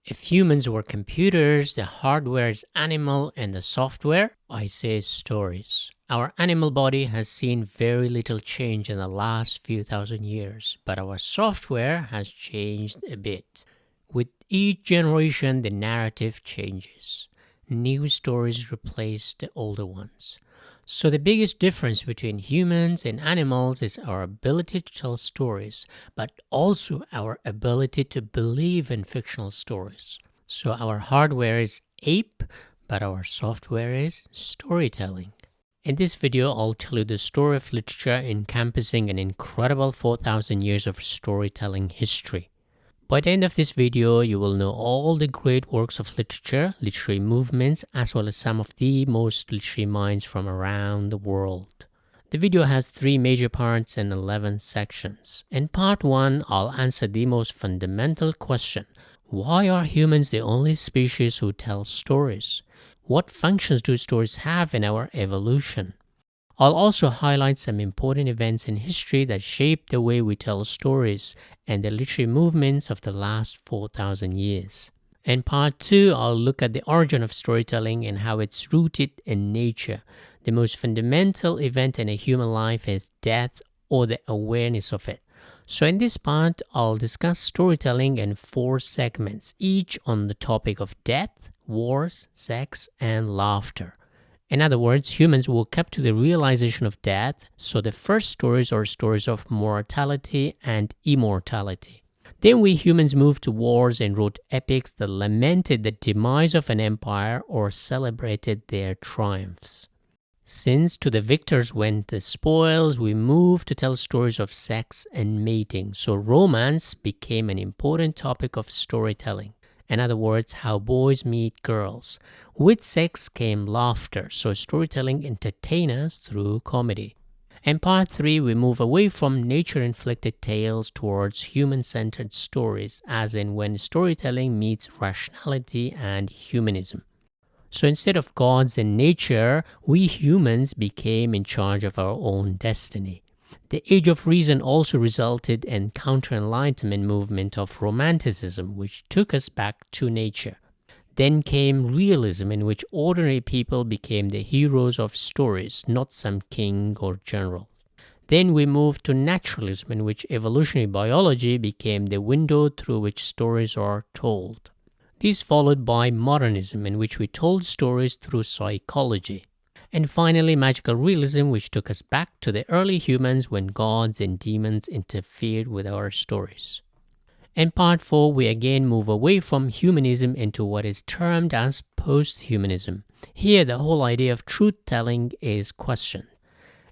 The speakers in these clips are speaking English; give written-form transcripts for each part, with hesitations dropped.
If humans were computers, the hardware is animal and the software, I say stories. Our animal body has seen very little change in the last few thousand years, but our software has changed a bit. With each generation, the narrative changes. New stories replace the older ones. So the biggest difference between humans and animals is our ability to tell stories, but also our ability to believe in fictional stories. So our hardware is ape, but our software is storytelling. In this video, I'll tell you the story of literature encompassing an incredible 4,000 years of storytelling history. By the end of this video, you will know all the great works of literature, literary movements, as well as some of the most literary minds from around the world. The video has 3 major parts and 11 sections. In part 1, I'll answer the most fundamental question. Why are humans the only species who tell stories? What functions do stories have in our evolution? I'll also highlight some important events in history that shaped the way we tell stories and the literary movements of the last 4,000 years. In part 2, I'll look at the origin of storytelling and how it's rooted in nature. The most fundamental event in a human life is death or the awareness of it. So in this part, I'll discuss storytelling in 4 segments, each on the topic of death, wars, sex, and laughter. In other words, humans woke up to the realization of death, so the first stories are stories of mortality and immortality. Then we humans moved to wars and wrote epics that lamented the demise of an empire or celebrated their triumphs. Since to the victors went the spoils, we moved to tell stories of sex and mating, so romance became an important topic of storytelling. In other words, how boys meet girls. With sex came laughter, so storytelling entertains us through comedy. In part 3, we move away from nature-inflicted tales towards human-centered stories, as in when storytelling meets rationality and humanism. So instead of gods and nature, we humans became in charge of our own destiny. The Age of Reason also resulted in counter-enlightenment movement of Romanticism, which took us back to nature. Then came realism, in which ordinary people became the heroes of stories, not some king or general. Then we moved to naturalism, in which evolutionary biology became the window through which stories are told. This followed by modernism, in which we told stories through psychology. And finally, magical realism, which took us back to the early humans when gods and demons interfered with our stories. In part 4, we again move away from humanism into what is termed as post-humanism. Here, the whole idea of truth-telling is questioned.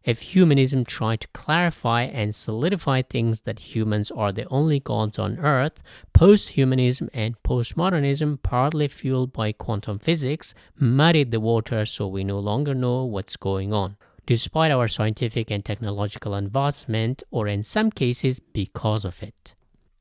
If humanism tried to clarify and solidify things that humans are the only gods on earth, post-humanism and postmodernism, partly fueled by quantum physics, muddied the water so we no longer know what's going on, despite our scientific and technological advancement, or in some cases because of it.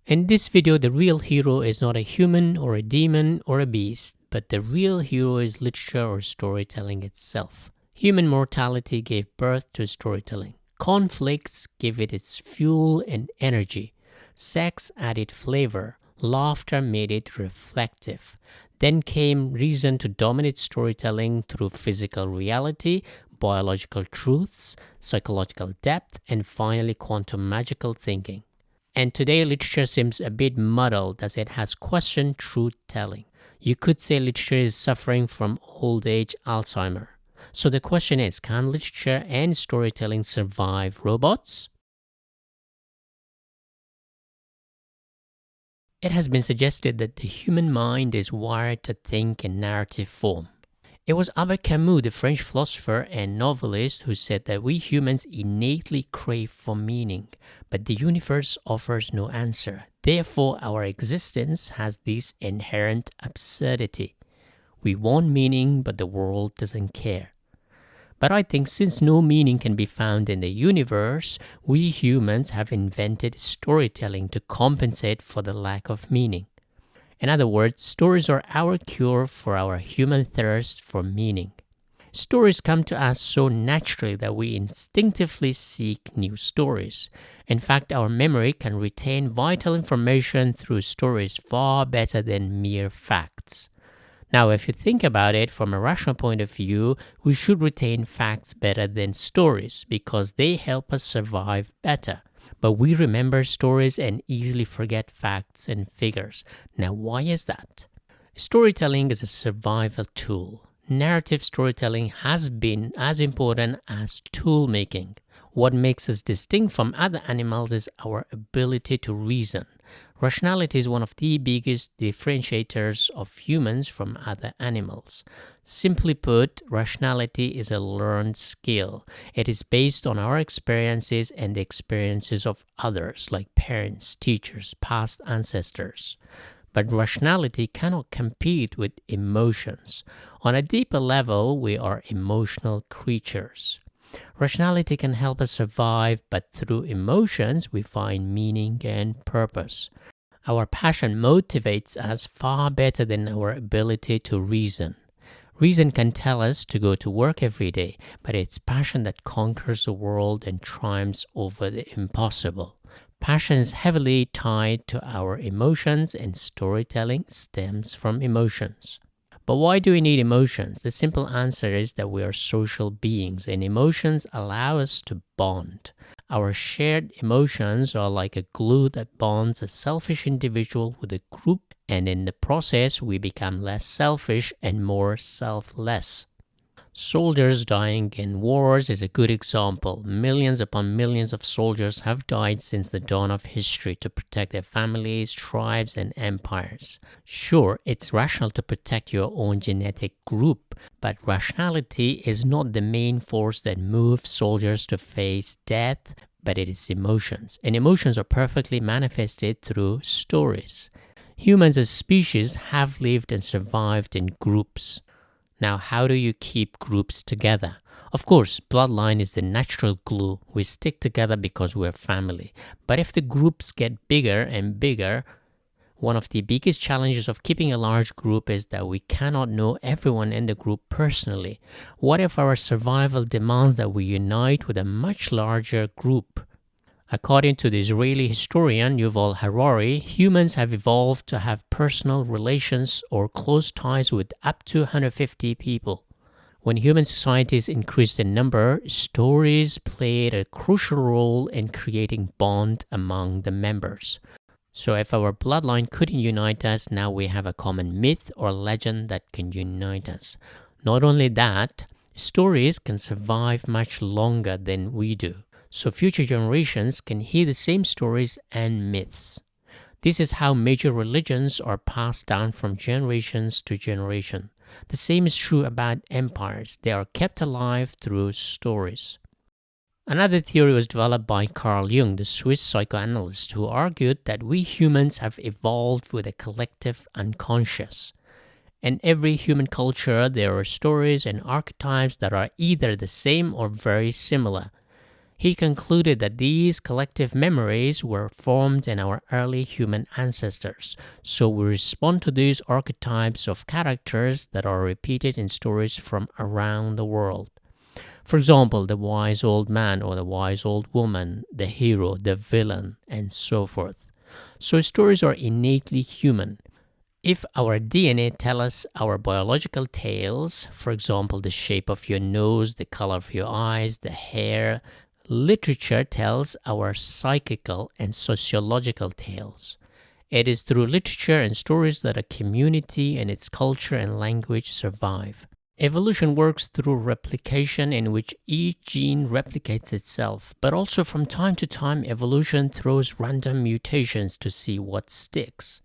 In this video, the real hero is not a human or a demon or a beast, but the real hero is literature or storytelling itself. Human mortality gave birth to storytelling. Conflicts gave it its fuel and energy. Sex added flavor. Laughter made it reflective. Then came reason to dominate storytelling through physical reality, biological truths, psychological depth, and finally quantum magical thinking. And today literature seems a bit muddled as it has questioned truth-telling. You could say literature is suffering from old age Alzheimer. So the question is, can literature and storytelling survive robots? It has been suggested that the human mind is wired to think in narrative form. It was Albert Camus, the French philosopher and novelist, who said that we humans innately crave for meaning, but the universe offers no answer. Therefore, our existence has this inherent absurdity. We want meaning, but the world doesn't care. But I think since no meaning can be found in the universe, we humans have invented storytelling to compensate for the lack of meaning. In other words, stories are our cure for our human thirst for meaning. Stories come to us so naturally that we instinctively seek new stories. In fact, our memory can retain vital information through stories far better than mere facts. Now, if you think about it from a rational point of view, we should retain facts better than stories because they help us survive better. But we remember stories and easily forget facts and figures. Now, why is that? Storytelling is a survival tool. Narrative storytelling has been as important as tool making. What makes us distinct from other animals is our ability to reason. Rationality is one of the biggest differentiators of humans from other animals. Simply put, rationality is a learned skill. It is based on our experiences and the experiences of others, like parents, teachers, past ancestors. But rationality cannot compete with emotions. On a deeper level, we are emotional creatures. Rationality can help us survive, but through emotions, we find meaning and purpose. Our passion motivates us far better than our ability to reason. Reason can tell us to go to work every day, but it's passion that conquers the world and triumphs over the impossible. Passion is heavily tied to our emotions, and storytelling stems from emotions. But why do we need emotions? The simple answer is that we are social beings, and emotions allow us to bond. Our shared emotions are like a glue that bonds a selfish individual with a group, and in the process, we become less selfish and more selfless. Soldiers dying in wars is a good example. Millions upon millions of soldiers have died since the dawn of history to protect their families, tribes, and empires. Sure, it's rational to protect your own genetic group, but rationality is not the main force that moves soldiers to face death, but it is emotions. And emotions are perfectly manifested through stories. Humans as species have lived and survived in groups. Now, how do you keep groups together? Of course, bloodline is the natural glue. We stick together because we're family. But if the groups get bigger and bigger, one of the biggest challenges of keeping a large group is that we cannot know everyone in the group personally. What if our survival demands that we unite with a much larger group? According to the Israeli historian Yuval Harari, humans have evolved to have personal relations or close ties with up to 150 people. When human societies increased in number, stories played a crucial role in creating bond among the members. So if our bloodline couldn't unite us, now we have a common myth or legend that can unite us. Not only that, stories can survive much longer than we do. So future generations can hear the same stories and myths. This is how major religions are passed down from generations to generation. The same is true about empires. They are kept alive through stories. Another theory was developed by Carl Jung, the Swiss psychoanalyst, who argued that we humans have evolved with a collective unconscious. In every human culture, there are stories and archetypes that are either the same or very similar. He concluded that these collective memories were formed in our early human ancestors, so we respond to these archetypes of characters that are repeated in stories from around the world. For example, the wise old man or the wise old woman, the hero, the villain, and so forth. So stories are innately human. If our DNA tells us our biological tales, for example, the shape of your nose, the color of your eyes, the hair, literature tells our psychical and sociological tales. It is through literature and stories that a community and its culture and language survive. Evolution works through replication in which each gene replicates itself, but also from time to time evolution throws random mutations to see what sticks.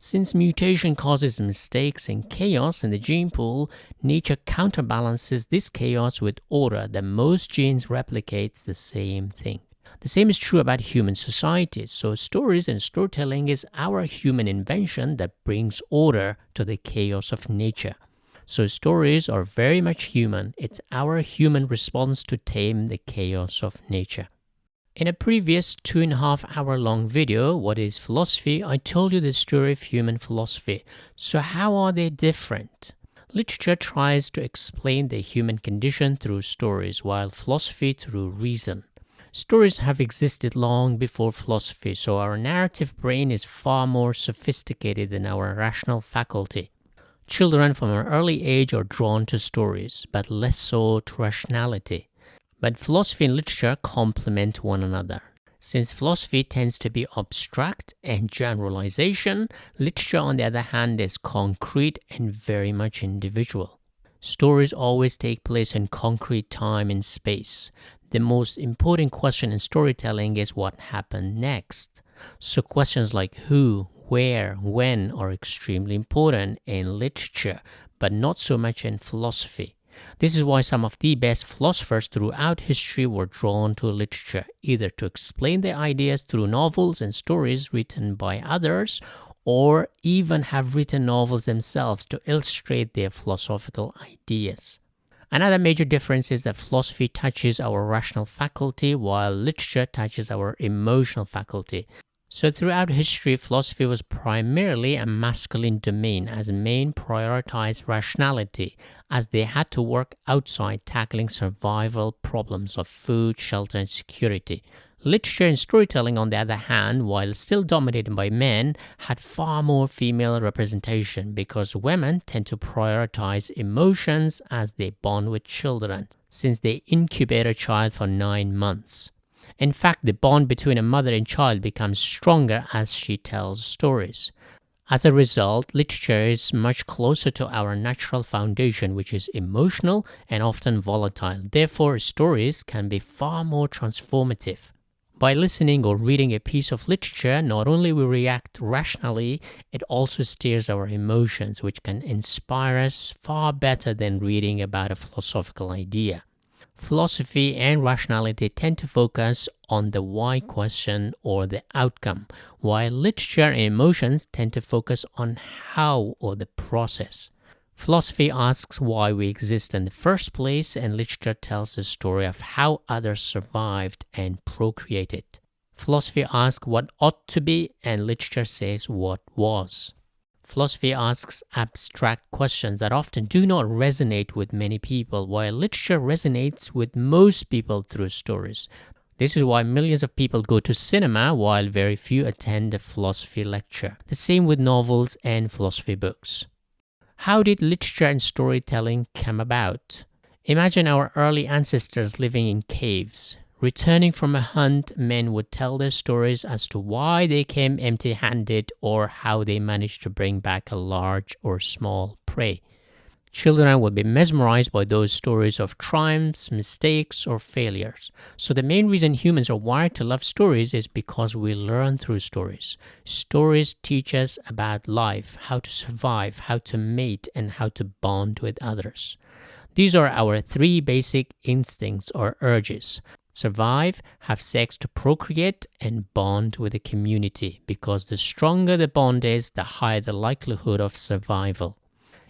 Since mutation causes mistakes and chaos in the gene pool, nature counterbalances this chaos with order that most genes replicates the same thing. The same is true about human societies, so stories and storytelling is our human invention that brings order to the chaos of nature. So stories are very much human. It's our human response to tame the chaos of nature. In a previous 2.5 hour long video, What is Philosophy?, I told you the story of human philosophy. So how are they different? Literature tries to explain the human condition through stories, while philosophy through reason. Stories have existed long before philosophy, so our narrative brain is far more sophisticated than our rational faculty. Children from an early age are drawn to stories, but less so to rationality. But philosophy and literature complement one another. Since philosophy tends to be abstract and generalization, literature on the other hand is concrete and very much individual. Stories always take place in concrete time and space. The most important question in storytelling is what happened next. So questions like who, where, when are extremely important in literature, but not so much in philosophy. This is why some of the best philosophers throughout history were drawn to literature, either to explain their ideas through novels and stories written by others, or even have written novels themselves to illustrate their philosophical ideas. Another major difference is that philosophy touches our rational faculty, while literature touches our emotional faculty. So throughout history, philosophy was primarily a masculine domain, as men prioritized rationality, as they had to work outside tackling survival problems of food, shelter, and security. Literature and storytelling, on the other hand, while still dominated by men, had far more female representation because women tend to prioritize emotions as they bond with children, since they incubate a child for 9 months. In fact, the bond between a mother and child becomes stronger as she tells stories. As a result, literature is much closer to our natural foundation, which is emotional and often volatile. Therefore, stories can be far more transformative. By listening or reading a piece of literature, not only we react rationally, it also stirs our emotions, which can inspire us far better than reading about a philosophical idea. Philosophy and rationality tend to focus on the why question or the outcome, while literature and emotions tend to focus on how or the process. Philosophy asks why we exist in the first place, and literature tells the story of how others survived and procreated. Philosophy asks what ought to be, and literature says what was. Philosophy asks abstract questions that often do not resonate with many people, while literature resonates with most people through stories. This is why millions of people go to cinema while very few attend a philosophy lecture. The same with novels and philosophy books. How did literature and storytelling come about? Imagine our early ancestors living in caves. Returning from a hunt, men would tell their stories as to why they came empty-handed or how they managed to bring back a large or small prey. Children would be mesmerized by those stories of triumphs, mistakes, or failures. So the main reason humans are wired to love stories is because we learn through stories. Stories teach us about life, how to survive, how to mate, and how to bond with others. These are our 3 basic instincts or urges. Survive, have sex to procreate, and bond with the community, because the stronger the bond is, the higher the likelihood of survival.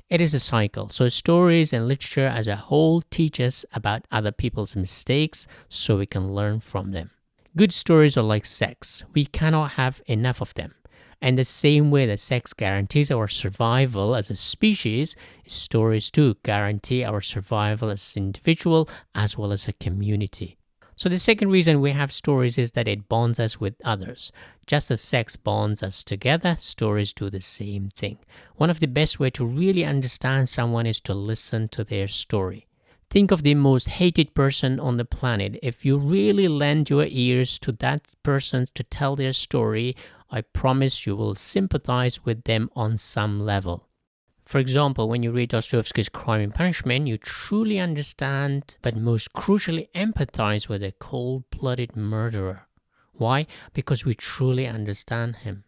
It is a cycle, so stories and literature as a whole teach us about other people's mistakes so we can learn from them. Good stories are like sex. We cannot have enough of them. And the same way that sex guarantees our survival as a species, stories too guarantee our survival as an individual as well as a community. So the second reason we have stories is that it bonds us with others. Just as sex bonds us together, stories do the same thing. One of the best ways to really understand someone is to listen to their story. Think of the most hated person on the planet. If you really lend your ears to that person to tell their story, I promise you will sympathize with them on some level. For example, when you read Dostoevsky's Crime and Punishment, you truly understand, but most crucially empathize with a cold-blooded murderer. Why? Because we truly understand him.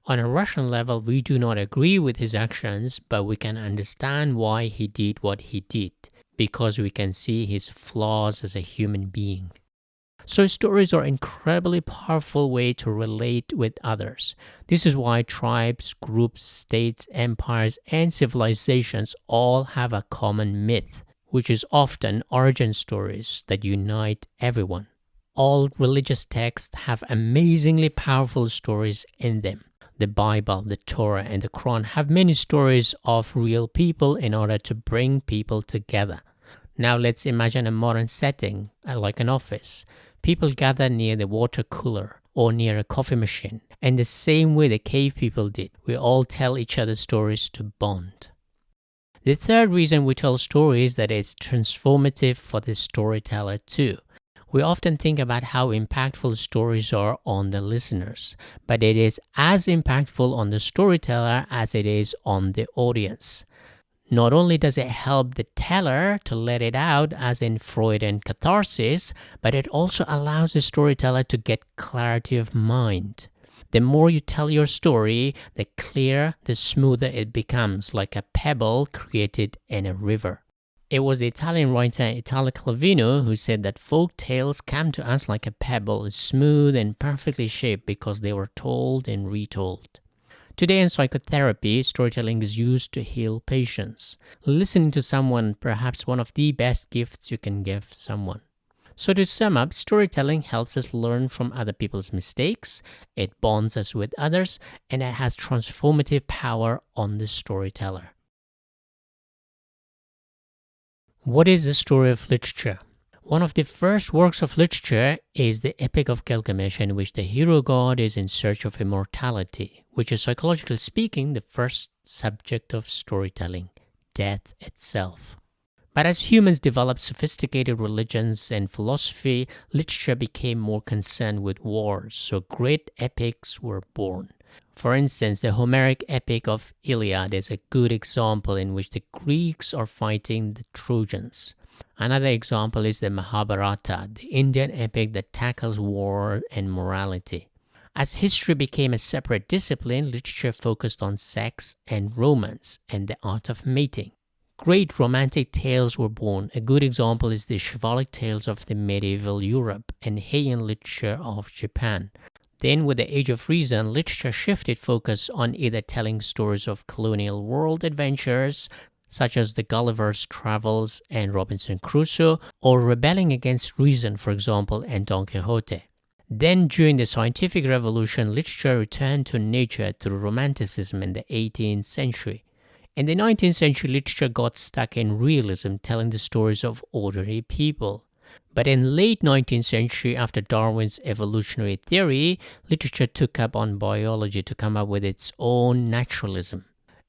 On a rational level, we do not agree with his actions, but we can understand why he did what he did, because we can see his flaws as a human being. So stories are an incredibly powerful way to relate with others. This is why tribes, groups, states, empires, and civilizations all have a common myth, which is often origin stories that unite everyone. All religious texts have amazingly powerful stories in them. The Bible, the Torah, and the Quran have many stories of real people in order to bring people together. Now let's imagine a modern setting, like an office. People gather near the water cooler or near a coffee machine, and the same way the cave people did. We all tell each other stories to bond. The third reason we tell stories is that it's transformative for the storyteller too. We often think about how impactful stories are on the listeners, but it is as impactful on the storyteller as it is on the audience. Not only does it help the teller to let it out, as in Freudian catharsis, but it also allows the storyteller to get clarity of mind. The more you tell your story, the clearer, the smoother it becomes, like a pebble created in a river. It was the Italian writer Italo Calvino who said that folk tales come to us like a pebble, smooth and perfectly shaped because they were told and retold. Today in psychotherapy, storytelling is used to heal patients. Listening to someone, perhaps one of the best gifts you can give someone. So to sum up, storytelling helps us learn from other people's mistakes, it bonds us with others, and it has transformative power on the storyteller. What is the story of literature? One of the first works of literature is the Epic of Gilgamesh, in which the hero god is in search of immortality, which is psychologically speaking the first subject of storytelling, death itself. But as humans developed sophisticated religions and philosophy, literature became more concerned with wars, so great epics were born. For instance, the Homeric epic of Iliad is a good example in which the Greeks are fighting the Trojans. Another example is the Mahabharata, the Indian epic that tackles war and morality. As history became a separate discipline, literature focused on sex and romance and the art of mating. Great romantic tales were born. A good example is the chivalric tales of the medieval Europe and Heian literature of Japan. Then, with the Age of Reason, literature shifted focus on either telling stories of colonial world adventures, such as the Gulliver's Travels and Robinson Crusoe, or rebelling against reason, for example, and Don Quixote. Then, during the scientific revolution, literature returned to nature through Romanticism in the 18th century. In the 19th century, literature got stuck in realism, telling the stories of ordinary people. But in late 19th century, after Darwin's evolutionary theory, literature took up on biology to come up with its own naturalism.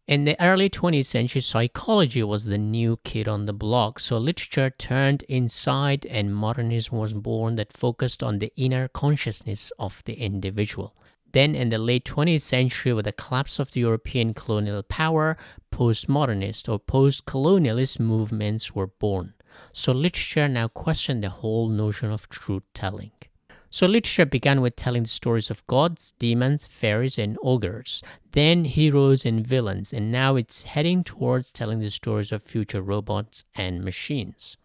In the early 20th century, psychology was the new kid on the block, so literature turned inside and modernism was born that focused on the inner consciousness of the individual. Then in the late 20th century, with the collapse of the European colonial power, postmodernist or post-colonialist movements were born. So literature now questioned the whole notion of truth-telling. So literature began with telling the stories of gods, demons, fairies, and ogres, then heroes and villains, and now it's heading towards telling the stories of future robots and machines.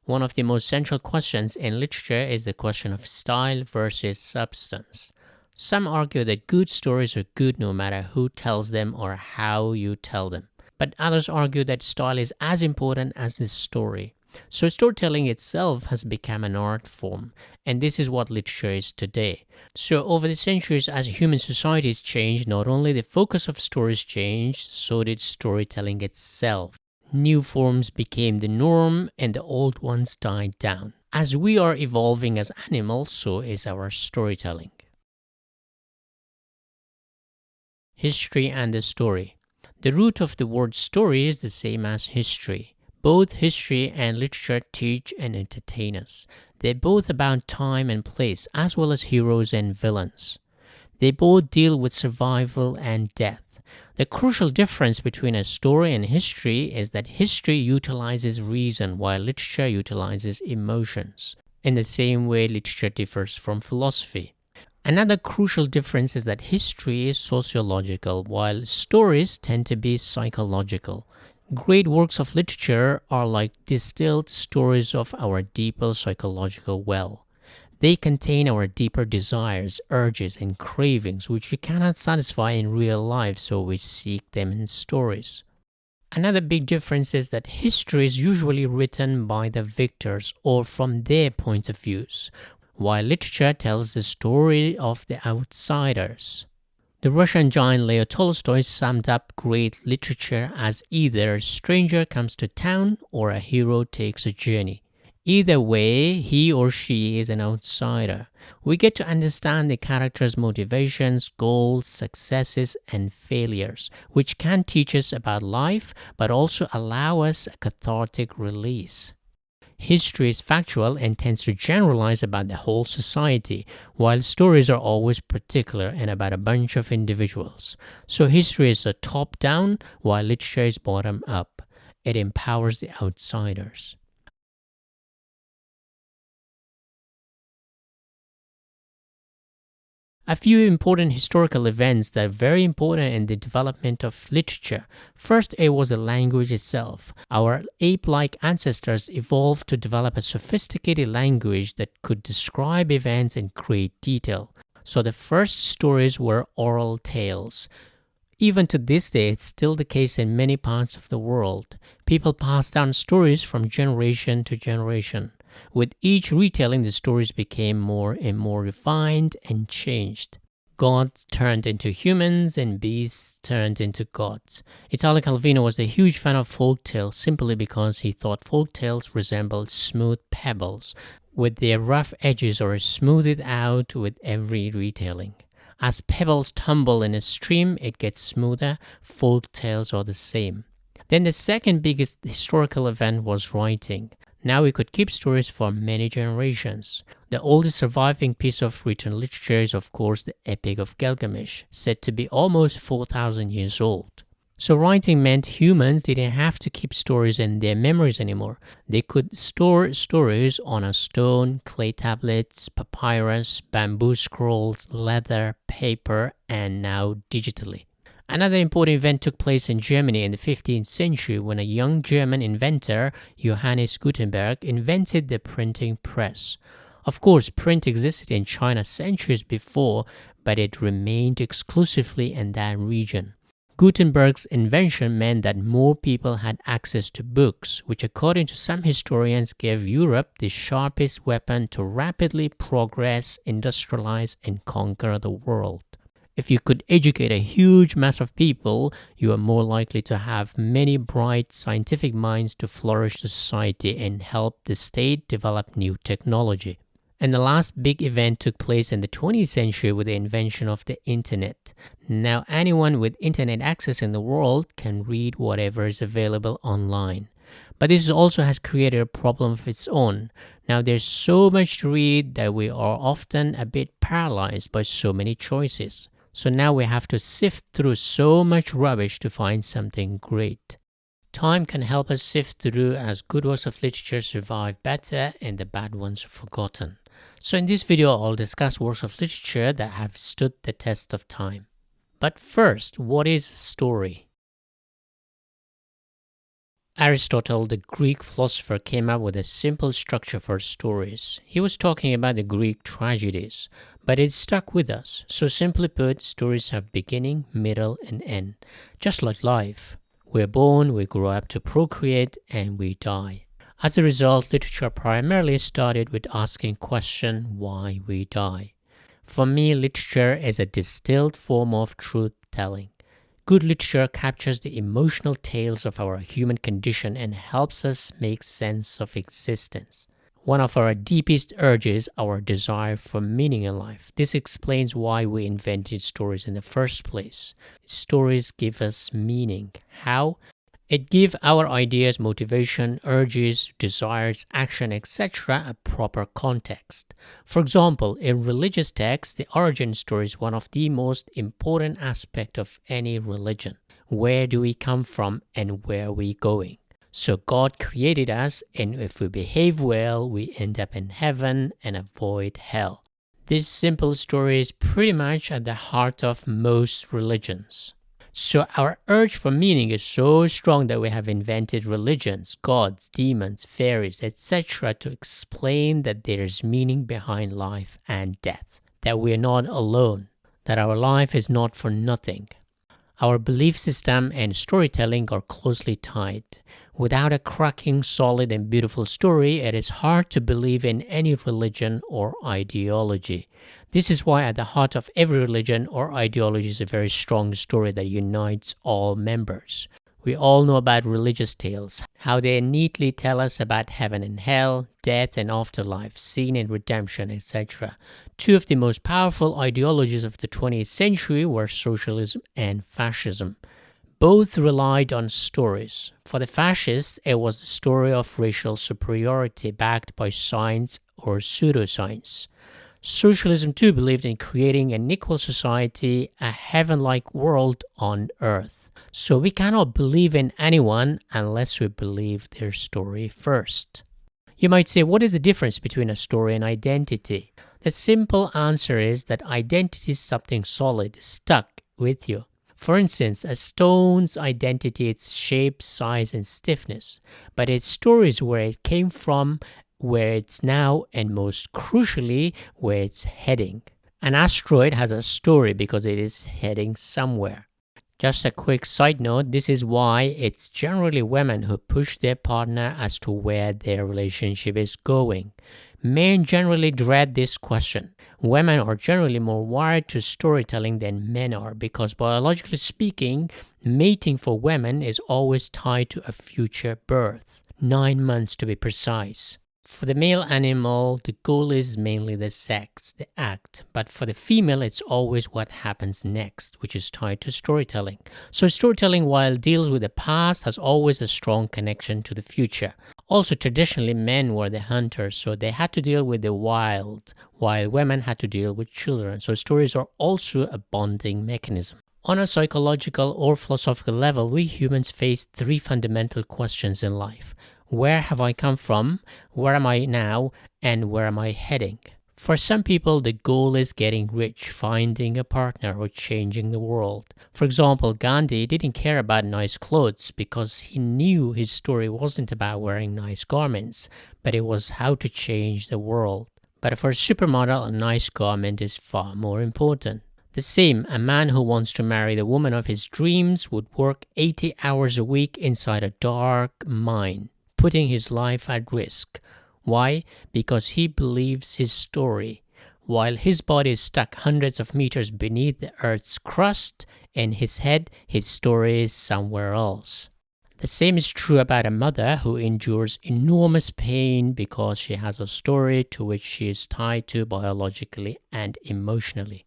One of the most central questions in literature is the question of style versus substance. Some argue that good stories are good no matter who tells them or how you tell them. But others argue that style is as important as the story. So storytelling itself has become an art form, and this is what literature is today. So over the centuries, as human societies changed, not only the focus of stories changed, so did storytelling itself. New forms became the norm and the old ones died down. As we are evolving as animals, so is our storytelling. History and the story. The root of the word story is the same as history. Both history and literature teach and entertain us. They're both about time and place, as well as heroes and villains. They both deal with survival and death. The crucial difference between a story and history is that history utilizes reason while literature utilizes emotions. In the same way, literature differs from philosophy. Another crucial difference is that history is sociological, while stories tend to be psychological. Great works of literature are like distilled stories of our deeper psychological well. They contain our deeper desires, urges, and cravings which we cannot satisfy in real life, so we seek them in stories. Another big difference is that history is usually written by the victors or from their point of views, while literature tells the story of the outsiders. The Russian giant Leo Tolstoy summed up great literature as either a stranger comes to town or a hero takes a journey. Either way, he or she is an outsider. We get to understand the character's motivations, goals, successes, and failures, which can teach us about life but also allow us a cathartic release. History is factual and tends to generalize about the whole society, while stories are always particular and about a bunch of individuals. So history is a top-down, while literature is bottom-up. It empowers the outsiders. A few important historical events that are very important in the development of literature. First, it was the language itself. Our ape-like ancestors evolved to develop a sophisticated language that could describe events in great detail. So the first stories were oral tales. Even to this day, it's still the case in many parts of the world. People pass down stories from generation to generation. With each retelling, the stories became more and more refined and changed. Gods turned into humans and beasts turned into gods. Italo Calvino was a huge fan of folk tales simply because he thought folk tales resembled smooth pebbles, with their rough edges or smoothed out with every retelling. As pebbles tumble in a stream, it gets smoother. Folk tales are the same. Then the second biggest historical event was writing. Now we could keep stories for many generations. The oldest surviving piece of written literature is of course the Epic of Gilgamesh, said to be almost 4,000 years old. So writing meant humans didn't have to keep stories in their memories anymore. They could store stories on a stone, clay tablets, papyrus, bamboo scrolls, leather, paper, and now digitally. Another important event took place in Germany in the 15th century when a young German inventor, Johannes Gutenberg, invented the printing press. Of course, print existed in China centuries before, but it remained exclusively in that region. Gutenberg's invention meant that more people had access to books, which according to some historians gave Europe the sharpest weapon to rapidly progress, industrialize, and conquer the world. If you could educate a huge mass of people, you are more likely to have many bright scientific minds to flourish the society and help the state develop new technology. And the last big event took place in the 20th century with the invention of the internet. Now anyone with internet access in the world can read whatever is available online. But this also has created a problem of its own. Now there's so much to read that we are often a bit paralyzed by so many choices. So now we have to sift through so much rubbish to find something great. Time can help us sift through as good works of literature survive better and the bad ones are forgotten. So in this video, I'll discuss works of literature that have stood the test of time. But first, what is a story? Aristotle, the Greek philosopher, came up with a simple structure for stories. He was talking about the Greek tragedies, but it stuck with us. So simply put, stories have beginning, middle, and end. Just like life. We're born, we grow up to procreate, and we die. As a result, literature primarily started with asking the question why we die. For me, literature is a distilled form of truth-telling. Good literature captures the emotional tales of our human condition and helps us make sense of existence. One of our deepest urges, our desire for meaning in life. This explains why we invented stories in the first place. Stories give us meaning. How? It gives our ideas, motivation, urges, desires, action, etc. a proper context. For example, in religious texts, the origin story is one of the most important aspects of any religion. Where do we come from and where are we going? So God created us, and if we behave well, we end up in heaven and avoid hell. This simple story is pretty much at the heart of most religions. So our urge for meaning is so strong that we have invented religions, gods, demons, fairies, etc. to explain that there is meaning behind life and death, that we are not alone, that our life is not for nothing. Our belief system and storytelling are closely tied. Without a cracking, solid, and beautiful story, it is hard to believe in any religion or ideology. This is why at the heart of every religion or ideology is a very strong story that unites all members. We all know about religious tales, how they neatly tell us about heaven and hell, death and afterlife, sin and redemption, etc. Two of the most powerful ideologies of the 20th century were socialism and fascism. Both relied on stories. For the fascists, it was the story of racial superiority backed by science or pseudoscience. Socialism too believed in creating an equal society, a heaven-like world on earth. So we cannot believe in anyone unless we believe their story first. You might say, what is the difference between a story and identity? The simple answer is that identity is something solid, stuck with you. For instance, a stone's identity is its shape, size, and stiffness, but its story is where it came from, where it's now, and most crucially, where it's heading. An asteroid has a story because it is heading somewhere. Just a quick side note, this is why it's generally women who push their partner as to where their relationship is going. Men generally dread this question. Women are generally more wired to storytelling than men are because biologically speaking, mating for women is always tied to a future birth. 9 months to be precise. For the male animal, the goal is mainly the sex, the act. But for the female, it's always what happens next, which is tied to storytelling. So storytelling, while deals with the past, has always a strong connection to the future. Also, traditionally, men were the hunters, so they had to deal with the wild, while women had to deal with children. So stories are also a bonding mechanism. On a psychological or philosophical level, we humans face three fundamental questions in life. Where have I come from? Where am I now? And where am I heading? For some people, the goal is getting rich, finding a partner, or changing the world. For example, Gandhi didn't care about nice clothes because he knew his story wasn't about wearing nice garments, but it was how to change the world. But for a supermodel, a nice garment is far more important. The same, a man who wants to marry the woman of his dreams would work 80 hours a week inside a dark mine, putting his life at risk. Why? Because he believes his story. While his body is stuck hundreds of meters beneath the earth's crust, in his head, his story is somewhere else. The same is true about a mother who endures enormous pain because she has a story to which she is tied to biologically and emotionally.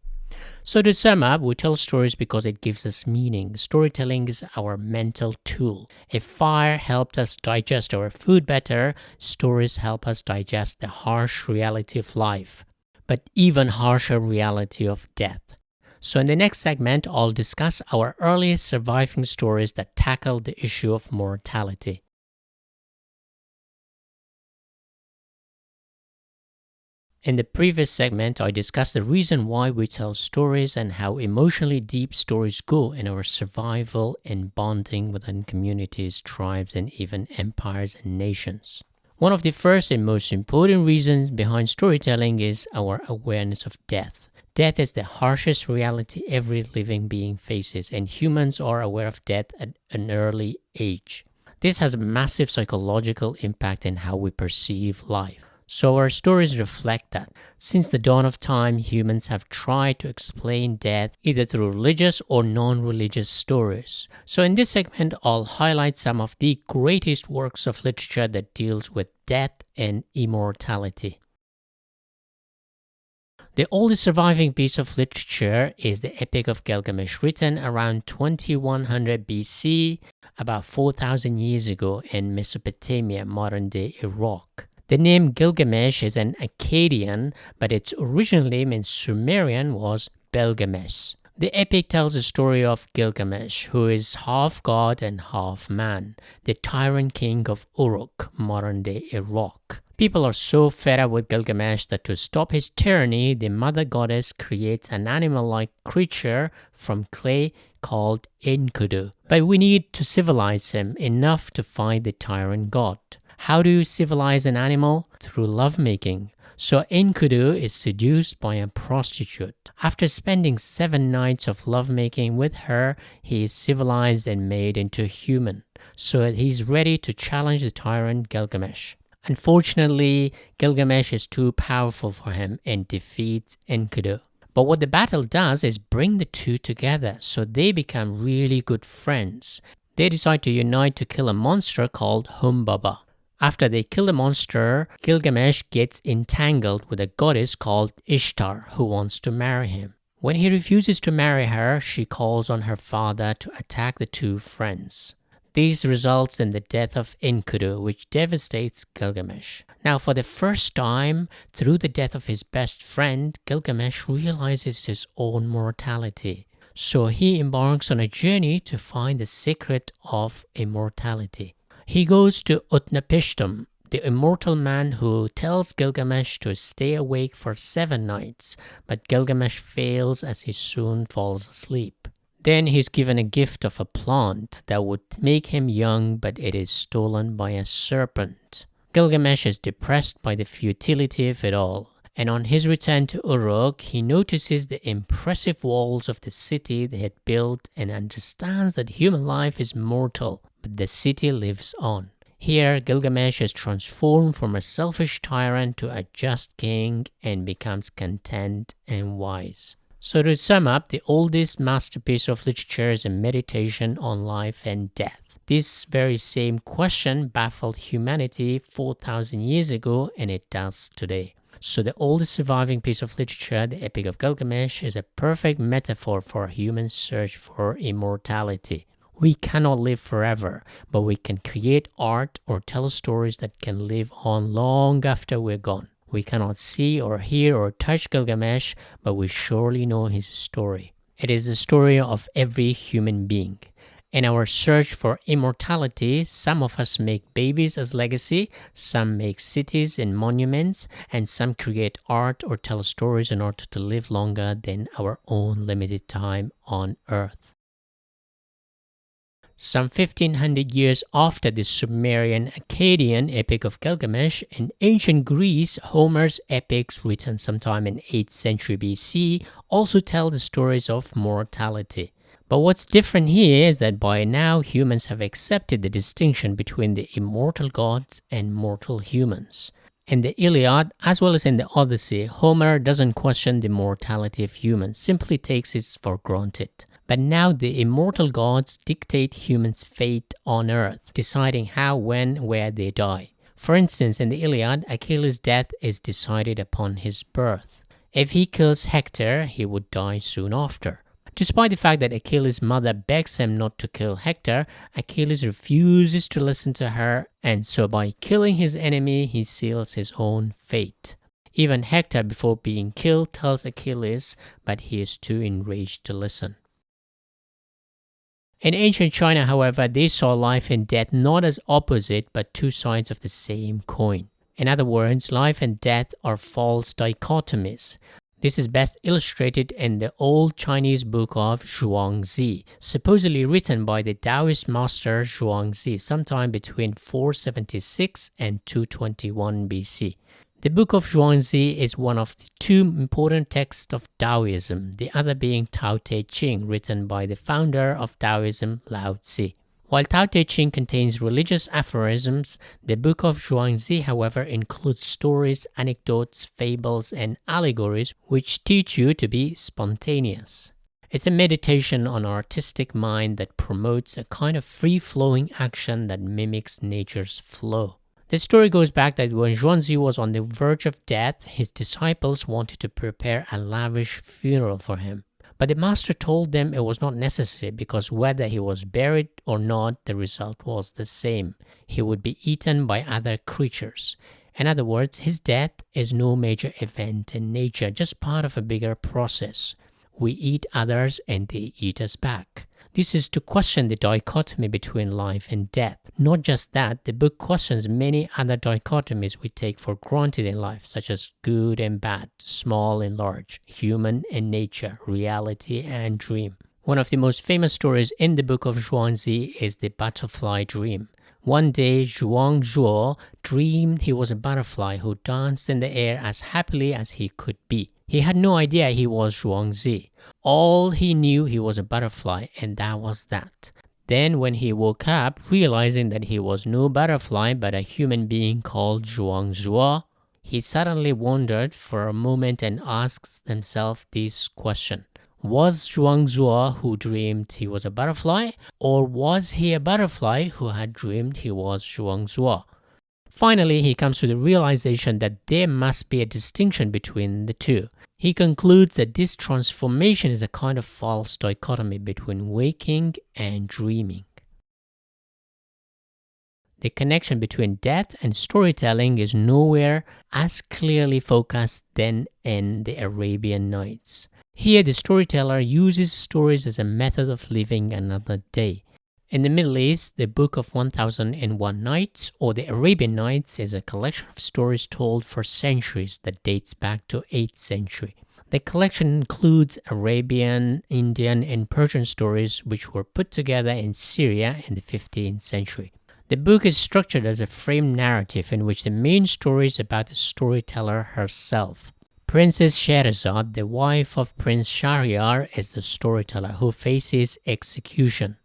So to sum up, we tell stories because it gives us meaning. Storytelling is our mental tool. If fire helped us digest our food better, stories help us digest the harsh reality of life, but even harsher reality of death. So in the next segment, I'll discuss our earliest surviving stories that tackle the issue of mortality. In the previous segment, I discussed the reason why we tell stories and how emotionally deep stories go in our survival and bonding within communities, tribes, and even empires and nations. One of the first and most important reasons behind storytelling is our awareness of death. Death is the harshest reality every living being faces, and humans are aware of death at an early age. This has a massive psychological impact in how we perceive life. So our stories reflect that. Since the dawn of time, humans have tried to explain death either through religious or non-religious stories. So in this segment, I'll highlight some of the greatest works of literature that deals with death and immortality. The oldest surviving piece of literature is the Epic of Gilgamesh, written around 2100 BC, about 4,000 years ago in Mesopotamia, modern-day Iraq. The name Gilgamesh is an Akkadian, but its original name in Sumerian was Belgamesh. The epic tells the story of Gilgamesh, who is half god and half man, the tyrant king of Uruk, modern-day Iraq. People are so fed up with Gilgamesh that to stop his tyranny, the mother goddess creates an animal-like creature from clay called Enkidu. But we need to civilize him enough to fight the tyrant god. How do you civilize an animal? Through lovemaking. So Enkidu is seduced by a prostitute. After spending 7 nights of lovemaking with her, he is civilized and made into a human. So he's ready to challenge the tyrant Gilgamesh. Unfortunately, Gilgamesh is too powerful for him and defeats Enkidu. But what the battle does is bring the two together, so they become really good friends. They decide to unite to kill a monster called Humbaba. After they kill the monster, Gilgamesh gets entangled with a goddess called Ishtar who wants to marry him. When he refuses to marry her, she calls on her father to attack the two friends. This results in the death of Enkidu, which devastates Gilgamesh. Now, for the first time, through the death of his best friend, Gilgamesh realizes his own mortality. So he embarks on a journey to find the secret of immortality. He goes to Utnapishtim, the immortal man who tells Gilgamesh to stay awake for 7 nights, but Gilgamesh fails as he soon falls asleep. Then he's given a gift of a plant that would make him young, but it is stolen by a serpent. Gilgamesh is depressed by the futility of it all, and on his return to Uruk, he notices the impressive walls of the city they had built and understands that human life is mortal, but the city lives on. Here, Gilgamesh is transformed from a selfish tyrant to a just king and becomes content and wise. So to sum up, the oldest masterpiece of literature is a meditation on life and death. This very same question baffled humanity 4,000 years ago, and it does today. So the oldest surviving piece of literature, the Epic of Gilgamesh, is a perfect metaphor for human search for immortality. We cannot live forever, but we can create art or tell stories that can live on long after we're gone. We cannot see or hear or touch Gilgamesh, but we surely know his story. It is the story of every human being. In our search for immortality, some of us make babies as legacy, some make cities and monuments, and some create art or tell stories in order to live longer than our own limited time on Earth. Some 1500 years after the Sumerian Akkadian Epic of Gilgamesh, in ancient Greece, Homer's epics written sometime in 8th century BC also tell the stories of mortality. But what's different here is that by now humans have accepted the distinction between the immortal gods and mortal humans. In the Iliad, as well as in the Odyssey, Homer doesn't question the mortality of humans, simply takes it for granted. But now the immortal gods dictate humans' fate on Earth, deciding how, when, where they die. For instance, in the Iliad, Achilles' death is decided upon his birth. If he kills Hector, he would die soon after. Despite the fact that Achilles' mother begs him not to kill Hector, Achilles refuses to listen to her, and so by killing his enemy, he seals his own fate. Even Hector, before being killed, tells Achilles, but he is too enraged to listen. In ancient China, however, they saw life and death not as opposite but two sides of the same coin. In other words, life and death are false dichotomies. This is best illustrated in the old Chinese book of Zhuangzi, supposedly written by the Taoist master Zhuangzi sometime between 476 and 221 BC. The Book of Zhuangzi is one of the two important texts of Taoism, the other being Tao Te Ching, written by the founder of Taoism, Lao Tzu. While Tao Te Ching contains religious aphorisms, the Book of Zhuangzi, however, includes stories, anecdotes, fables, and allegories which teach you to be spontaneous. It's a meditation on artistic mind that promotes a kind of free-flowing action that mimics nature's flow. The story goes back that when Zhuangzi was on the verge of death, his disciples wanted to prepare a lavish funeral for him. But the master told them it was not necessary because whether he was buried or not, the result was the same. He would be eaten by other creatures. In other words, his death is no major event in nature, just part of a bigger process. We eat others and they eat us back. This is to question the dichotomy between life and death. Not just that, the book questions many other dichotomies we take for granted in life, such as good and bad, small and large, human and nature, reality and dream. One of the most famous stories in the Book of Zhuangzi is the butterfly dream. One day, Zhuang Zhuo dreamed he was a butterfly who danced in the air as happily as he could be. He had no idea he was Zhuangzi. All he knew he was a butterfly, and that was that. Then when he woke up, realizing that he was no butterfly but a human being called Zhuang Zhuo, he suddenly wondered for a moment and asked himself this question. Was Zhuang Zhuo who dreamed he was a butterfly, or was he a butterfly who had dreamed he was Zhuang Zhuo? Finally, he comes to the realization that there must be a distinction between the two. He concludes that this transformation is a kind of false dichotomy between waking and dreaming. The connection between death and storytelling is nowhere as clearly focused than in the Arabian Nights. Here, the storyteller uses stories as a method of living another day. In the Middle East, the Book of 1001 Nights, or the Arabian Nights, is a collection of stories told for centuries that dates back to 8th century. The collection includes Arabian, Indian, and Persian stories which were put together in Syria in the 15th century. The book is structured as a framed narrative in which the main story is about the storyteller herself. Princess Scheherazade, the wife of Prince Shahryar, is the storyteller who faces execution.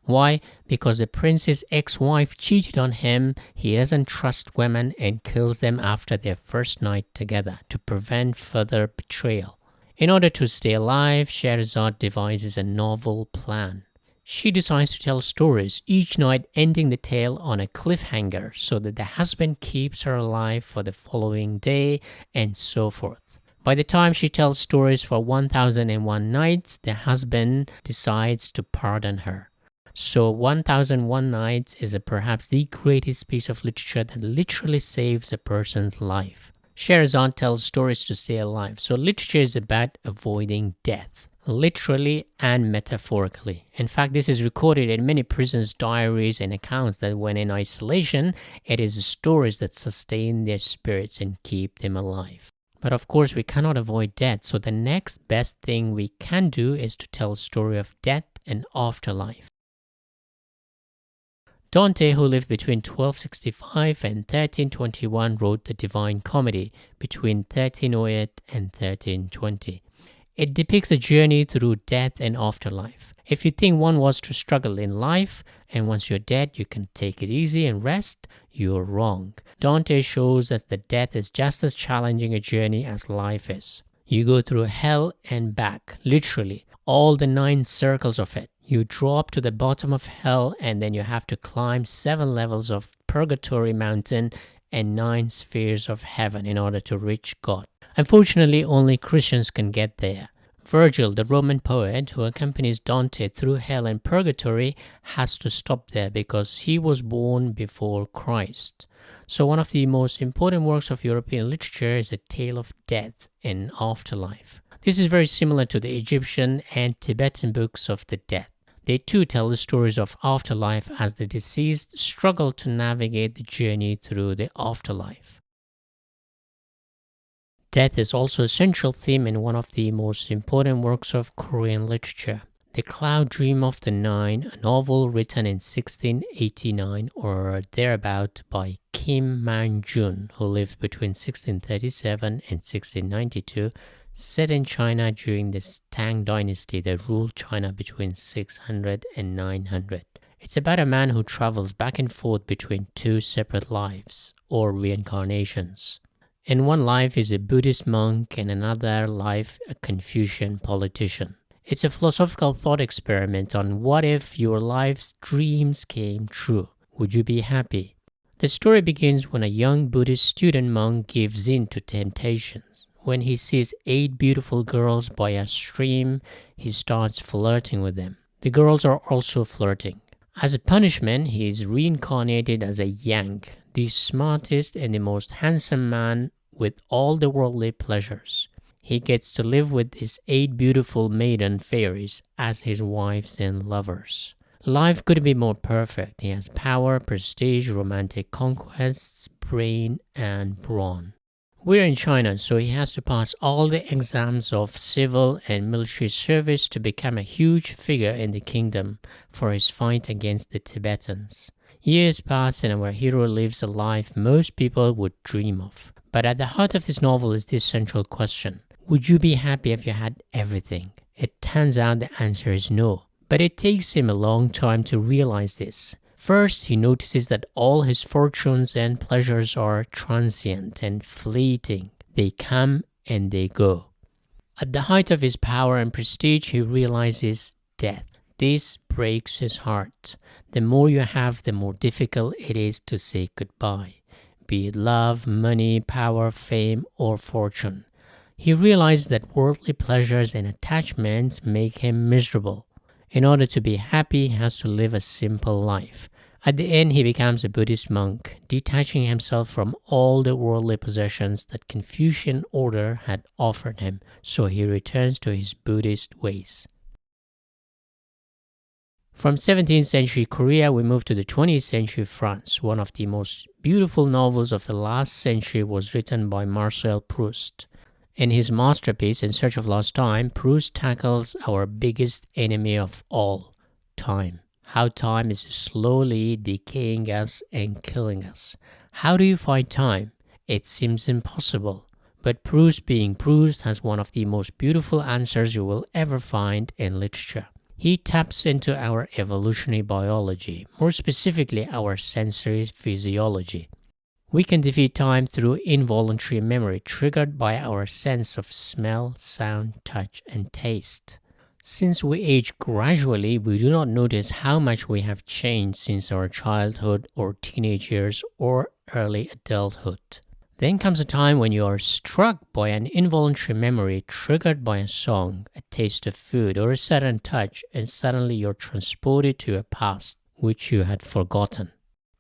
Why? Because the prince's ex-wife cheated on him, he doesn't trust women and kills them after their first night together to prevent further betrayal. In order to stay alive, Scheherazade devises a novel plan. She decides to tell stories, each night ending the tale on a cliffhanger so that the husband keeps her alive for the following day, and so forth. By the time she tells stories for 1001 Nights, the husband decides to pardon her. So 1001 Nights is perhaps the greatest piece of literature that literally saves a person's life. Scheherazade tells stories to stay alive, so literature is about avoiding death, literally and metaphorically. In fact, this is recorded in many prisoners' diaries and accounts that when in isolation, it is the stories that sustain their spirits and keep them alive. But of course, we cannot avoid death, so the next best thing we can do is to tell a story of death and afterlife. Dante, who lived between 1265 and 1321, wrote the Divine Comedy between 1308 and 1320. It depicts a journey through death and afterlife. If you think one was to struggle in life, and once you're dead you can take it easy and rest, you're wrong. Dante shows us that death is just as challenging a journey as life is. You go through hell and back, literally, all the 9 circles of it. You drop to the bottom of hell and then you have to climb 7 levels of Purgatory Mountain and 9 spheres of heaven in order to reach God. Unfortunately, only Christians can get there. Virgil, the Roman poet who accompanies Dante through hell and purgatory, has to stop there because he was born before Christ. So one of the most important works of European literature is A Tale of Death and Afterlife. This is very similar to the Egyptian and Tibetan books of the dead. They too tell the stories of afterlife as the deceased struggle to navigate the journey through the afterlife. Death is also a central theme in one of the most important works of Korean literature, The Cloud Dream of the Nine, a novel written in 1689 or thereabout by Kim Man-jun, who lived between 1637 and 1692, set in China during the Tang dynasty that ruled China between 600 and 900. It's about a man who travels back and forth between 2 separate lives, or reincarnations. In one life he's a Buddhist monk, and another life a Confucian politician. It's a philosophical thought experiment on what if your life's dreams came true. Would you be happy? The story begins when a young Buddhist student monk gives in to temptations. When he sees 8 beautiful girls by a stream, he starts flirting with them. The girls are also flirting. As a punishment, he is reincarnated as a Yang, the smartest and the most handsome man with all the worldly pleasures. He gets to live with his 8 beautiful maiden fairies as his wives and lovers. Life couldn't be more perfect. He has power, prestige, romantic conquests, brain, and brawn. We're in China, so he has to pass all the exams of civil and military service to become a huge figure in the kingdom for his fight against the Tibetans. Years pass and our hero lives a life most people would dream of. But at the heart of this novel is this central question: would you be happy if you had everything? It turns out the answer is no. But it takes him a long time to realize this. First, he notices that all his fortunes and pleasures are transient and fleeting. They come and they go. At the height of his power and prestige, he realizes death. This breaks his heart. The more you have, the more difficult it is to say goodbye, be it love, money, power, fame, or fortune. He realized that worldly pleasures and attachments make him miserable. In order to be happy, he has to live a simple life. At the end, he becomes a Buddhist monk, detaching himself from all the worldly possessions that Confucian order had offered him, so he returns to his Buddhist ways. From 17th century Korea, we move to the 20th century France. One of the most beautiful novels of the last century was written by Marcel Proust. In his masterpiece, In Search of Lost Time, Proust tackles our biggest enemy of all, time. How time is slowly decaying us and killing us. How do you fight time? It seems impossible. But Proust, being Proust, has one of the most beautiful answers you will ever find in literature. He taps into our evolutionary biology, more specifically our sensory physiology. We can defeat time through involuntary memory triggered by our sense of smell, sound, touch, and taste. Since we age gradually, we do not notice how much we have changed since our childhood or teenage years or early adulthood. Then comes a time when you are struck by an involuntary memory triggered by a song, a taste of food, or a sudden touch, and suddenly you're transported to a past which you had forgotten.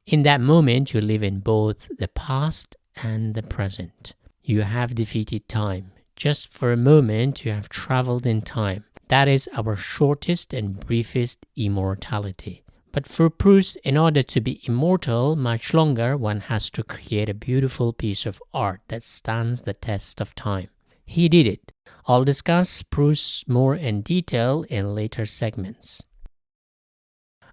In that moment, you live in both the past and the present. You have defeated time. Just for a moment, you have traveled in time. That is our shortest and briefest immortality. But for Proust, in order to be immortal much longer, one has to create a beautiful piece of art that stands the test of time. He did it. I'll discuss Proust more in detail in later segments.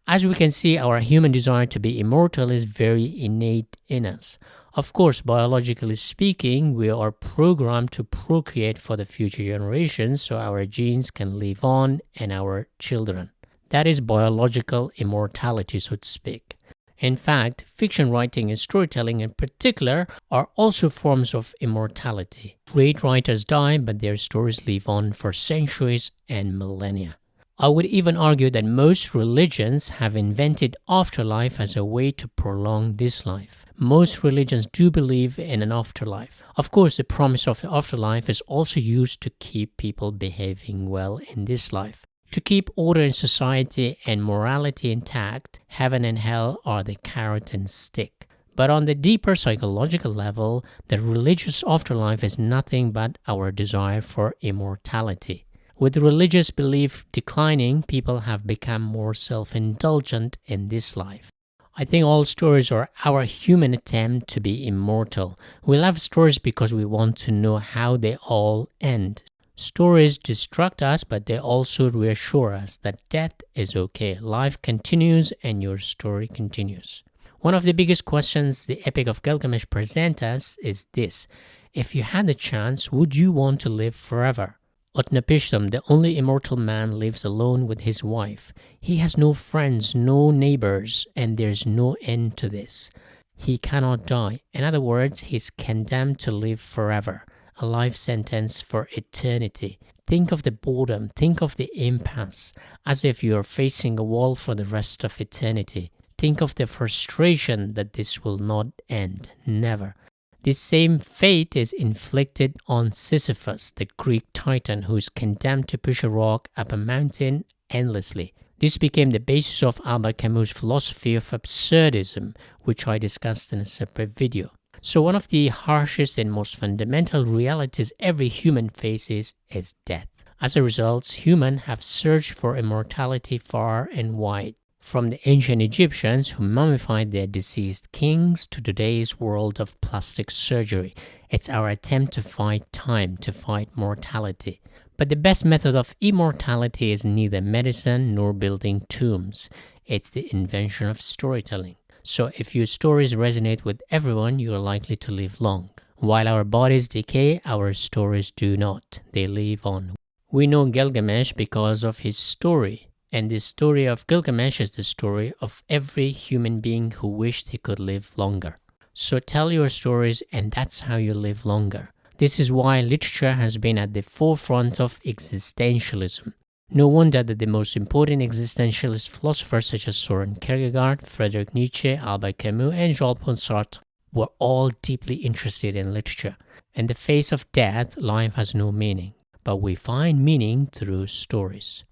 As we can see, our human desire to be immortal is very innate in us. Of course, biologically speaking, we are programmed to procreate for the future generations so our genes can live on and our children. That is biological immortality, so to speak. In fact, fiction writing and storytelling in particular are also forms of immortality. Great writers die, but their stories live on for centuries and millennia. I would even argue that most religions have invented afterlife as a way to prolong this life. Most religions do believe in an afterlife. Of course, the promise of the afterlife is also used to keep people behaving well in this life. To keep order in society and morality intact, heaven and hell are the carrot and stick. But on the deeper psychological level, the religious afterlife is nothing but our desire for immortality. With religious belief declining, people have become more self-indulgent in this life. I think all stories are our human attempt to be immortal. We love stories because we want to know how they all end. Stories distract us, but they also reassure us that death is okay, life continues, and your story continues. One of the biggest questions the Epic of Gilgamesh presents us is this: if you had the chance, would you want to live forever? Utnapishtim, the only immortal man, lives alone with his wife. He has no friends, no neighbors, and there's no end to this. He cannot die. In other words, he's condemned to live forever, a life sentence for eternity. Think of the boredom, think of the impasse, as if you are facing a wall for the rest of eternity. Think of the frustration that this will not end, never. This same fate is inflicted on Sisyphus, the Greek titan who is condemned to push a rock up a mountain endlessly. This became the basis of Albert Camus' philosophy of absurdism, which I discussed in a separate video. So one of the harshest and most fundamental realities every human faces is death. As a result, humans have searched for immortality far and wide. From the ancient Egyptians who mummified their deceased kings to today's world of plastic surgery, it's our attempt to fight time, to fight mortality. But the best method of immortality is neither medicine nor building tombs. It's the invention of storytelling. So if your stories resonate with everyone, you are likely to live long. While our bodies decay, our stories do not. They live on. We know Gilgamesh because of his story. And the story of Gilgamesh is the story of every human being who wished he could live longer. So tell your stories, and that's how you live longer. This is why literature has been at the forefront of existentialism. No wonder that the most important existentialist philosophers such as Soren Kierkegaard, Friedrich Nietzsche, Albert Camus, and Jean-Paul Sartre were all deeply interested in literature. In the face of death, life has no meaning, but we find meaning through stories.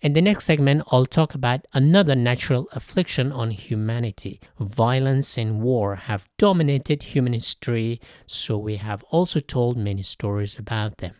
In the next segment, I'll talk about another natural affliction on humanity. Violence and war have dominated human history, so we have also told many stories about them.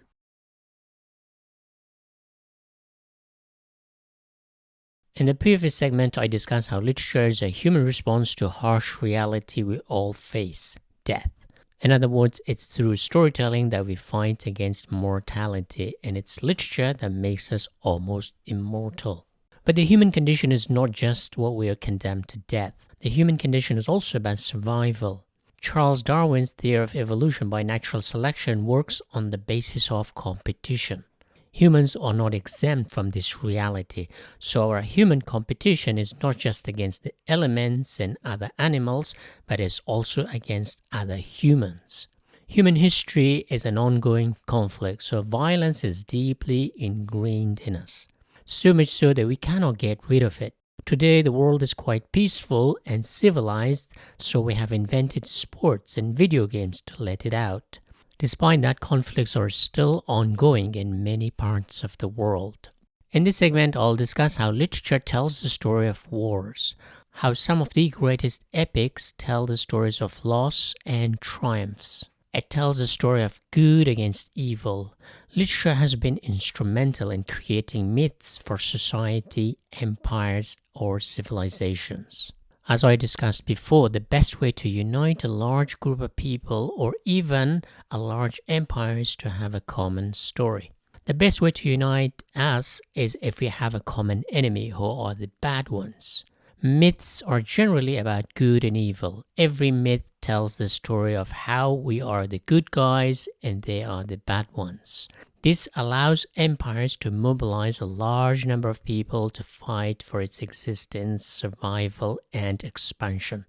In the previous segment, I discussed how literature is a human response to harsh reality we all face, death. In other words, it's through storytelling that we fight against mortality, and it's literature that makes us almost immortal. But the human condition is not just what we are condemned to death. The human condition is also about survival. Charles Darwin's theory of evolution by natural selection works on the basis of competition. Humans are not exempt from this reality, so our human competition is not just against the elements and other animals, but is also against other humans. Human history is an ongoing conflict, so violence is deeply ingrained in us. So much so that we cannot get rid of it. Today, the world is quite peaceful and civilized, so we have invented sports and video games to let it out. Despite that, conflicts are still ongoing in many parts of the world. In this segment, I'll discuss how literature tells the story of wars, how some of the greatest epics tell the stories of loss and triumphs. It tells the story of good against evil. Literature has been instrumental in creating myths for society, empires, or civilizations. As I discussed before, the best way to unite a large group of people or even a large empire is to have a common story. The best way to unite us is if we have a common enemy who are the bad ones. Myths are generally about good and evil. Every myth tells the story of how we are the good guys and they are the bad ones. This allows empires to mobilize a large number of people to fight for its existence, survival, and expansion.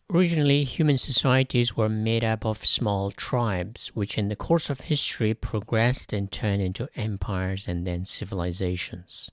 Originally, human societies were made up of small tribes, which in the course of history progressed and turned into empires and then civilizations.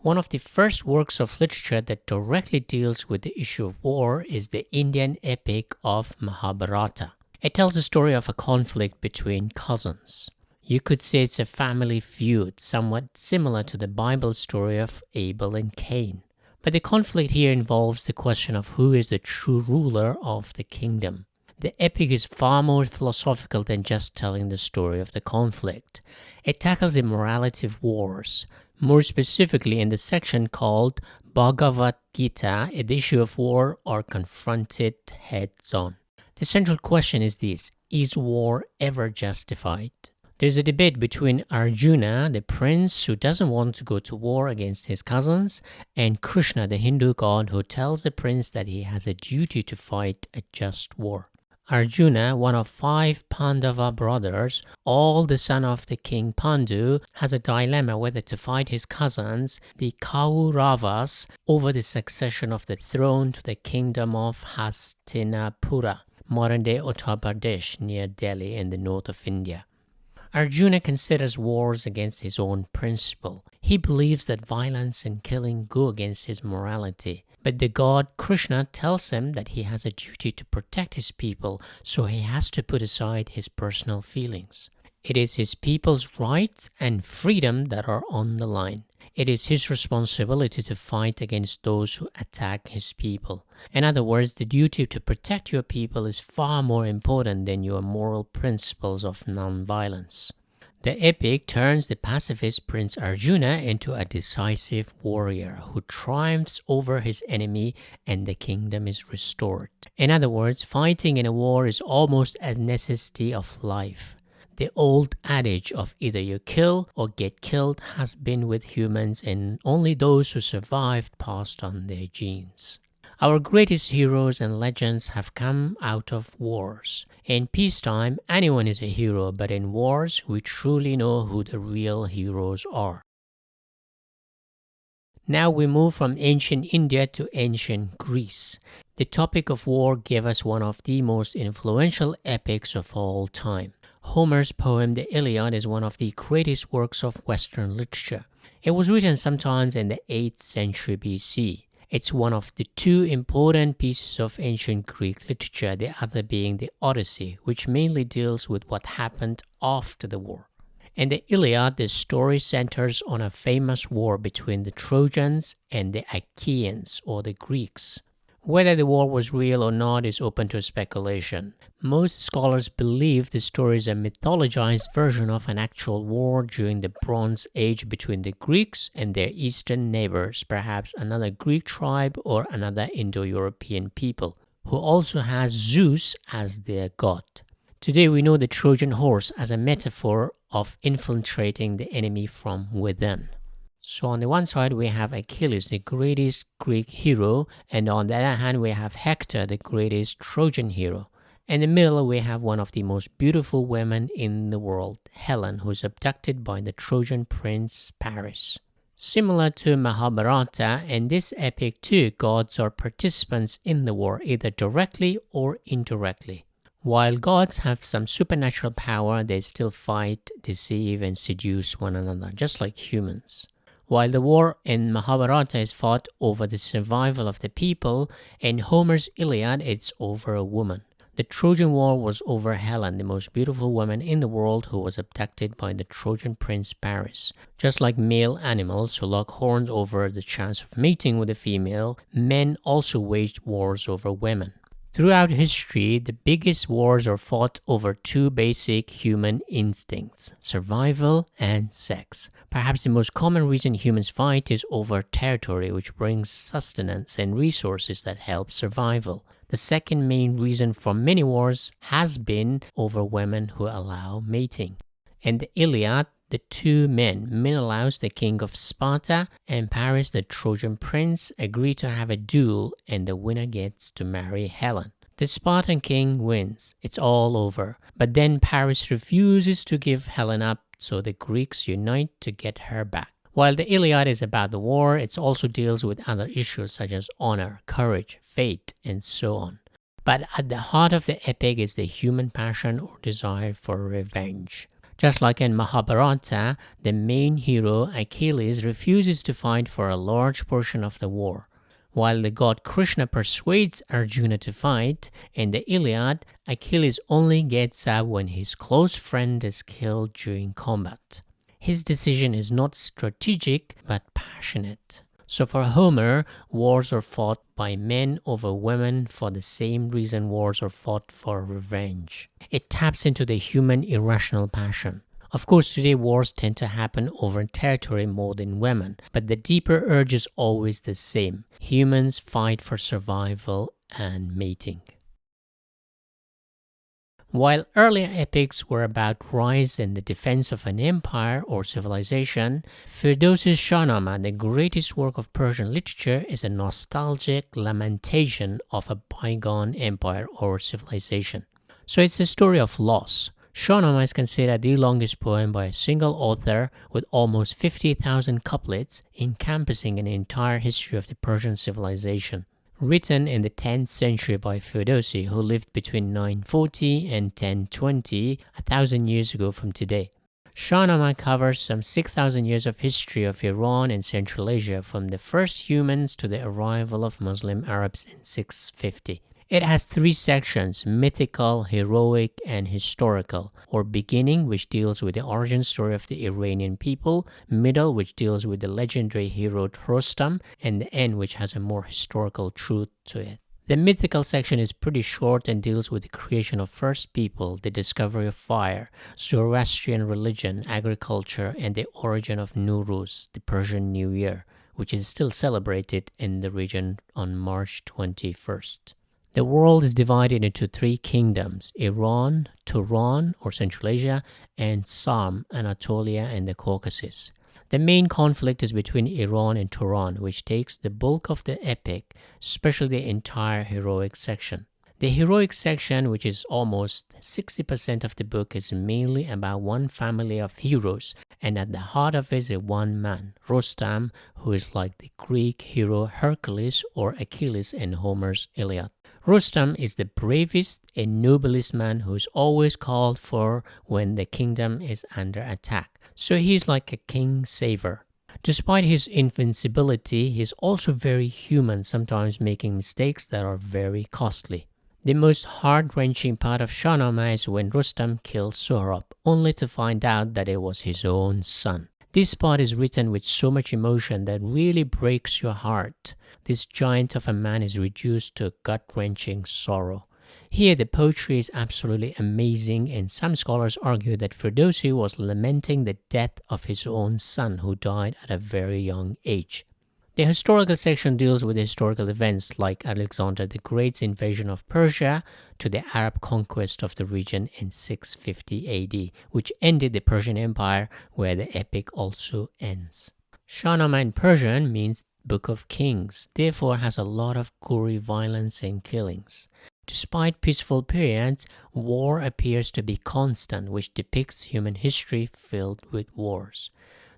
One of the first works of literature that directly deals with the issue of war is the Indian epic of Mahabharata. It tells the story of a conflict between cousins. You could say it's a family feud, somewhat similar to the Bible story of Abel and Cain. But the conflict here involves the question of who is the true ruler of the kingdom. The epic is far more philosophical than just telling the story of the conflict. It tackles the morality of wars. More specifically, in the section called Bhagavad Gita, the issue of war are confronted heads-on. The central question is this: is war ever justified? There's a debate between Arjuna, the prince who doesn't want to go to war against his cousins, and Krishna, the Hindu god who tells the prince that he has a duty to fight a just war. Arjuna, one of 5 Pandava brothers, all the son of the king Pandu, has a dilemma whether to fight his cousins, the Kauravas, over the succession of the throne to the kingdom of Hastinapura, modern-day Uttar Pradesh near Delhi in the north of India. Arjuna considers wars against his own principle. He believes that violence and killing go against his morality. But the god Krishna tells him that he has a duty to protect his people, so he has to put aside his personal feelings. It is his people's rights and freedom that are on the line. It is his responsibility to fight against those who attack his people. In other words, the duty to protect your people is far more important than your moral principles of non-violence. The epic turns the pacifist Prince Arjuna into a decisive warrior who triumphs over his enemy and the kingdom is restored. In other words, fighting in a war is almost a necessity of life. The old adage of either you kill or get killed has been with humans, and only those who survived passed on their genes. Our greatest heroes and legends have come out of wars. In peacetime, anyone is a hero, but in wars, we truly know who the real heroes are. Now we move from ancient India to ancient Greece. The topic of war gave us one of the most influential epics of all time. Homer's poem The Iliad is one of the greatest works of Western literature. It was written sometimes in the 8th century BC. It's one of the two important pieces of ancient Greek literature, the other being the Odyssey, which mainly deals with what happened after the war. In the Iliad, the story centers on a famous war between the Trojans and the Achaeans, or the Greeks. Whether the war was real or not is open to speculation. Most scholars believe the story is a mythologized version of an actual war during the Bronze Age between the Greeks and their eastern neighbors, perhaps another Greek tribe or another Indo-European people, who also has Zeus as their god. Today we know the Trojan horse as a metaphor of infiltrating the enemy from within. So on the one side we have Achilles, the greatest Greek hero, and on the other hand we have Hector, the greatest Trojan hero. In the middle we have one of the most beautiful women in the world, Helen, who is abducted by the Trojan prince Paris. Similar to Mahabharata, in this epic too, gods are participants in the war, either directly or indirectly. While gods have some supernatural power, they still fight, deceive, and seduce one another, just like humans. While the war in Mahabharata is fought over the survival of the people, in Homer's Iliad it's over a woman. The Trojan War was over Helen, the most beautiful woman in the world who was abducted by the Trojan prince Paris. Just like male animals who lock horns over the chance of mating with a female, men also waged wars over women. Throughout history, the biggest wars are fought over two basic human instincts, survival and sex. Perhaps the most common reason humans fight is over territory, which brings sustenance and resources that help survival. The second main reason for many wars has been over women who allow mating. In the Iliad, the two men, Menelaus, the king of Sparta, and Paris, the Trojan prince, agree to have a duel, and the winner gets to marry Helen. The Spartan king wins. It's all over. But then Paris refuses to give Helen up, so the Greeks unite to get her back. While the Iliad is about the war, it also deals with other issues such as honor, courage, fate, and so on. But at the heart of the epic is the human passion or desire for revenge. Just like in Mahabharata, the main hero, Achilles, refuses to fight for a large portion of the war. While the god Krishna persuades Arjuna to fight, in the Iliad, Achilles only gets up when his close friend is killed during combat. His decision is not strategic, but passionate. So for Homer, wars are fought by men over women for the same reason wars are fought for revenge. It taps into the human irrational passion. Of course, today wars tend to happen over territory more than women, but the deeper urge is always the same. Humans fight for survival and mating. While earlier epics were about rise and the defense of an empire or civilization, Ferdowsi's Shahnameh, the greatest work of Persian literature, is a nostalgic lamentation of a bygone empire or civilization. So it's a story of loss. Shahnameh is considered the longest poem by a single author, with almost 50,000 couplets encompassing an entire history of the Persian civilization. Written in the 10th century by Ferdowsi, who lived between 940 and 1020, 1,000 years ago from today. Shahnameh covers some 6,000 years of history of Iran and Central Asia, from the first humans to the arrival of Muslim Arabs in 650. It has three sections: mythical, heroic, and historical, or beginning, which deals with the origin story of the Iranian people, middle, which deals with the legendary hero Rostam, and the end, which has a more historical truth to it. The mythical section is pretty short and deals with the creation of first people, the discovery of fire, Zoroastrian religion, agriculture, and the origin of Nowruz, the Persian New Year, which is still celebrated in the region on March 21st. The world is divided into three kingdoms: Iran, Turan or Central Asia, and Sam, Anatolia and the Caucasus. The main conflict is between Iran and Turan, which takes the bulk of the epic, especially the entire heroic section. The heroic section, which is almost 60% of the book, is mainly about one family of heroes, and at the heart of it is one man, Rostam, who is like the Greek hero Hercules or Achilles in Homer's Iliad. Rostam is the bravest and noblest man who is always called for when the kingdom is under attack. So he's like a king saver. Despite his invincibility, he's also very human, sometimes making mistakes that are very costly. The most heart-wrenching part of Shahnameh is when Rustam kills Sohrab, only to find out that it was his own son. This part is written with so much emotion that really breaks your heart. This giant of a man is reduced to gut-wrenching sorrow. Here the poetry is absolutely amazing, and some scholars argue that Ferdowsi was lamenting the death of his own son who died at a very young age. The historical section deals with historical events like Alexander the Great's invasion of Persia to the Arab conquest of the region in 650 AD, which ended the Persian Empire, where the epic also ends. Shahnameh in Persian means Book of Kings, therefore has a lot of gory violence and killings. Despite peaceful periods, war appears to be constant, which depicts human history filled with wars.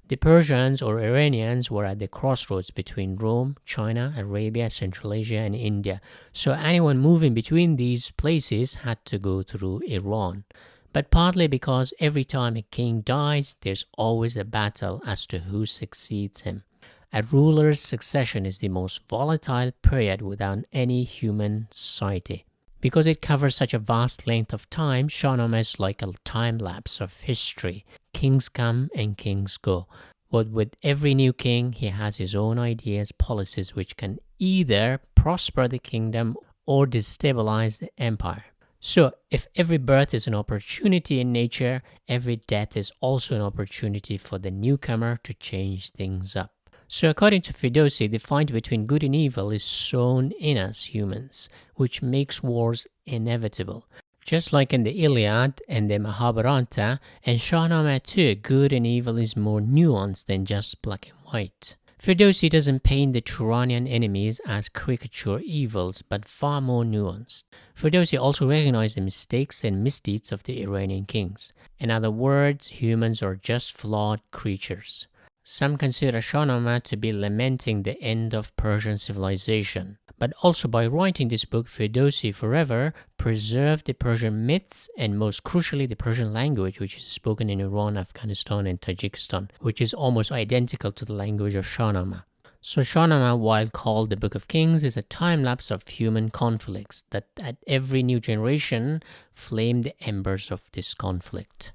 The Persians or Iranians were at the crossroads between Rome, China, Arabia, Central Asia, and India, so anyone moving between these places had to go through Iran. But partly because every time a king dies, there's always a battle as to who succeeds him. A ruler's succession is the most volatile period without any human society. Because it covers such a vast length of time, Shahnameh is like a time-lapse of history. Kings come and kings go. But with every new king, he has his own ideas, policies which can either prosper the kingdom or destabilize the empire. So, if every birth is an opportunity in nature, every death is also an opportunity for the newcomer to change things up. So according to Ferdowsi, the fight between good and evil is sown in us humans, which makes wars inevitable. Just like in the Iliad and the Mahabharata, and Shahnameh too, good and evil is more nuanced than just black and white. Ferdowsi doesn't paint the Turanian enemies as caricature evils, but far more nuanced. Ferdowsi also recognized the mistakes and misdeeds of the Iranian kings. In other words, humans are just flawed creatures. Some consider Shahnameh to be lamenting the end of Persian civilization. But also by writing this book, Ferdowsi forever preserved the Persian myths and most crucially the Persian language, which is spoken in Iran, Afghanistan, and Tajikistan, which is almost identical to the language of Shahnameh. So Shahnameh, while called the Book of Kings, is a time-lapse of human conflicts that at every new generation flame the embers of this conflict.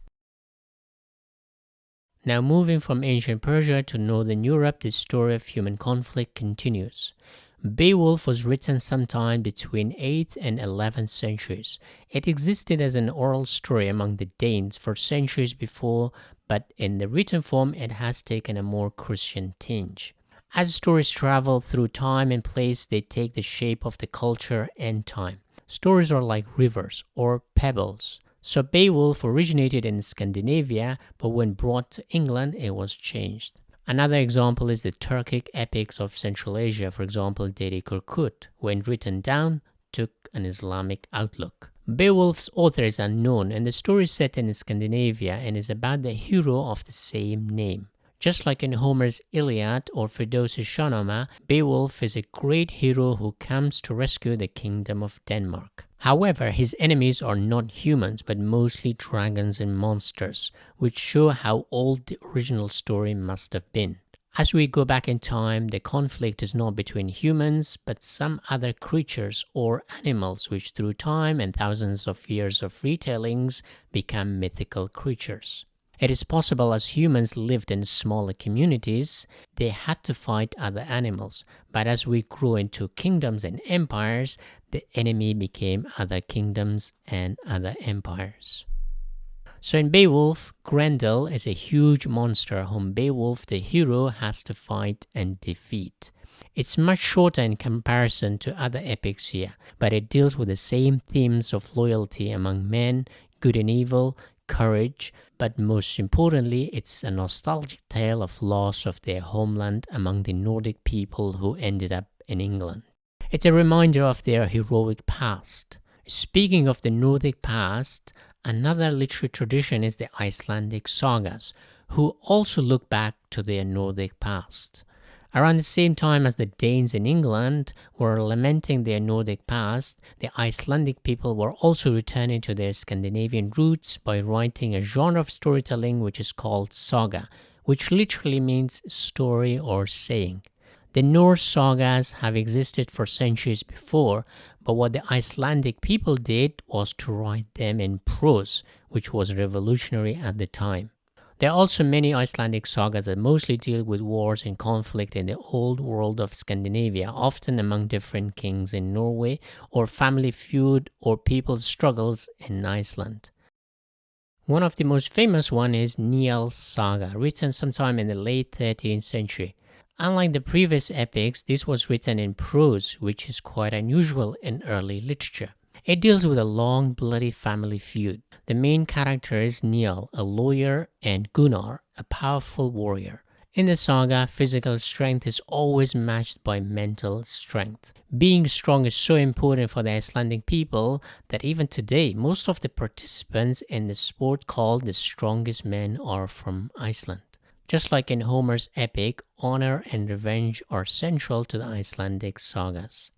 Now moving from ancient Persia to northern Europe, the story of human conflict continues. Beowulf was written sometime between 8th and 11th centuries. It existed as an oral story among the Danes for centuries before, but in the written form it has taken a more Christian tinge. As stories travel through time and place, they take the shape of the culture and time. Stories are like rivers or pebbles. So Beowulf originated in Scandinavia, but when brought to England, it was changed. Another example is the Turkic epics of Central Asia, for example, Dede Korkut, when written down, took an Islamic outlook. Beowulf's author is unknown, and the story is set in Scandinavia and is about the hero of the same name. Just like in Homer's Iliad or Ferdowsi's Shahnameh, Beowulf is a great hero who comes to rescue the kingdom of Denmark. However, his enemies are not humans but mostly dragons and monsters, which show how old the original story must have been. As we go back in time, the conflict is not between humans but some other creatures or animals which through time and thousands of years of retellings become mythical creatures. It is possible as humans lived in smaller communities, they had to fight other animals. But as we grew into kingdoms and empires, the enemy became other kingdoms and other empires. So in Beowulf, Grendel is a huge monster whom Beowulf the hero has to fight and defeat. It's much shorter in comparison to other epics here, but it deals with the same themes of loyalty among men, good and evil, courage, but most importantly, it's a nostalgic tale of loss of their homeland among the Nordic people who ended up in England. It's a reminder of their heroic past. Speaking of the Nordic past, another literary tradition is the Icelandic sagas, who also look back to their Nordic past. Around the same time as the Danes in England were lamenting their Nordic past, the Icelandic people were also returning to their Scandinavian roots by writing a genre of storytelling which is called saga, which literally means story or saying. The Norse sagas have existed for centuries before, but what the Icelandic people did was to write them in prose, which was revolutionary at the time. There are also many Icelandic sagas that mostly deal with wars and conflict in the old world of Scandinavia, often among different kings in Norway, or family feud or people's struggles in Iceland. One of the most famous one is Njál's saga, written sometime in the late 13th century. Unlike the previous epics, this was written in prose, which is quite unusual in early literature. It deals with a long, bloody family feud. The main character is Njál, a lawyer, and Gunnar, a powerful warrior. In the saga, physical strength is always matched by mental strength. Being strong is so important for the Icelandic people that even today, most of the participants in the sport called the strongest men are from Iceland. Just like in Homer's epic, honor and revenge are central to the Icelandic sagas.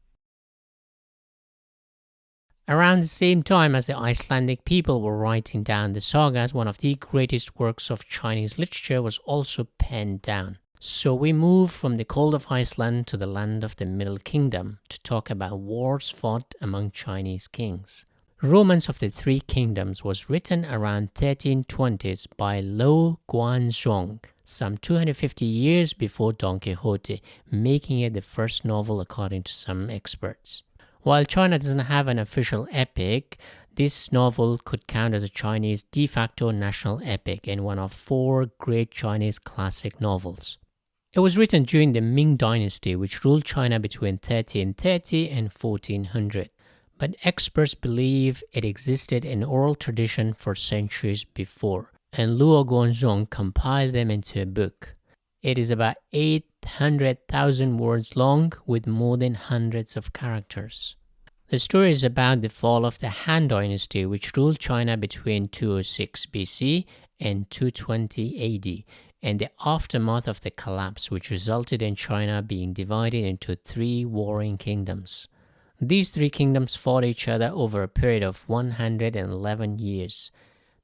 Around the same time as the Icelandic people were writing down the sagas, one of the greatest works of Chinese literature was also penned down. So we move from the cold of Iceland to the land of the Middle Kingdom to talk about wars fought among Chinese kings. Romance of the Three Kingdoms was written around 1320s by Lo Guanzhong, some 250 years before Don Quixote, making it the first novel according to some experts. While China doesn't have an official epic, this novel could count as a Chinese de facto national epic and one of 4 great Chinese classic novels. It was written during the Ming Dynasty, which ruled China between 1330 and 1400. But experts believe it existed in oral tradition for centuries before, and Luo Guanzhong compiled them into a book. It is about 800,000 words long with more than hundreds of characters. The story is about the fall of the Han Dynasty, which ruled China between 206 BC and 220 AD, and the aftermath of the collapse, which resulted in China being divided into 3 warring kingdoms. These 3 kingdoms fought each other over a period of 111 years.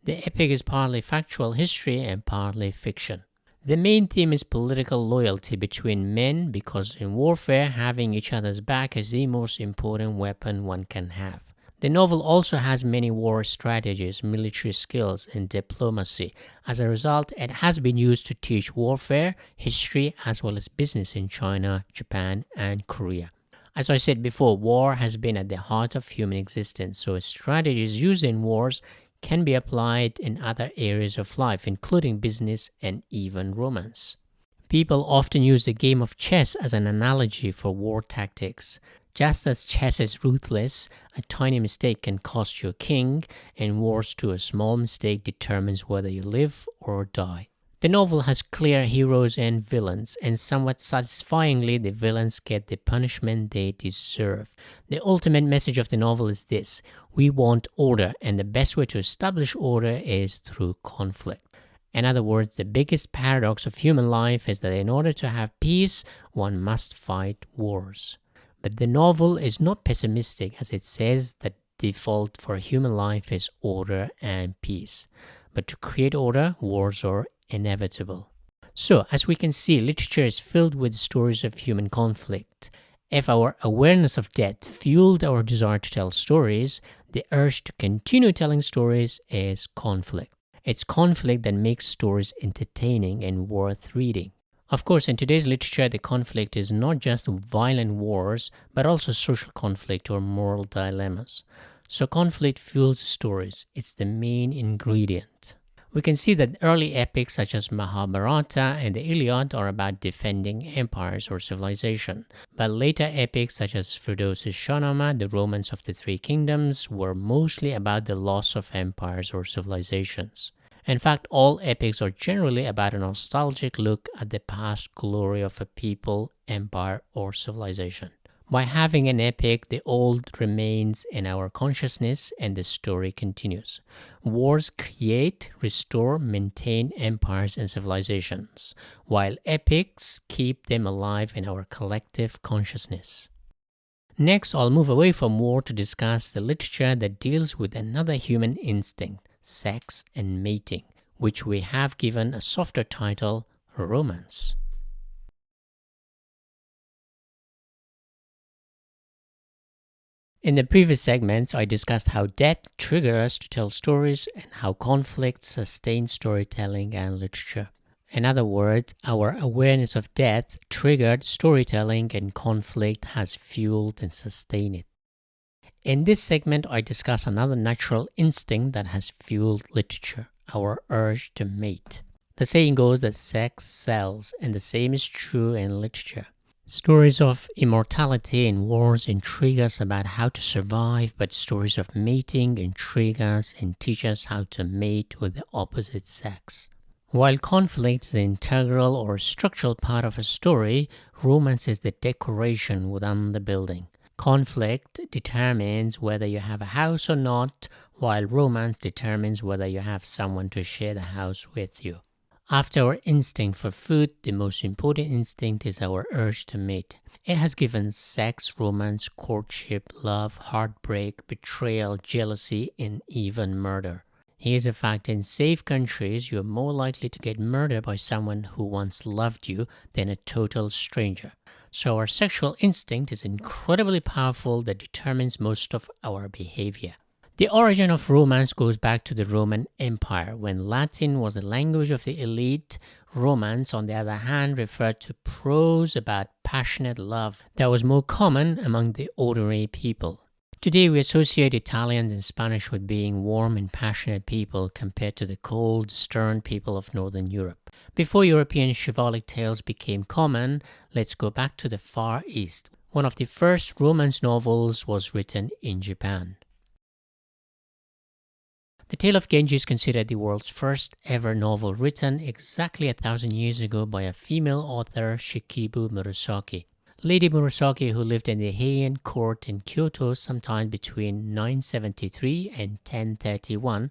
The epic is partly factual history and partly fiction. The main theme is political loyalty between men because in warfare, having each other's back is the most important weapon one can have. The novel also has many war strategies, military skills, and diplomacy. As a result, it has been used to teach warfare, history, as well as business in China, Japan, and Korea. As I said before, war has been at the heart of human existence, so strategies used in wars can be applied in other areas of life, including business and even romance. People often use the game of chess as an analogy for war tactics. Just as chess is ruthless, a tiny mistake can cost you a king, and wars too, a small mistake determines whether you live or die. The novel has clear heroes and villains, and somewhat satisfyingly, the villains get the punishment they deserve. The ultimate message of the novel is this: we want order, and the best way to establish order is through conflict. In other words, the biggest paradox of human life is that in order to have peace, one must fight wars. But the novel is not pessimistic, as it says that default for human life is order and peace. But to create order, wars are inevitable. So, as we can see, literature is filled with stories of human conflict. If our awareness of death fueled our desire to tell stories, the urge to continue telling stories is conflict. It's conflict that makes stories entertaining and worth reading. Of course, in today's literature, the conflict is not just violent wars, but also social conflict or moral dilemmas. So conflict fuels stories. It's the main ingredient. We can see that early epics such as Mahabharata and the Iliad are about defending empires or civilization, but later epics such as Ferdowsi's Shahnameh, the Romance of the Three Kingdoms, were mostly about the loss of empires or civilizations. In fact, all epics are generally about a nostalgic look at the past glory of a people, empire, or civilization. By having an epic, the old remains in our consciousness and the story continues. Wars create, restore, maintain empires and civilizations, while epics keep them alive in our collective consciousness. Next, I'll move away from war to discuss the literature that deals with another human instinct, sex and mating, which we have given a softer title, romance. In the previous segments, I discussed how death triggers us to tell stories and how conflicts sustain storytelling and literature. In other words, our awareness of death triggered storytelling and conflict has fueled and sustained it. In this segment, I discuss another natural instinct that has fueled literature, our urge to mate. The saying goes that sex sells, and the same is true in literature. Stories of immortality and wars intrigue us about how to survive, but stories of mating intrigue us and teach us how to mate with the opposite sex. While conflict is an integral or structural part of a story, romance is the decoration within the building. Conflict determines whether you have a house or not, while romance determines whether you have someone to share the house with you. After our instinct for food, the most important instinct is our urge to mate. It has given sex, romance, courtship, love, heartbreak, betrayal, jealousy, and even murder. Here's a fact: in safe countries, you're more likely to get murdered by someone who once loved you than a total stranger. So our sexual instinct is incredibly powerful that determines most of our behavior. The origin of romance goes back to the Roman Empire. When Latin was the language of the elite, romance, on the other hand, referred to prose about passionate love that was more common among the ordinary people. Today, we associate Italians and Spanish with being warm and passionate people compared to the cold, stern people of Northern Europe. Before European chivalric tales became common, let's go back to the Far East. One of the first romance novels was written in Japan. The Tale of Genji is considered the world's first ever novel, written exactly 1,000 years ago by a female author, Shikibu Murasaki. Lady Murasaki, who lived in the Heian court in Kyoto sometime between 973 and 1031,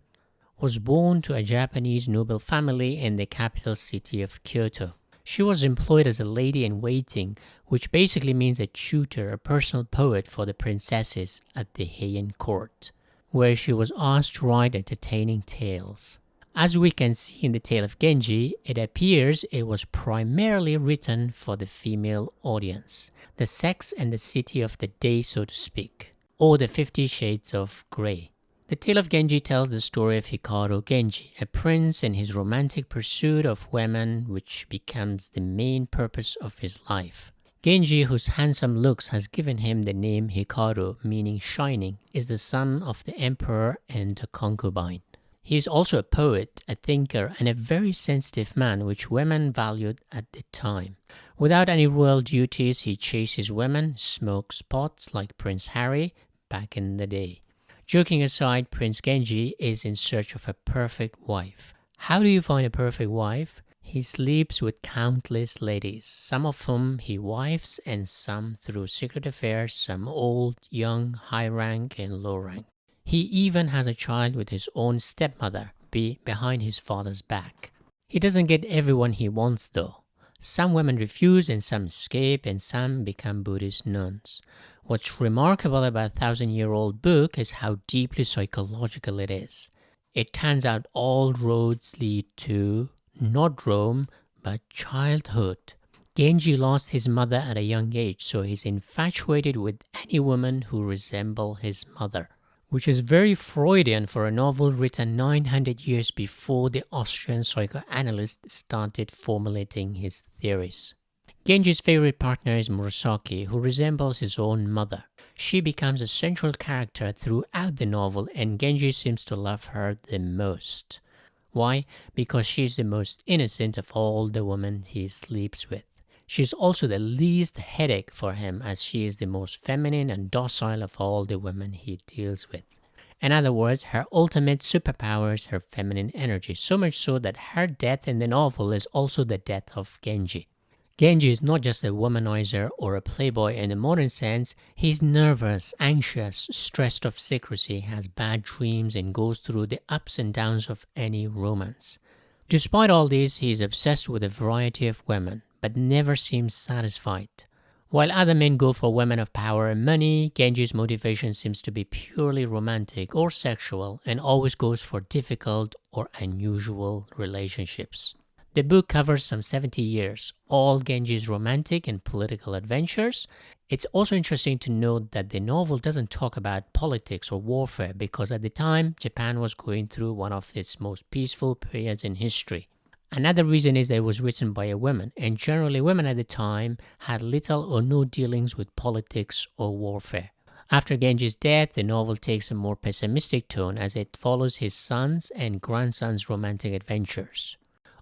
was born to a Japanese noble family in the capital city of Kyoto. She was employed as a lady-in-waiting, which basically means a tutor, a personal poet for the princesses at the Heian court, where she was asked to write entertaining tales. As we can see in the Tale of Genji, it appears it was primarily written for the female audience, the sex and the city of the day, so to speak, or the 50 Shades of Grey. The Tale of Genji tells the story of Hikaru Genji, a prince in his romantic pursuit of women, which becomes the main purpose of his life. Genji, whose handsome looks has given him the name Hikaru, meaning shining, is the son of the emperor and a concubine. He is also a poet, a thinker, and a very sensitive man, which women valued at the time. Without any royal duties, he chases women, smokes pots like Prince Harry back in the day. Joking aside, Prince Genji is in search of a perfect wife. How do you find a perfect wife? He sleeps with countless ladies, some of whom he wives and some through secret affairs, some old, young, high rank and low rank. He even has a child with his own stepmother, behind his father's back. He doesn't get everyone he wants though. Some women refuse and some escape and some become Buddhist nuns. What's remarkable about a 1,000-year-old book is how deeply psychological it is. It turns out all roads lead to not Rome, but childhood. Genji lost his mother at a young age, so he's infatuated with any woman who resembles his mother, which is very Freudian for a novel written 900 years before the Austrian psychoanalyst started formulating his theories. Genji's favorite partner is Murasaki, who resembles his own mother. She becomes a central character throughout the novel, and Genji seems to love her the most. Why? Because she's the most innocent of all the women he sleeps with. She's also the least headache for him, as she is the most feminine and docile of all the women he deals with. In other words, her ultimate superpower is her feminine energy, so much so that her death in the novel is also the death of Genji. Genji is not just a womanizer or a playboy in the modern sense. He's nervous, anxious, stressed of secrecy, has bad dreams, and goes through the ups and downs of any romance. Despite all this, he is obsessed with a variety of women, but never seems satisfied. While other men go for women of power and money, Genji's motivation seems to be purely romantic or sexual and always goes for difficult or unusual relationships. The book covers some 70 years, all Genji's romantic and political adventures. It's also interesting to note that the novel doesn't talk about politics or warfare because at the time, Japan was going through one of its most peaceful periods in history. Another reason is that it was written by a woman, and generally women at the time had little or no dealings with politics or warfare. After Genji's death, the novel takes a more pessimistic tone as it follows his sons and grandsons' romantic adventures.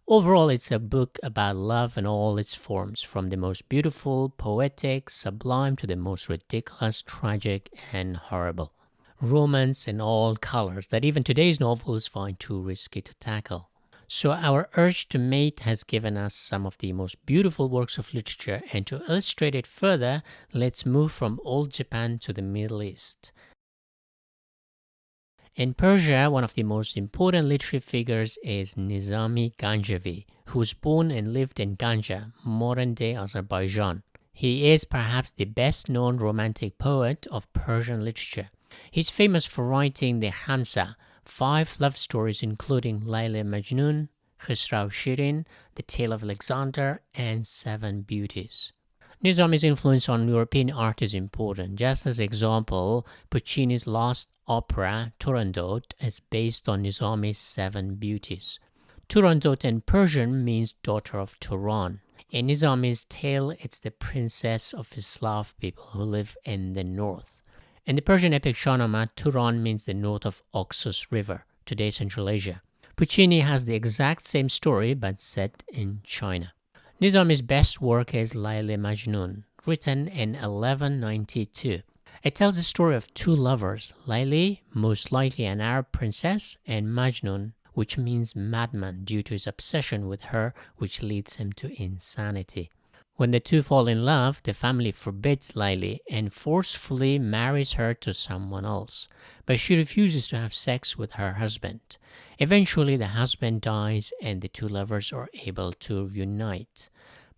Overall, it's a book about love in all its forms, from the most beautiful, poetic, sublime to the most ridiculous, tragic, and horrible. Romance in all colors that even today's novels find too risky to tackle. So our urge to mate has given us some of the most beautiful works of literature, and to illustrate it further, let's move from old Japan to the Middle East. In Persia, one of the most important literary figures is Nizami Ganjavi, who was born and lived in Ganja, modern-day Azerbaijan. He is perhaps the best-known romantic poet of Persian literature. He's famous for writing the Khamsa, 5 love stories including Layla Majnun, Khusrau Shirin, The Tale of Alexander, and 7 Beauties. Nizami's influence on European art is important. Just as example, Puccini's last opera, Turandot, is based on Nizami's 7 Beauties. Turandot in Persian means daughter of Turan. In Nizami's tale, it's the princess of the Slav people who live in the north. In the Persian epic Shahnameh, Turan means the north of Oxus River, today Central Asia. Puccini has the exact same story but set in China. Nizami's best work is Layla Majnun, written in 1192. It tells the story of 2 lovers, Layli, most likely an Arab princess, and Majnun, which means madman due to his obsession with her, which leads him to insanity. When the 2 fall in love, the family forbids Layli and forcefully marries her to someone else, but she refuses to have sex with her husband. Eventually, the husband dies and the 2 lovers are able to reunite.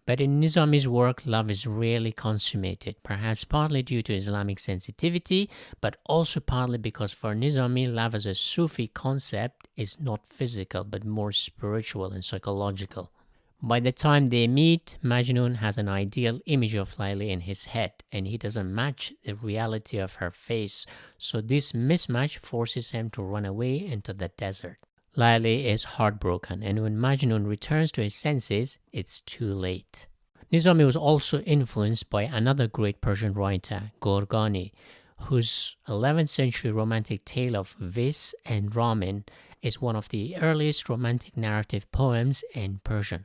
But in Nizami's work, love is rarely consummated, perhaps partly due to Islamic sensitivity, but also partly because for Nizami, love as a Sufi concept is not physical, but more spiritual and psychological. By the time they meet, Majnun has an ideal image of Layli in his head, and he doesn't match the reality of her face, so this mismatch forces him to run away into the desert. Layli is heartbroken, and when Majnun returns to his senses, it's too late. Nizami was also influenced by another great Persian writer, Gorgani, whose 11th century romantic tale of Vis and Ramin is one of the earliest romantic narrative poems in Persian.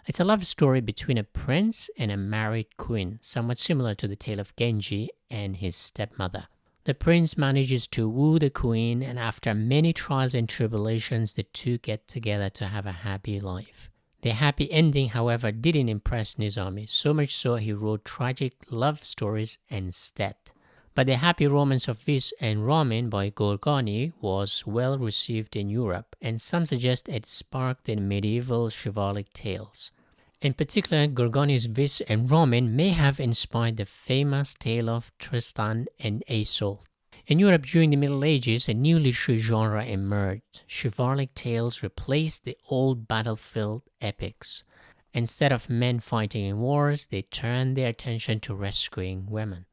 It's a love story between a prince and a married queen, somewhat similar to the tale of Genji and his stepmother. The prince manages to woo the queen, and after many trials and tribulations, the 2 get together to have a happy life. The happy ending, however, didn't impress Nizami, so much so he wrote tragic love stories instead. But the happy romance of Vis and Ramin by Gorgani was well received in Europe, and some suggest it sparked the medieval chivalric tales. In particular, Gorgani's Vis and Ramin may have inspired the famous tale of Tristan and Isolde. In Europe during the Middle Ages, a new literary genre emerged. Chivalric tales replaced the old battlefield epics. Instead of men fighting in wars, they turned their attention to rescuing women.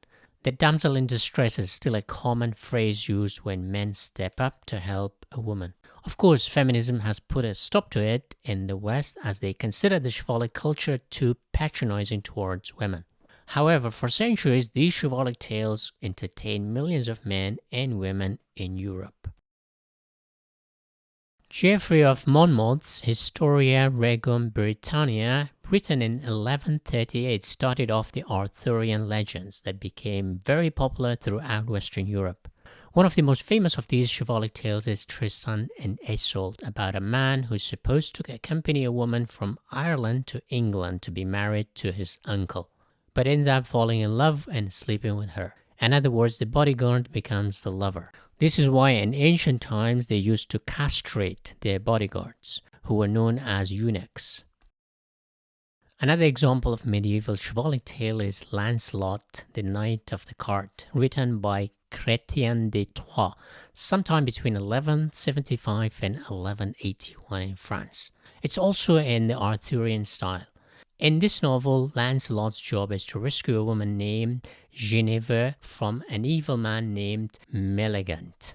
The damsel in distress is still a common phrase used when men step up to help a woman. Of course, feminism has put a stop to it in the West as they consider the chivalric culture too patronizing towards women. However, for centuries, these chivalric tales entertained millions of men and women in Europe. Geoffrey of Monmouth's Historia Regum Britannia, written in 1138, started off the Arthurian legends that became very popular throughout Western Europe. One of the most famous of these chivalric tales is Tristan and Isolde, about a man who's supposed to accompany a woman from Ireland to England to be married to his uncle, but ends up falling in love and sleeping with her. In other words, the bodyguard becomes the lover. This is why in ancient times they used to castrate their bodyguards, who were known as eunuchs. Another example of medieval chivalric tale is Lancelot, the Knight of the Cart, written by Chrétien de Troyes, sometime between 1175 and 1181 in France. It's also in the Arthurian style. In this novel, Lancelot's job is to rescue a woman named Guinevere from an evil man named Meleagant.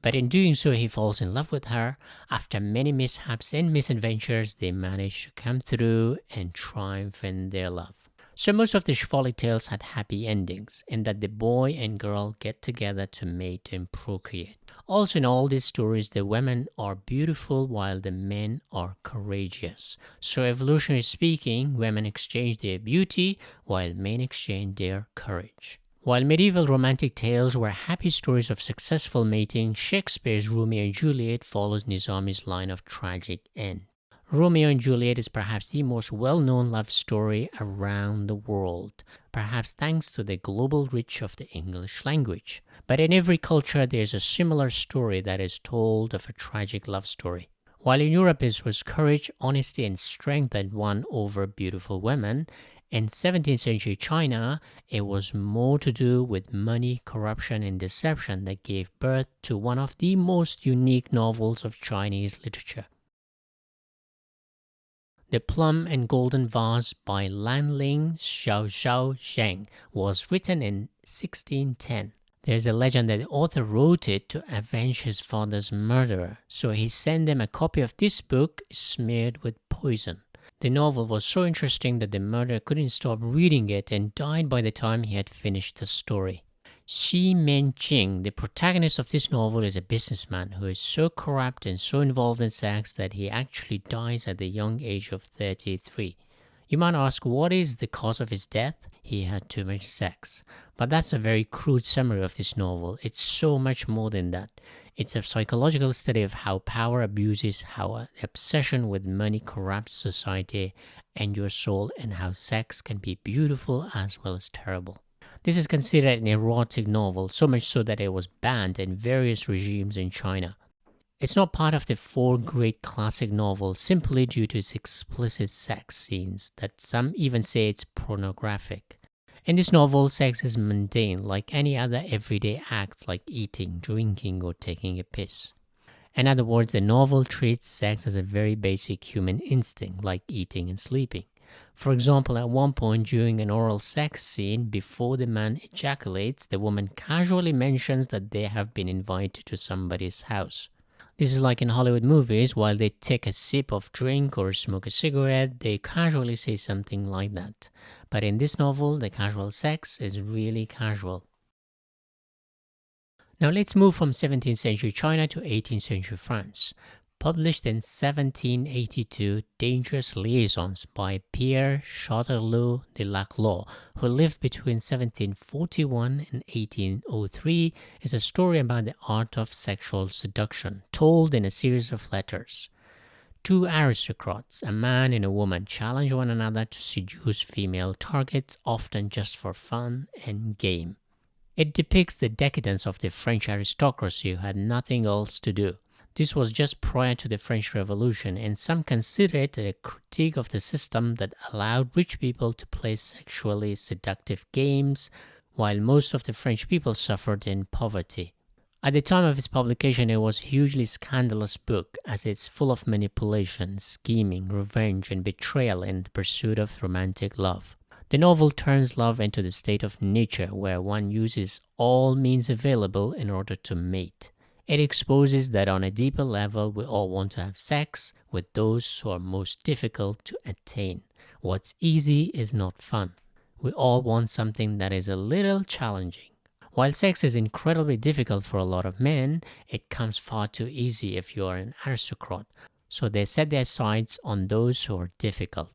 But in doing so, he falls in love with her. After many mishaps and misadventures, they manage to come through and triumph in their love. So most of the chivalric tales had happy endings, in that the boy and girl get together to mate and procreate. Also in all these stories, the women are beautiful while the men are courageous. So evolutionarily speaking, women exchange their beauty while men exchange their courage. While medieval romantic tales were happy stories of successful mating, Shakespeare's Romeo and Juliet follows Nizami's line of tragic end. Romeo and Juliet is perhaps the most well-known love story around the world, perhaps thanks to the global reach of the English language. But in every culture, there's a similar story that is told of a tragic love story. While in Europe it was courage, honesty, and strength that won over beautiful women, in 17th century China, it was more to do with money, corruption, and deception that gave birth to one of the most unique novels of Chinese literature. The Plum and Golden Vase by Lanling Xiaozhao Zheng was written in 1610. There's a legend that the author wrote it to avenge his father's murderer, so he sent them a copy of this book smeared with poison. The novel was so interesting that the murderer couldn't stop reading it and died by the time he had finished the story. Xi Menqing, the protagonist of this novel, is a businessman who is so corrupt and so involved in sex that he actually dies at the young age of 33. You might ask, what is the cause of his death? He had too much sex. But that's a very crude summary of this novel. It's so much more than that. It's a psychological study of how power abuses, how obsession with money corrupts society and your soul, and how sex can be beautiful as well as terrible. This is considered an erotic novel, so much so that it was banned in various regimes in China. It's not part of the four great classic novels simply due to its explicit sex scenes that some even say it's pornographic. In this novel, sex is mundane, like any other everyday act like eating, drinking, or taking a piss. In other words, the novel treats sex as a very basic human instinct like eating and sleeping. For example, at one point during an oral sex scene, before the man ejaculates, the woman casually mentions that they have been invited to somebody's house. This is like in Hollywood movies, while they take a sip of drink or smoke a cigarette, they casually say something like that. But in this novel, the casual sex is really casual. Now let's move from 17th century China to 18th century France. Published in 1782, Dangerous Liaisons by Pierre Châteauneuf de Laclos, who lived between 1741 and 1803, is a story about the art of sexual seduction, told in a series of letters. Two aristocrats, a man and a woman, challenge one another to seduce female targets, often just for fun and game. It depicts the decadence of the French aristocracy who had nothing else to do. This was just prior to the French Revolution, and some consider it a critique of the system that allowed rich people to play sexually seductive games, while most of the French people suffered in poverty. At the time of its publication, it was a hugely scandalous book, as it's full of manipulation, scheming, revenge, and betrayal in the pursuit of romantic love. The novel turns love into the state of nature, where one uses all means available in order to mate. It exposes that on a deeper level, we all want to have sex with those who are most difficult to attain. What's easy is not fun. We all want something that is a little challenging. While sex is incredibly difficult for a lot of men, it comes far too easy if you are an aristocrat. So they set their sights on those who are difficult.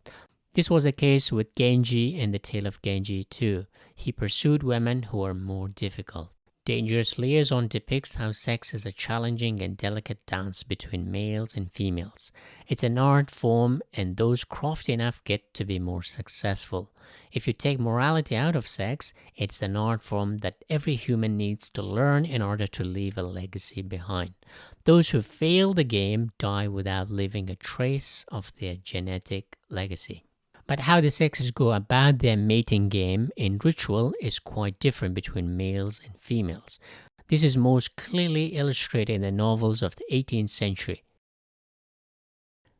This was the case with Genji in the Tale of Genji too. He pursued women who were more difficult. Dangerous Liaison depicts how sex is a challenging and delicate dance between males and females. It's an art form, and those crafty enough get to be more successful. If you take morality out of sex, it's an art form that every human needs to learn in order to leave a legacy behind. Those who fail the game die without leaving a trace of their genetic legacy. But how the sexes go about their mating game in ritual is quite different between males and females. This is most clearly illustrated in the novels of the 18th century.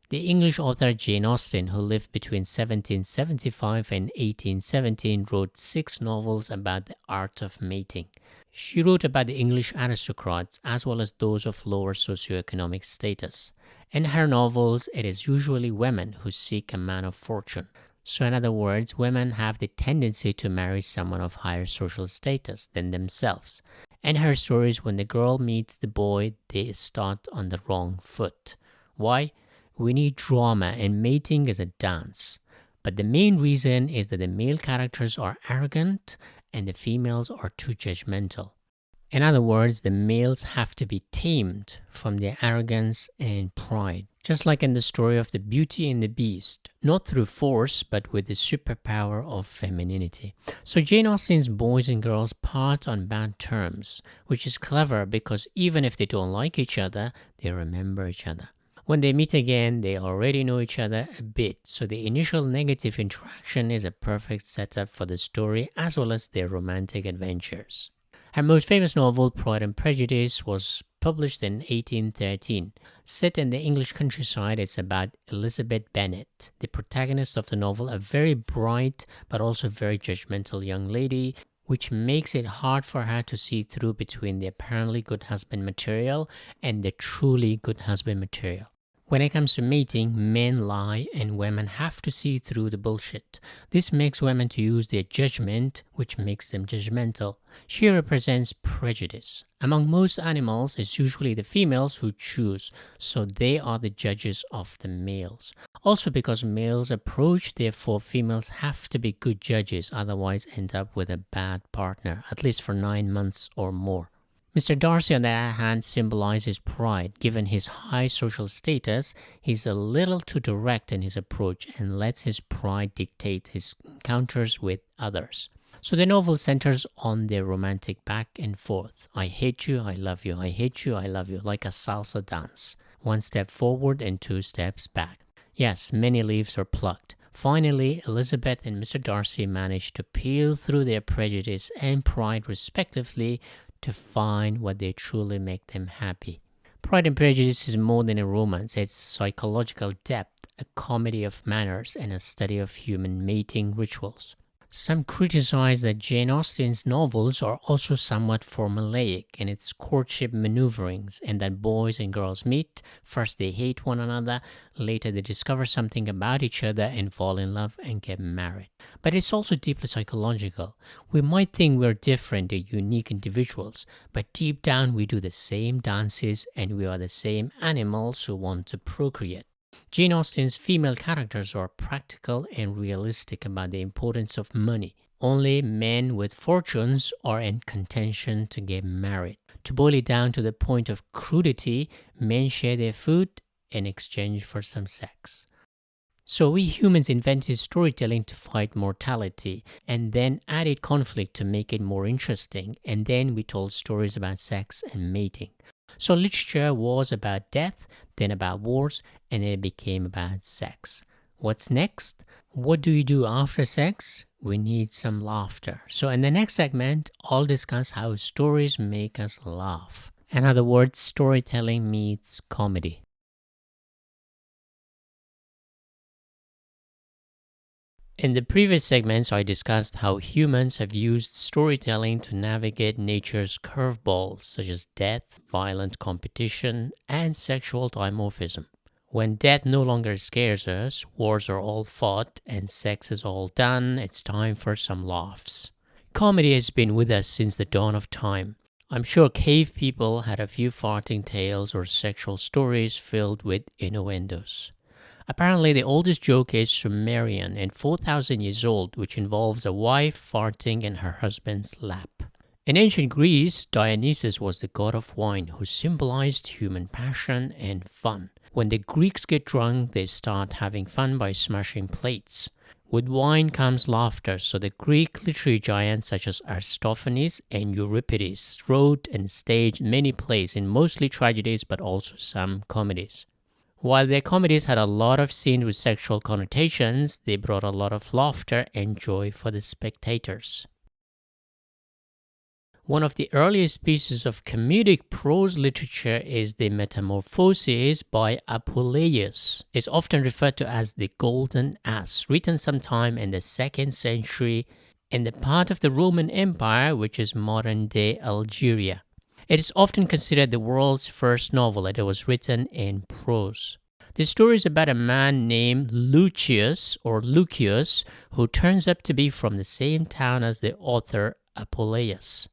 The English author Jane Austen, who lived between 1775 and 1817, wrote 6 novels about the art of mating. She wrote about the English aristocrats as well as those of lower socioeconomic status. In her novels, it is usually women who seek a man of fortune. So in other words, women have the tendency to marry someone of higher social status than themselves. In her stories, when the girl meets the boy, they start on the wrong foot. Why? We need drama, and mating is a dance. But the main reason is that the male characters are arrogant and the females are too judgmental. In other words, the males have to be tamed from their arrogance and pride. Just like in the story of the Beauty and the Beast, not through force, but with the superpower of femininity. So Jane Austen's boys and girls part on bad terms, which is clever because even if they don't like each other, they remember each other. When they meet again, they already know each other a bit, so the initial negative interaction is a perfect setup for the story as well as their romantic adventures. Her most famous novel, Pride and Prejudice, was published in 1813. Set in the English countryside, it's about Elizabeth Bennet, the protagonist of the novel, a very bright but also very judgmental young lady, which makes it hard for her to see through between the apparently good husband material and the truly good husband material. When it comes to mating, men lie and women have to see through the bullshit. This makes women to use their judgment, which makes them judgmental. She represents prejudice. Among most animals, it's usually the females who choose, so they are the judges of the males. Also because males approach, therefore females have to be good judges, otherwise end up with a bad partner, at least for 9 months or more. Mr. Darcy, on the other hand, symbolizes pride. Given his high social status, he's a little too direct in his approach and lets his pride dictate his encounters with others. So the novel centers on their romantic back and forth. I hate you, I love you, I hate you, I love you, like a salsa dance. 1 step forward and 2 steps back. Yes, many leaves are plucked. Finally, Elizabeth and Mr. Darcy manage to peel through their prejudice and pride respectively to find what they truly make them happy. Pride and Prejudice is more than a romance, it's psychological depth, a comedy of manners, and a study of human mating rituals. Some criticize that Jane Austen's novels are also somewhat formulaic in its courtship maneuverings, and that boys and girls meet, first they hate one another, later they discover something about each other and fall in love and get married. But it's also deeply psychological. We might think we're different and unique individuals, but deep down we do the same dances and we are the same animals who want to procreate. Jane Austen's female characters are practical and realistic about the importance of money. Only men with fortunes are in contention to get married. To boil it down to the point of crudity, men share their food in exchange for some sex. So we humans invented storytelling to fight mortality, and then added conflict to make it more interesting, and then we told stories about sex and mating. So literature was about death, then about wars, and then it became about sex. What's next? What do you do after sex? We need some laughter. So in the next segment, I'll discuss how stories make us laugh. In other words, storytelling meets comedy. In the previous segments, I discussed how humans have used storytelling to navigate nature's curveballs, such as death, violent competition, and sexual dimorphism. When death no longer scares us, wars are all fought, and sex is all done, it's time for some laughs. Comedy has been with us since the dawn of time. I'm sure cave people had a few farting tales or sexual stories filled with innuendos. Apparently, the oldest joke is Sumerian and 4,000 years old, which involves a wife farting in her husband's lap. In ancient Greece, Dionysus was the god of wine who symbolized human passion and fun. When the Greeks get drunk, they start having fun by smashing plates. With wine comes laughter, so the Greek literary giants such as Aristophanes and Euripides wrote and staged many plays in mostly tragedies but also some comedies. While their comedies had a lot of scenes with sexual connotations, they brought a lot of laughter and joy for the spectators. One of the earliest pieces of comedic prose literature is the Metamorphoses by Apuleius. It's often referred to as the Golden Ass, written sometime in the 2nd century in the part of the Roman Empire which is modern-day Algeria. It is often considered the world's first novel that was written in prose. The story is about a man named Lucius who turns up to be from the same town as the author Apuleius.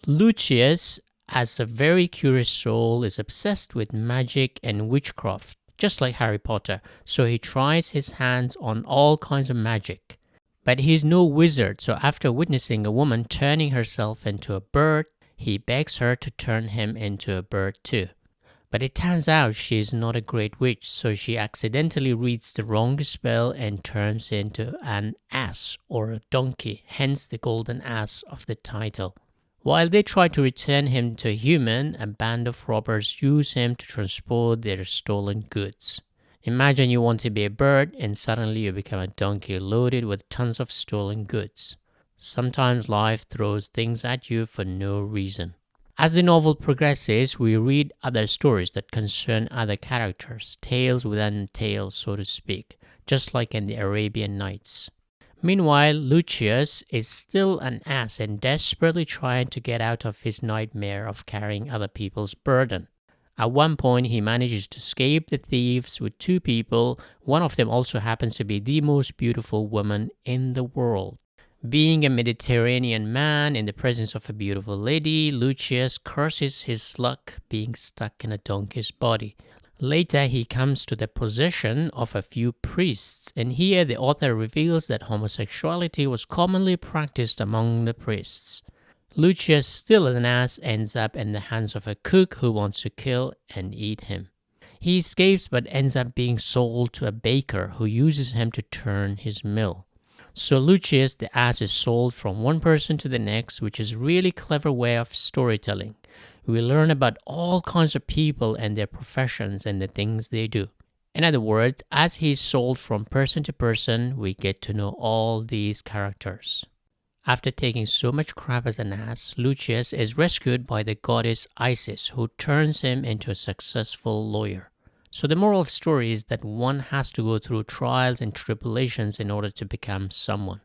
Lucius, as a very curious soul, is obsessed with magic and witchcraft, just like Harry Potter, so he tries his hands on all kinds of magic. But he's no wizard, so after witnessing a woman turning herself into a bird, he begs her to turn him into a bird too. But it turns out she is not a great witch, so she accidentally reads the wrong spell and turns into an ass or a donkey, hence the golden ass of the title. While they try to return him to a human, a band of robbers use him to transport their stolen goods. Imagine you want to be a bird and suddenly you become a donkey loaded with tons of stolen goods. Sometimes life throws things at you for no reason. As the novel progresses, we read other stories that concern other characters, tales within tales, so to speak, just like in the Arabian Nights. Meanwhile, Lucius is still an ass and desperately trying to get out of his nightmare of carrying other people's burden. At one point, he manages to escape the thieves with 2 people. One of them also happens to be the most beautiful woman in the world. Being a Mediterranean man in the presence of a beautiful lady, Lucius curses his luck being stuck in a donkey's body. Later, he comes to the possession of a few priests, and here the author reveals that homosexuality was commonly practiced among the priests. Lucius, still as an ass, ends up in the hands of a cook who wants to kill and eat him. He escapes but ends up being sold to a baker who uses him to turn his mill. So Lucius the ass is sold from one person to the next, which is a really clever way of storytelling. We learn about all kinds of people and their professions and the things they do. In other words, as he is sold from person to person, we get to know all these characters. After taking so much crap as an ass, Lucius is rescued by the goddess Isis, who turns him into a successful lawyer. So the moral of the story is that one has to go through trials and tribulations in order to become someone.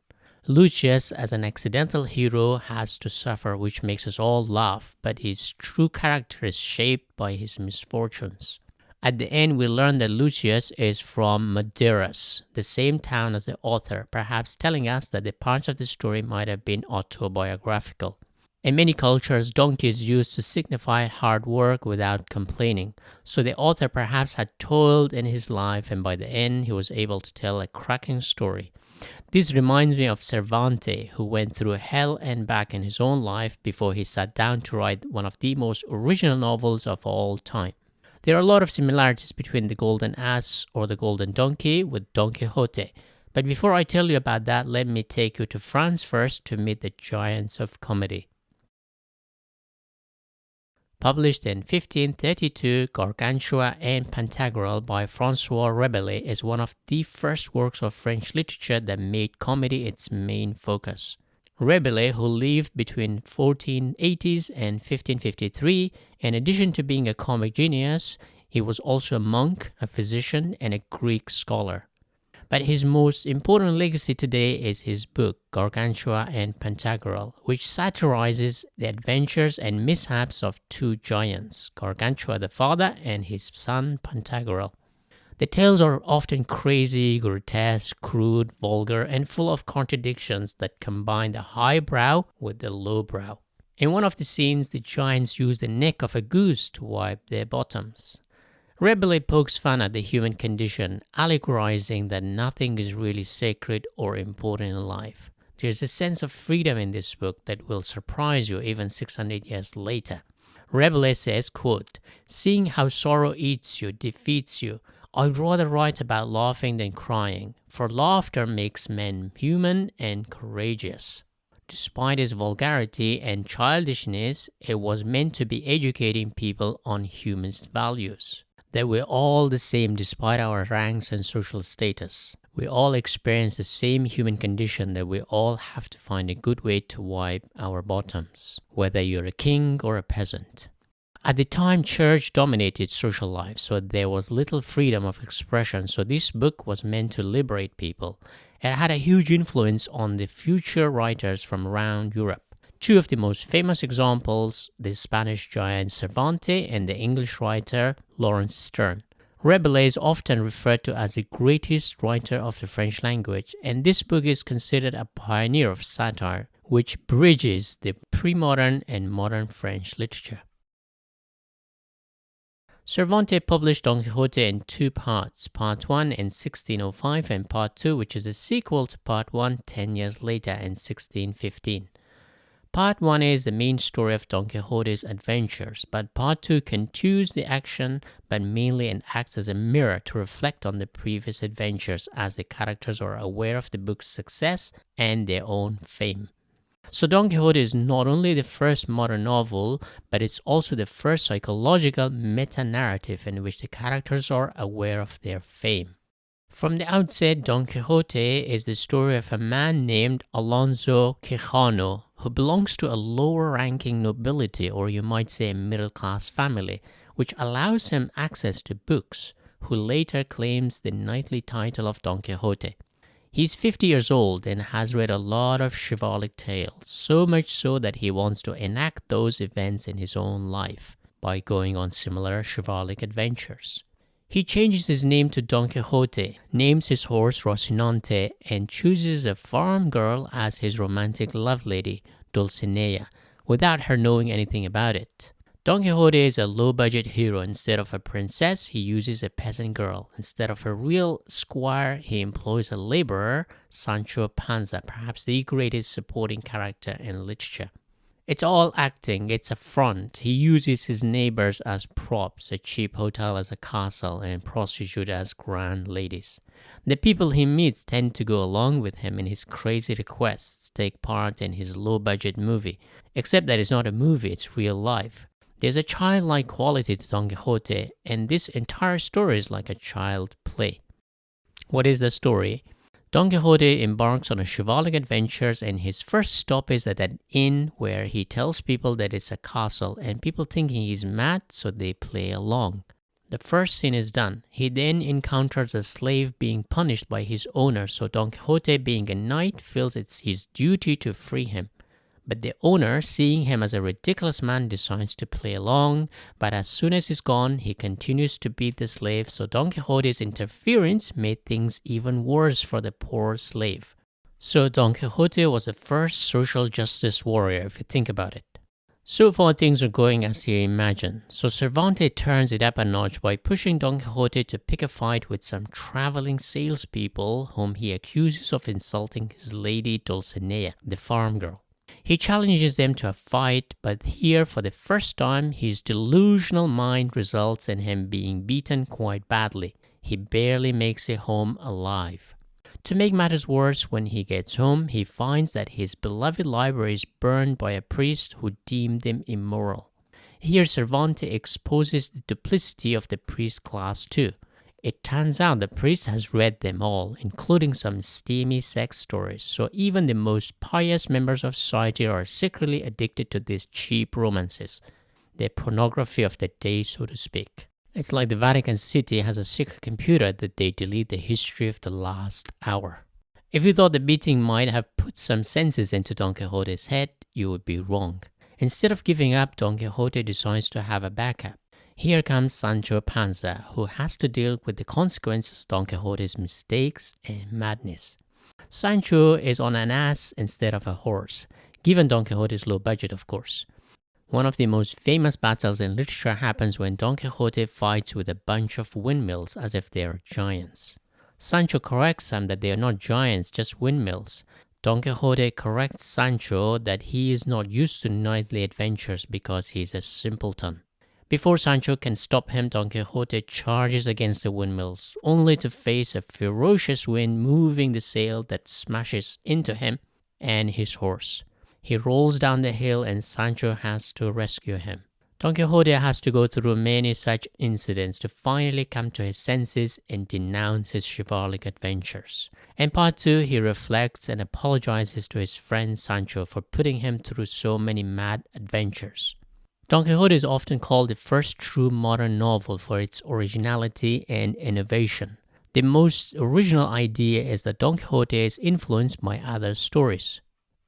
Lucius, as an accidental hero, has to suffer, which makes us all laugh, but his true character is shaped by his misfortunes. At the end, we learn that Lucius is from Maderas, the same town as the author, perhaps telling us that the parts of the story might have been autobiographical. In many cultures, donkey is used to signify hard work without complaining, so the author perhaps had toiled in his life and by the end he was able to tell a cracking story. This reminds me of Cervantes, who went through hell and back in his own life before he sat down to write one of the most original novels of all time. There are a lot of similarities between the Golden Ass or the Golden Donkey with Don Quixote. But before I tell you about that, let me take you to France first to meet the giants of comedy. Published in 1532, Gargantua and Pantagruel by François Rabelais is one of the first works of French literature that made comedy its main focus. Rabelais, who lived between 1480s and 1553, in addition to being a comic genius, he was also a monk, a physician, and a Greek scholar. But his most important legacy today is his book, Gargantua and Pantagruel, which satirizes the adventures and mishaps of 2 giants, Gargantua the father and his son Pantagruel. The tales are often crazy, grotesque, crude, vulgar, and full of contradictions that combine the highbrow with the lowbrow. In one of the scenes, the giants use the neck of a goose to wipe their bottoms. Rabelais pokes fun at the human condition, allegorizing that nothing is really sacred or important in life. There's a sense of freedom in this book that will surprise you even 600 years later. Rabelais says, quote, "Seeing how sorrow eats you, defeats you, I'd rather write about laughing than crying, for laughter makes men human and courageous." Despite its vulgarity and childishness, it was meant to be educating people on human values. That we're all the same despite our ranks and social status. We all experience the same human condition, that we all have to find a good way to wipe our bottoms, whether you're a king or a peasant. At the time, church dominated social life, so there was little freedom of expression, so this book was meant to liberate people. It had a huge influence on the future writers from around Europe. Two of the most famous examples, the Spanish giant Cervantes and the English writer Laurence Sterne. Rabelais is often referred to as the greatest writer of the French language, and this book is considered a pioneer of satire, which bridges the pre-modern and modern French literature. Cervantes published Don Quixote in two parts, Part 1 in 1605 and Part 2, which is a sequel to Part 1 10 years later in 1615. Part 1 is the main story of Don Quixote's adventures, but Part 2 continues the action but mainly and acts as a mirror to reflect on the previous adventures as the characters are aware of the book's success and their own fame. So Don Quixote is not only the first modern novel, but it's also the first psychological meta-narrative in which the characters are aware of their fame. From the outset, Don Quixote is the story of a man named Alonso Quijano, who belongs to a lower-ranking nobility, or you might say a middle-class family, which allows him access to books, who later claims the knightly title of Don Quixote. He's 50 years old and has read a lot of chivalric tales, so much so that he wants to enact those events in his own life by going on similar chivalric adventures. He changes his name to Don Quixote, names his horse Rocinante, and chooses a farm girl as his romantic love lady, Dulcinea, without her knowing anything about it. Don Quixote is a low-budget hero. Instead of a princess, he uses a peasant girl. Instead of a real squire, he employs a laborer, Sancho Panza, perhaps the greatest supporting character in literature. It's all acting, it's a front. He uses his neighbors as props, a cheap hotel as a castle, and prostitutes as grand ladies. The people he meets tend to go along with him in his crazy requests, take part in his low-budget movie, except that it's not a movie, it's real life. There's a childlike quality to Don Quixote, and this entire story is like a child play. What is the story? Don Quixote embarks on a chivalric adventures, and his first stop is at an inn where he tells people that it's a castle, and people thinking he's mad, so they play along. The first scene is done. He then encounters a slave being punished by his owner, so Don Quixote, being a knight, feels it's his duty to free him. But the owner, seeing him as a ridiculous man, decides to play along, but as soon as he's gone, he continues to beat the slave, so Don Quixote's interference made things even worse for the poor slave. So Don Quixote was the first social justice warrior, if you think about it. So far things are going as he imagined, so Cervantes turns it up a notch by pushing Don Quixote to pick a fight with some traveling salespeople whom he accuses of insulting his lady Dulcinea, the farm girl. He challenges them to a fight, but here for the first time his delusional mind results in him being beaten quite badly. He barely makes it home alive. To make matters worse, when he gets home, he finds that his beloved library is burned by a priest who deemed him immoral. Here Cervantes exposes the duplicity of the priest class too. It turns out the priest has read them all, including some steamy sex stories, so even the most pious members of society are secretly addicted to these cheap romances, the pornography of the day, so to speak. It's like the Vatican City has a secret computer that they delete the history of the last hour. If you thought the beating might have put some senses into Don Quixote's head, you would be wrong. Instead of giving up, Don Quixote decides to have a backup. Here comes Sancho Panza, who has to deal with the consequences of Don Quixote's mistakes and madness. Sancho is on an ass instead of a horse, given Don Quixote's low budget, of course. One of the most famous battles in literature happens when Don Quixote fights with a bunch of windmills as if they are giants. Sancho corrects them that they are not giants, just windmills. Don Quixote corrects Sancho that he is not used to knightly adventures because he is a simpleton. Before Sancho can stop him, Don Quixote charges against the windmills, only to face a ferocious wind moving the sail that smashes into him and his horse. He rolls down the hill and Sancho has to rescue him. Don Quixote has to go through many such incidents to finally come to his senses and denounce his chivalric adventures. In part 2, he reflects and apologizes to his friend Sancho for putting him through so many mad adventures. Don Quixote is often called the first true modern novel for its originality and innovation. The most original idea is that Don Quixote is influenced by other stories.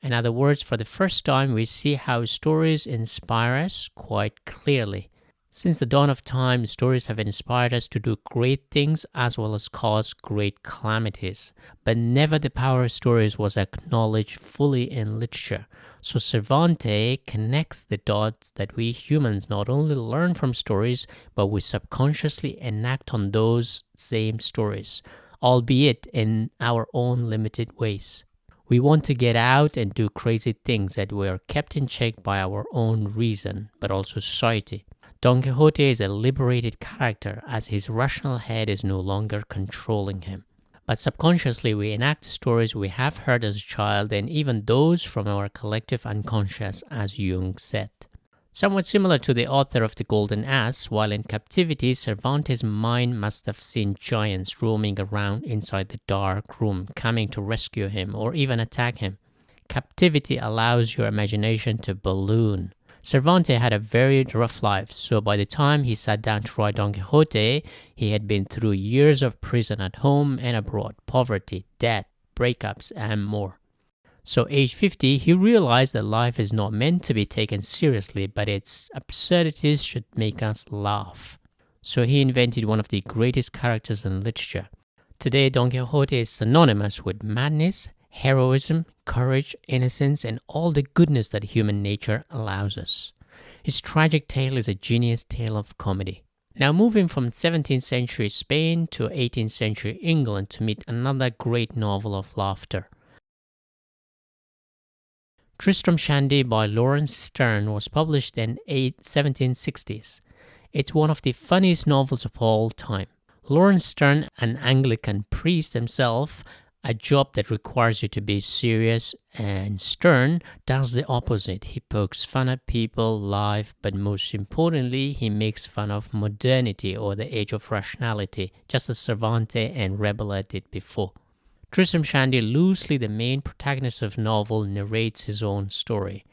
In other words, for the first time, we see how stories inspire us quite clearly. Since the dawn of time, stories have inspired us to do great things as well as cause great calamities. But never the power of stories was acknowledged fully in literature. So Cervantes connects the dots that we humans not only learn from stories, but we subconsciously enact on those same stories, albeit in our own limited ways. We want to get out and do crazy things that we are kept in check by our own reason, but also society. Don Quixote is a liberated character as his rational head is no longer controlling him. But subconsciously we enact stories we have heard as a child and even those from our collective unconscious, as Jung said. Somewhat similar to the author of The Golden Ass, while in captivity, Cervantes' mind must have seen giants roaming around inside the dark room, coming to rescue him or even attack him. Captivity allows your imagination to balloon. Cervantes had a very rough life, so by the time he sat down to write Don Quixote, he had been through years of prison at home and abroad, poverty, debt, breakups, and more. So age 50, he realized that life is not meant to be taken seriously, but its absurdities should make us laugh. So he invented one of the greatest characters in literature. Today, Don Quixote is synonymous with madness, heroism, courage, innocence, and all the goodness that human nature allows us. His tragic tale is a genius tale of comedy. Now moving from 17th century Spain to 18th century England to meet another great novel of laughter. Tristram Shandy by Lawrence Sterne was published in the 1760s. It's one of the funniest novels of all time. Lawrence Sterne, an Anglican priest himself, a job that requires you to be serious and stern, does the opposite. He pokes fun at people, life, but most importantly, he makes fun of modernity or the age of rationality, just as Cervantes and Rabelais did before. Tristram Shandy, loosely the main protagonist of the novel, narrates his own story.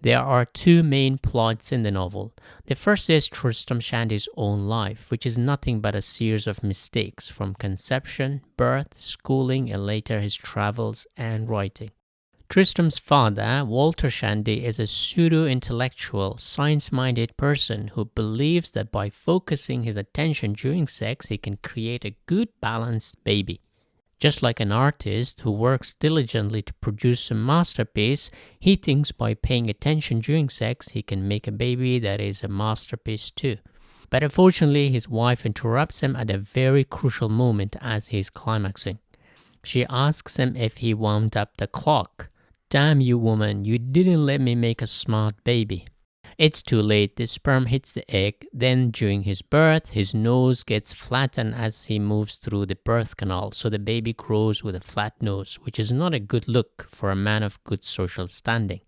There are two main plots in the novel. The first is Tristram Shandy's own life, which is nothing but a series of mistakes from conception, birth, schooling, and later his travels and writing. Tristram's father, Walter Shandy, is a pseudo-intellectual, science-minded person who believes that by focusing his attention during sex, he can create a good, balanced baby. Just like an artist who works diligently to produce a masterpiece, he thinks by paying attention during sex, he can make a baby that is a masterpiece too. But unfortunately, his wife interrupts him at a very crucial moment as he is climaxing. She asks him if he wound up the clock. "Damn you, woman, you didn't let me make a smart baby." It's too late, the sperm hits the egg, then during his birth, his nose gets flattened as he moves through the birth canal, so the baby grows with a flat nose, which is not a good look for a man of good social standing.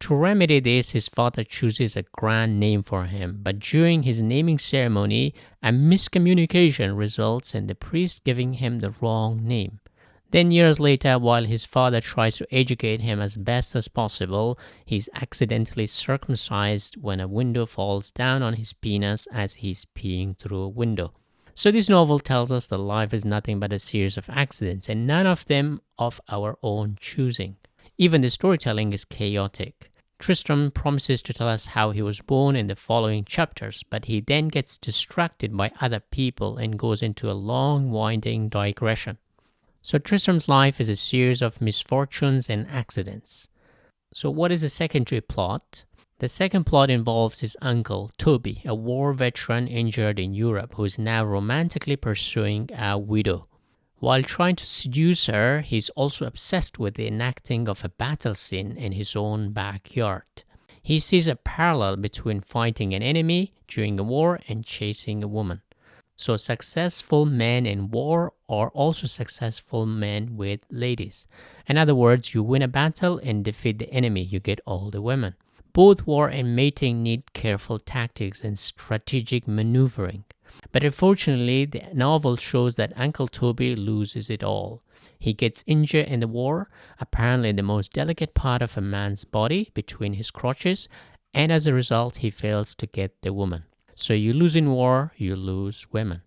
To remedy this, his father chooses a grand name for him, but during his naming ceremony, a miscommunication results in the priest giving him the wrong name. Then years later, while his father tries to educate him as best as possible, he's accidentally circumcised when a window falls down on his penis as he's peeing through a window. So this novel tells us that life is nothing but a series of accidents, and none of them of our own choosing. Even the storytelling is chaotic. Tristram promises to tell us how he was born in the following chapters, but he then gets distracted by other people and goes into a long, winding digression. So Tristram's life is a series of misfortunes and accidents. So what is the secondary plot? The second plot involves his uncle, Toby, a war veteran injured in Europe who is now romantically pursuing a widow. While trying to seduce her, he's also obsessed with the enacting of a battle scene in his own backyard. He sees a parallel between fighting an enemy during a war and chasing a woman. So successful men in war are also successful men with ladies. In other words, you win a battle and defeat the enemy, you get all the women. Both war and mating need careful tactics and strategic maneuvering. But unfortunately, the novel shows that Uncle Toby loses it all. He gets injured in the war, apparently the most delicate part of a man's body between his crotches, and as a result, he fails to get the woman. So you lose in war, you lose women.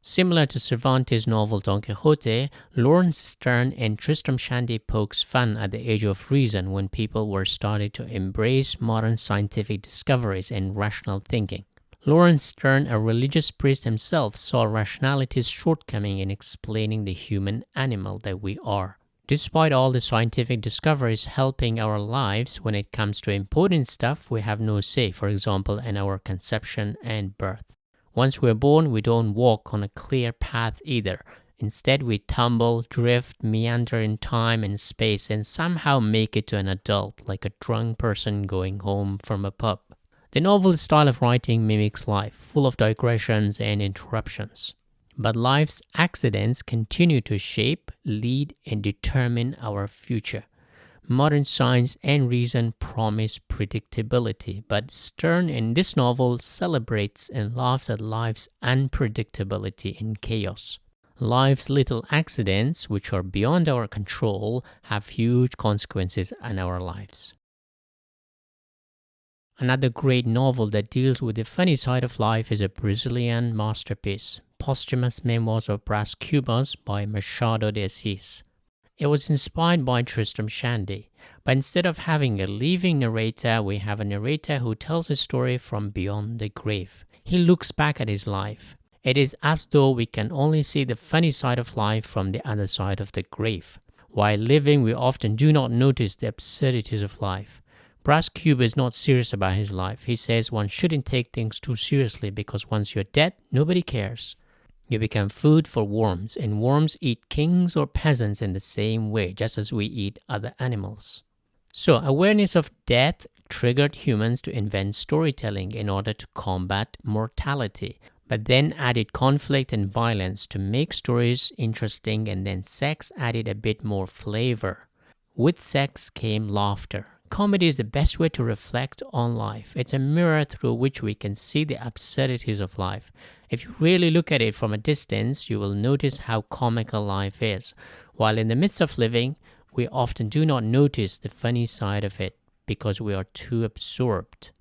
Similar to Cervantes' novel Don Quixote, Laurence Sterne and Tristram Shandy pokes fun at the age of reason when people were starting to embrace modern scientific discoveries and rational thinking. Laurence Sterne, a religious priest himself, saw rationality's shortcoming in explaining the human animal that we are. Despite all the scientific discoveries helping our lives, when it comes to important stuff, we have no say, for example, in our conception and birth. Once we're born, we don't walk on a clear path either. Instead, we tumble, drift, meander in time and space, and somehow make it to an adult, like a drunk person going home from a pub. The novel's style of writing mimics life, full of digressions and interruptions. But life's accidents continue to shape, lead, and determine our future. Modern science and reason promise predictability, but Sterne in this novel celebrates and laughs at life's unpredictability and chaos. Life's little accidents, which are beyond our control, have huge consequences on our lives. Another great novel that deals with the funny side of life is a Brazilian masterpiece, Posthumous Memoirs of Brás Cubas by Machado de Assis. It was inspired by Tristram Shandy, but instead of having a living narrator, we have a narrator who tells a story from beyond the grave. He looks back at his life. It is as though we can only see the funny side of life from the other side of the grave. While living, we often do not notice the absurdities of life. Brás Cubas is not serious about his life. He says one shouldn't take things too seriously because once you're dead, nobody cares. You become food for worms, and worms eat kings or peasants in the same way, just as we eat other animals. So, awareness of death triggered humans to invent storytelling in order to combat mortality, but then added conflict and violence to make stories interesting, and then sex added a bit more flavor. With sex came laughter. Comedy is the best way to reflect on life. It's a mirror through which we can see the absurdities of life. If you really look at it from a distance, you will notice how comical life is. While in the midst of living, we often do not notice the funny side of it because we are too absorbed.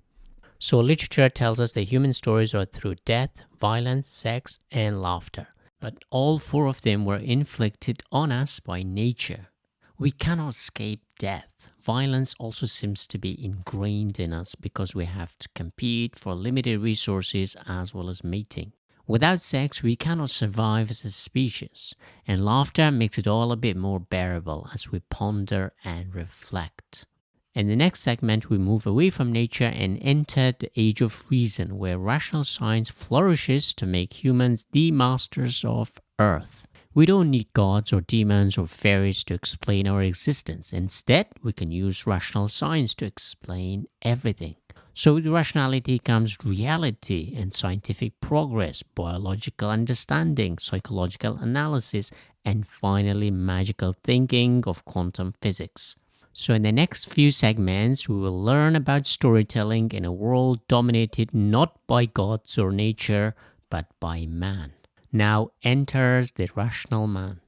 So literature tells us that human stories are through death, violence, sex, and laughter. But all four of them were inflicted on us by nature. We cannot escape death. Violence also seems to be ingrained in us because we have to compete for limited resources as well as mating. Without sex, we cannot survive as a species, and laughter makes it all a bit more bearable as we ponder and reflect. In the next segment, we move away from nature and enter the age of reason, where rational science flourishes to make humans the masters of Earth. We don't need gods or demons or fairies to explain our existence. Instead, we can use rational science to explain everything. So with rationality comes reality and scientific progress, biological understanding, psychological analysis, and finally magical thinking of quantum physics. So in the next few segments, we will learn about storytelling in a world dominated not by gods or nature, but by man. Now enters the rational man.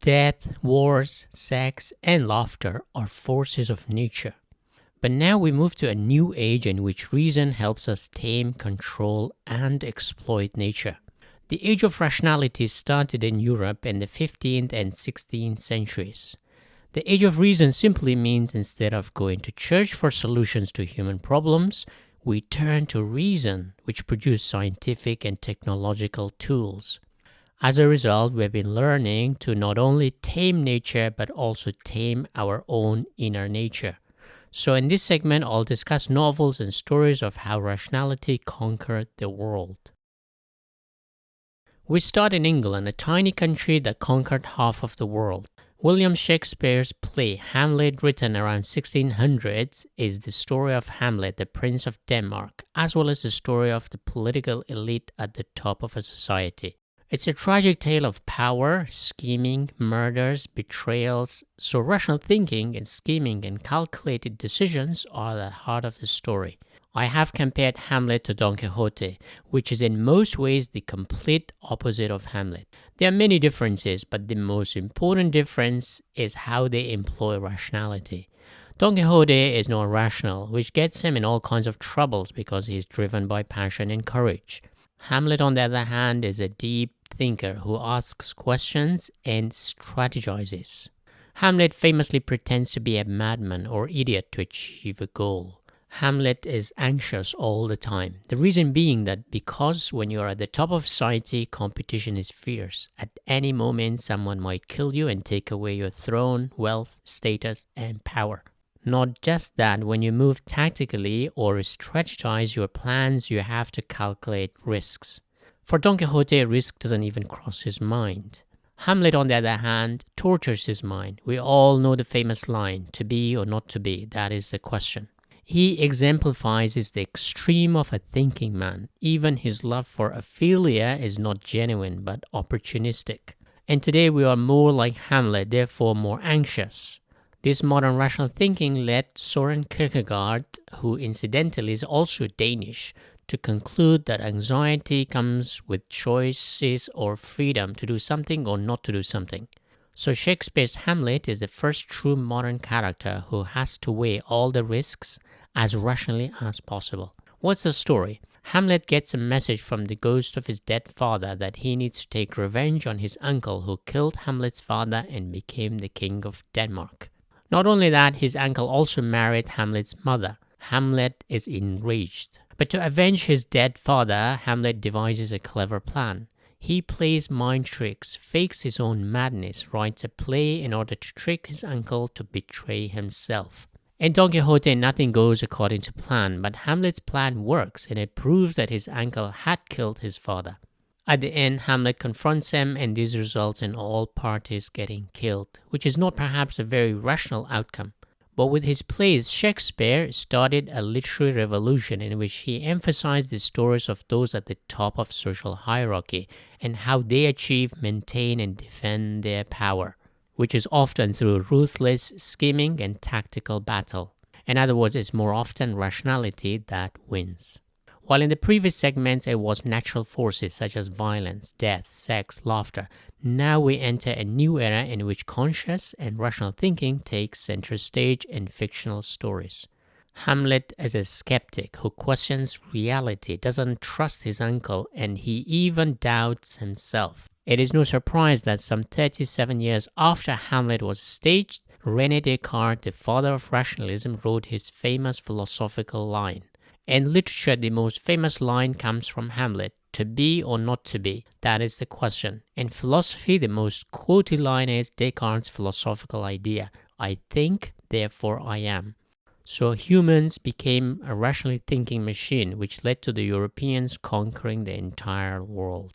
Death, wars, sex, and laughter are forces of nature. But now we move to a new age in which reason helps us tame, control, and exploit nature. The age of rationality started in Europe in the 15th and 16th centuries. The age of reason simply means instead of going to church for solutions to human problems, we turn to reason, which produced scientific and technological tools. As a result, we've been learning to not only tame nature but also tame our own inner nature. So in this segment, I'll discuss novels and stories of how rationality conquered the world. We start in England, a tiny country that conquered half of the world. William Shakespeare's play Hamlet, written around 1600s, is the story of Hamlet, the Prince of Denmark, as well as the story of the political elite at the top of a society. It's a tragic tale of power, scheming, murders, betrayals, so rational thinking and scheming and calculated decisions are the heart of the story. I have compared Hamlet to Don Quixote, which is in most ways the complete opposite of Hamlet. There are many differences, but the most important difference is how they employ rationality. Don Quixote is not rational, which gets him in all kinds of troubles because he is driven by passion and courage. Hamlet, on the other hand, is a deep thinker who asks questions and strategizes. Hamlet famously pretends to be a madman or idiot to achieve a goal. Hamlet is anxious all the time. The reason being that because when you are at the top of society, competition is fierce. At any moment, someone might kill you and take away your throne, wealth, status, and power. Not just that, when you move tactically or strategize your plans, you have to calculate risks. For Don Quixote, risk doesn't even cross his mind. Hamlet, on the other hand, tortures his mind. We all know the famous line, to be or not to be, that is the question. He exemplifies the extreme of a thinking man. Even his love for Ophelia is not genuine but opportunistic. And today we are more like Hamlet, therefore more anxious. This modern rational thinking led Søren Kierkegaard, who incidentally is also Danish, to conclude that anxiety comes with choices or freedom to do something or not to do something. So Shakespeare's Hamlet is the first true modern character who has to weigh all the risks as rationally as possible. What's the story? Hamlet gets a message from the ghost of his dead father that he needs to take revenge on his uncle who killed Hamlet's father and became the king of Denmark. Not only that, his uncle also married Hamlet's mother. Hamlet is enraged. But to avenge his dead father, Hamlet devises a clever plan. He plays mind tricks, fakes his own madness, writes a play in order to trick his uncle to betray himself. In Don Quixote, nothing goes according to plan, but Hamlet's plan works and it proves that his uncle had killed his father. At the end, Hamlet confronts him and this results in all parties getting killed, which is not perhaps a very rational outcome. But with his plays, Shakespeare started a literary revolution in which he emphasized the stories of those at the top of social hierarchy and how they achieve, maintain, and defend their power, which is often through ruthless scheming and tactical battle. In other words, it's more often rationality that wins. While in the previous segments it was natural forces such as violence, death, sex, laughter, now we enter a new era in which conscious and rational thinking takes center stage in fictional stories. Hamlet is a skeptic who questions reality, doesn't trust his uncle, and he even doubts himself. It is no surprise that some 37 years after Hamlet was staged, René Descartes, the father of rationalism, wrote his famous philosophical line. In literature, the most famous line comes from Hamlet, to be or not to be, that is the question. In philosophy, the most quoted line is Descartes' philosophical idea, I think, therefore I am. So humans became a rationally thinking machine, which led to the Europeans conquering the entire world.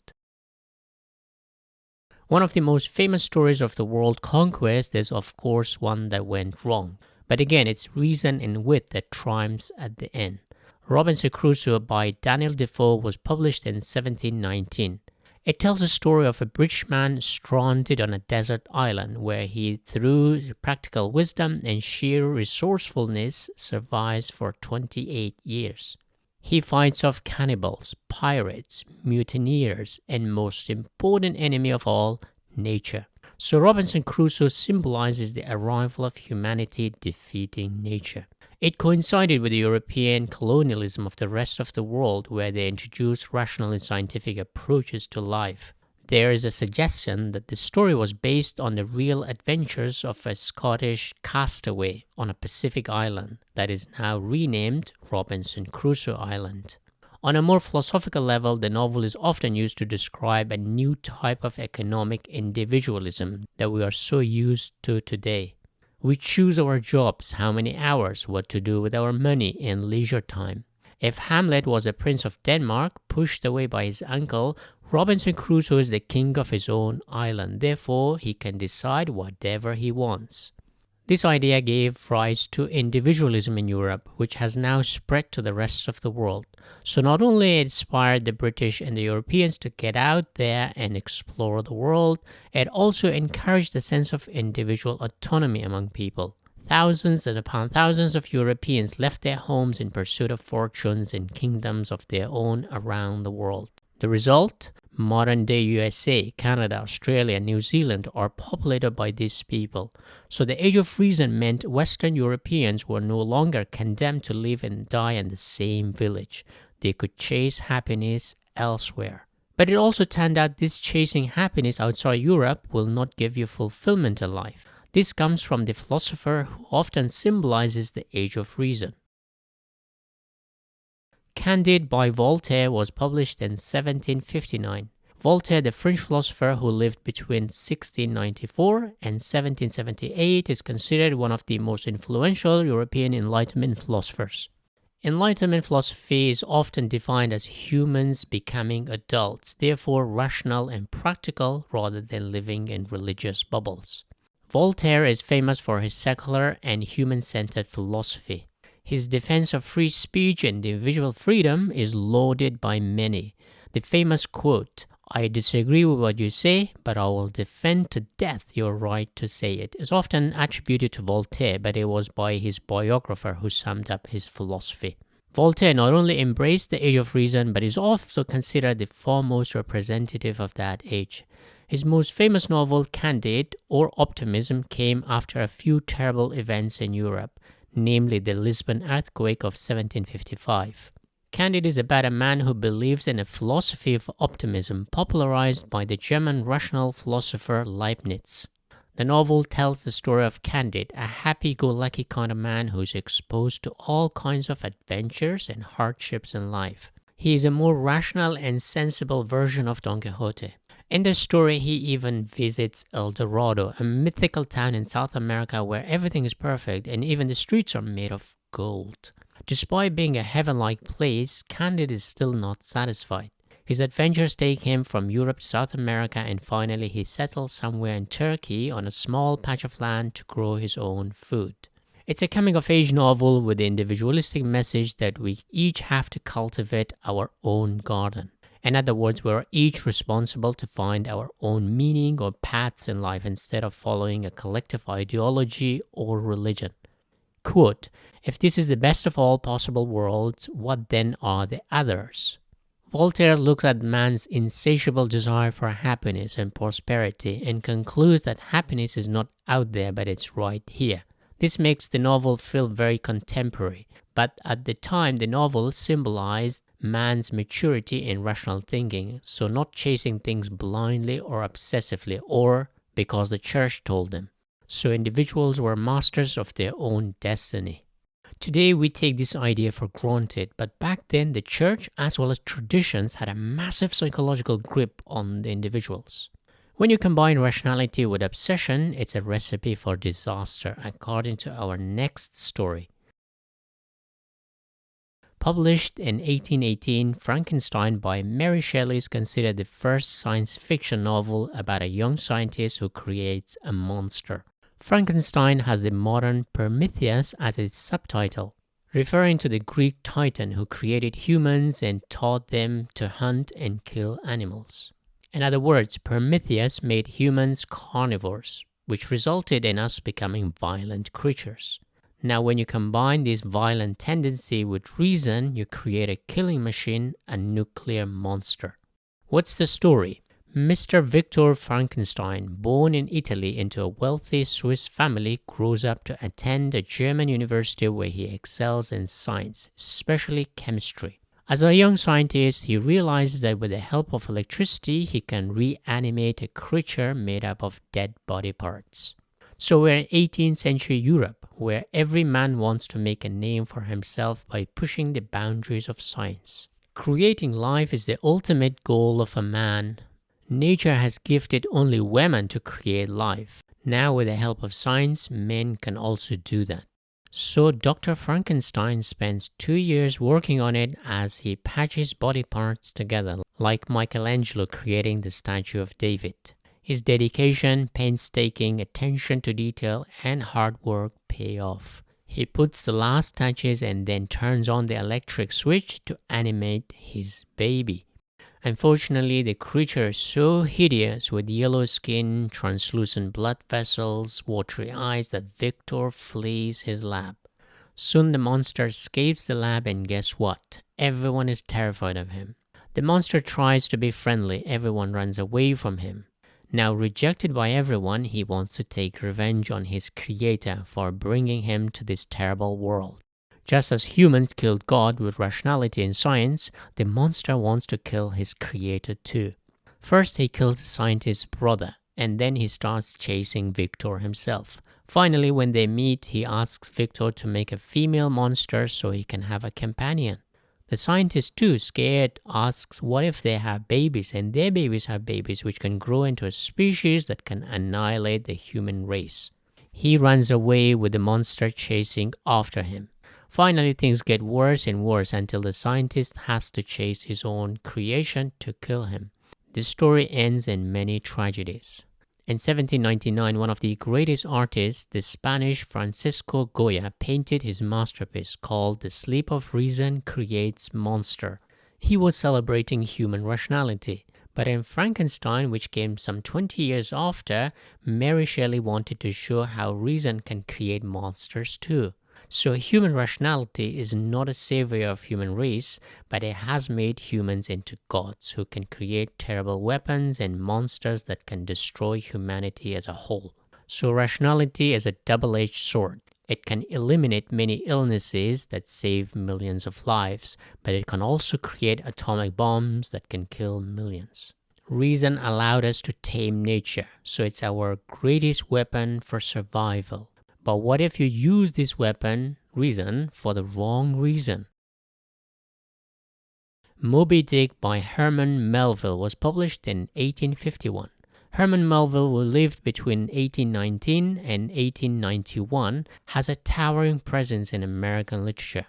One of the most famous stories of the world conquest is of course one that went wrong. But again, it's reason and wit that triumphs at the end. Robinson Crusoe by Daniel Defoe was published in 1719. It tells the story of a British man stranded on a desert island where he, through practical wisdom and sheer resourcefulness, survives for 28 years. He fights off cannibals, pirates, mutineers, and most important enemy of all, nature. So Robinson Crusoe symbolizes the arrival of humanity defeating nature. It coincided with the European colonialism of the rest of the world, where they introduced rational and scientific approaches to life. There is a suggestion that the story was based on the real adventures of a Scottish castaway on a Pacific island that is now renamed Robinson Crusoe Island. On a more philosophical level, the novel is often used to describe a new type of economic individualism that we are so used to today. We choose our jobs, how many hours, what to do with our money and leisure time. If Hamlet was a prince of Denmark, pushed away by his uncle, Robinson Crusoe is the king of his own island. Therefore, he can decide whatever he wants. This idea gave rise to individualism in Europe, which has now spread to the rest of the world. So not only it inspired the British and the Europeans to get out there and explore the world, it also encouraged a sense of individual autonomy among people. Thousands and upon thousands of Europeans left their homes in pursuit of fortunes and kingdoms of their own around the world. The result? Modern-day USA, Canada, Australia, and New Zealand are populated by these people. So the Age of Reason meant Western Europeans were no longer condemned to live and die in the same village. They could chase happiness elsewhere. But it also turned out this chasing happiness outside Europe will not give you fulfillment in life. This comes from the philosopher who often symbolizes the Age of Reason. Candide by Voltaire was published in 1759. Voltaire, the French philosopher who lived between 1694 and 1778, is considered one of the most influential European Enlightenment philosophers. Enlightenment philosophy is often defined as humans becoming adults, therefore rational and practical rather than living in religious bubbles. Voltaire is famous for his secular and human-centered philosophy. His defense of free speech and individual freedom is lauded by many. The famous quote, "I disagree with what you say, but I will defend to death your right to say it," is often attributed to Voltaire, but it was by his biographer who summed up his philosophy. Voltaire not only embraced the Age of Reason, but is also considered the foremost representative of that age. His most famous novel, Candide, or Optimism, came after a few terrible events in Europe, namely the Lisbon earthquake of 1755. Candide is about a man who believes in a philosophy of optimism popularized by the German rational philosopher Leibniz. The novel tells the story of Candide, a happy-go-lucky kind of man who is exposed to all kinds of adventures and hardships in life. He is a more rational and sensible version of Don Quixote. In the story, he even visits El Dorado, a mythical town in South America where everything is perfect and even the streets are made of gold. Despite being a heaven-like place, Candide is still not satisfied. His adventures take him from Europe to South America, and finally he settles somewhere in Turkey on a small patch of land to grow his own food. It's a coming-of-age novel with the individualistic message that we each have to cultivate our own garden. In other words, we are each responsible to find our own meaning or paths in life instead of following a collective ideology or religion. Quote, "If this is the best of all possible worlds, what then are the others?" Voltaire looks at man's insatiable desire for happiness and prosperity and concludes that happiness is not out there but it's right here. This makes the novel feel very contemporary, but at the time the novel symbolized man's maturity in rational thinking, so not chasing things blindly or obsessively or because the church told them. So individuals were masters of their own destiny. Today we take this idea for granted, but back then the church as well as traditions had a massive psychological grip on the individuals. When you combine rationality with obsession, it's a recipe for disaster, according to our next story. Published in 1818, Frankenstein by Mary Shelley is considered the first science fiction novel about a young scientist who creates a monster. Frankenstein has the modern Prometheus as its subtitle, referring to the Greek titan who created humans and taught them to hunt and kill animals. In other words, Prometheus made humans carnivores, which resulted in us becoming violent creatures. Now, when you combine this violent tendency with reason, you create a killing machine, a nuclear monster. What's the story? Mr. Victor Frankenstein, born in Italy into a wealthy Swiss family, grows up to attend a German university where he excels in science, especially chemistry. As a young scientist, he realizes that with the help of electricity, he can reanimate a creature made up of dead body parts. So we're in 18th century Europe, where every man wants to make a name for himself by pushing the boundaries of science. Creating life is the ultimate goal of a man. Nature has gifted only women to create life. Now, with the help of science, men can also do that. So, Dr. Frankenstein spends 2 years working on it as he patches body parts together, like Michelangelo creating the statue of David. His dedication, painstaking attention to detail, and hard work pay off. He puts the last touches and then turns on the electric switch to animate his baby. Unfortunately, the creature is so hideous with yellow skin, translucent blood vessels, watery eyes that Victor flees his lab. Soon the monster escapes the lab and guess what? Everyone is terrified of him. The monster tries to be friendly, everyone runs away from him. Now rejected by everyone, he wants to take revenge on his creator for bringing him to this terrible world. Just as humans killed God with rationality and science, the monster wants to kill his creator too. First he kills the scientist's brother, and then he starts chasing Victor himself. Finally, when they meet, he asks Victor to make a female monster so he can have a companion. The scientist too, scared, asks what if they have babies and their babies have babies which can grow into a species that can annihilate the human race. He runs away with the monster chasing after him. Finally, things get worse and worse until the scientist has to chase his own creation to kill him. The story ends in many tragedies. In 1799, one of the greatest artists, the Spanish Francisco Goya, painted his masterpiece called The Sleep of Reason Creates Monster. He was celebrating human rationality. But in Frankenstein, which came some 20 years after, Mary Shelley wanted to show how reason can create monsters too. So human rationality is not a savior of human race, but it has made humans into gods who can create terrible weapons and monsters that can destroy humanity as a whole. So rationality is a double-edged sword. It can eliminate many illnesses that save millions of lives, but it can also create atomic bombs that can kill millions. Reason allowed us to tame nature, so it's our greatest weapon for survival. But what if you use this weapon, reason, for the wrong reason? Moby Dick by Herman Melville was published in 1851. Herman Melville, who lived between 1819 and 1891, has a towering presence in American literature.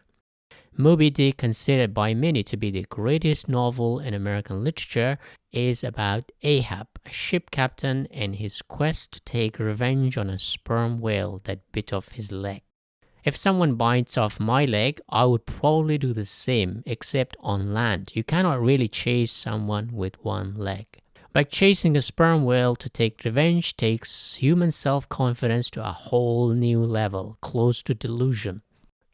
Moby Dick, considered by many to be the greatest novel in American literature, is about Ahab, a ship captain, and his quest to take revenge on a sperm whale that bit off his leg. If someone bites off my leg, I would probably do the same, except on land. You cannot really chase someone with one leg. But chasing a sperm whale to take revenge takes human self-confidence to a whole new level, close to delusion.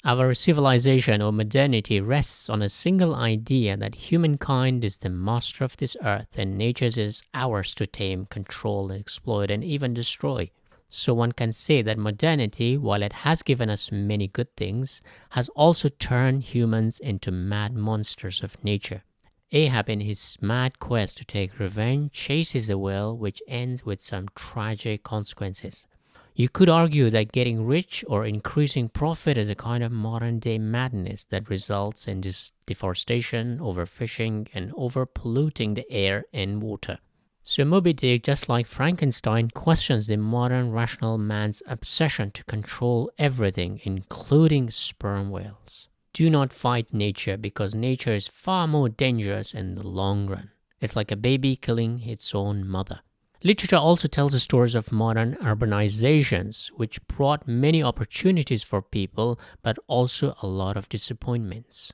Our civilization or modernity rests on a single idea that humankind is the master of this earth and nature is ours to tame, control, exploit, and even destroy. So one can say that modernity, while it has given us many good things, has also turned humans into mad monsters of nature. Ahab, in his mad quest to take revenge, chases the whale, which ends with some tragic consequences. You could argue that getting rich or increasing profit is a kind of modern-day madness that results in deforestation, overfishing, and overpolluting the air and water. So Moby Dick, just like Frankenstein, questions the modern rational man's obsession to control everything, including sperm whales. Do not fight nature because nature is far more dangerous in the long run. It's like a baby killing its own mother. Literature also tells the stories of modern urbanizations, which brought many opportunities for people, but also a lot of disappointments.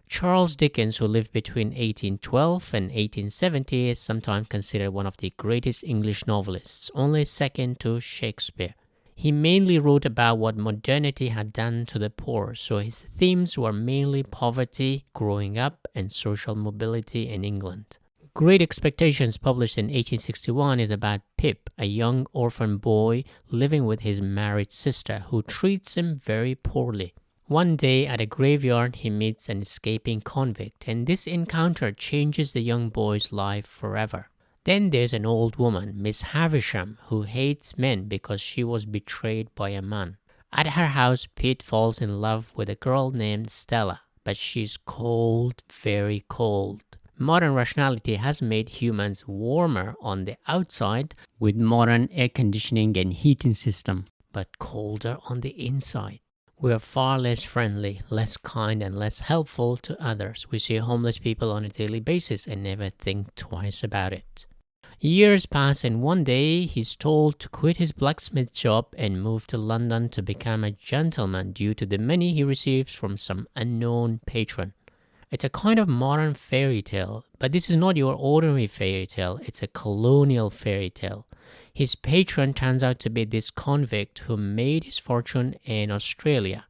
Charles Dickens, who lived between 1812 and 1870, is sometimes considered one of the greatest English novelists, only second to Shakespeare. He mainly wrote about what modernity had done to the poor, so his themes were mainly poverty, growing up, and social mobility in England. Great Expectations, published in 1861, is about Pip, a young orphan boy living with his married sister, who treats him very poorly. One day at a graveyard, he meets an escaping convict, and this encounter changes the young boy's life forever. Then there's an old woman, Miss Havisham, who hates men because she was betrayed by a man. At her house, Pete falls in love with a girl named Stella, but she's cold, very cold. Modern rationality has made humans warmer on the outside with modern air conditioning and heating system, but colder on the inside. We are far less friendly, less kind, and less helpful to others. We see homeless people on a daily basis and never think twice about it. Years pass, and one day he's told to quit his blacksmith job and move to London to become a gentleman due to the money he receives from some unknown patron. It's a kind of modern fairy tale, but this is not your ordinary fairy tale, it's a colonial fairy tale. His patron turns out to be this convict who made his fortune in Australia.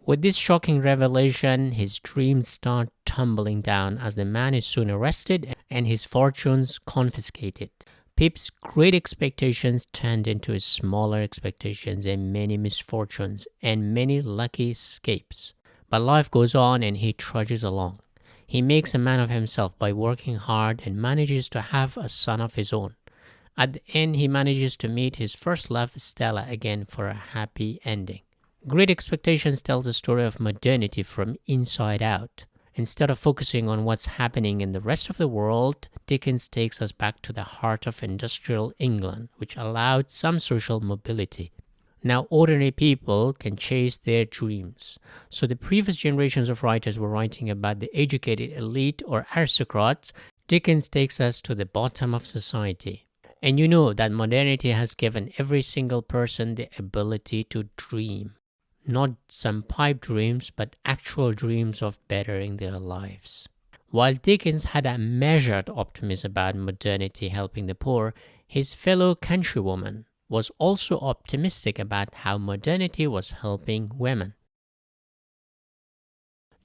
With this shocking revelation, his dreams start tumbling down as the man is soon arrested and his fortunes confiscated. Pip's great expectations turned into his smaller expectations and many misfortunes and many lucky escapes. But life goes on and he trudges along. He makes a man of himself by working hard and manages to have a son of his own. At the end, he manages to meet his first love, Stella, again for a happy ending. Great Expectations tells the story of modernity from inside out. Instead of focusing on what's happening in the rest of the world, Dickens takes us back to the heart of industrial England, which allowed some social mobility. Now ordinary people can chase their dreams. So the previous generations of writers were writing about the educated elite or aristocrats. Dickens takes us to the bottom of society. And you know that modernity has given every single person the ability to dream. Not some pipe dreams, but actual dreams of bettering their lives. While Dickens had a measured optimism about modernity helping the poor, his fellow countrywoman was also optimistic about how modernity was helping women.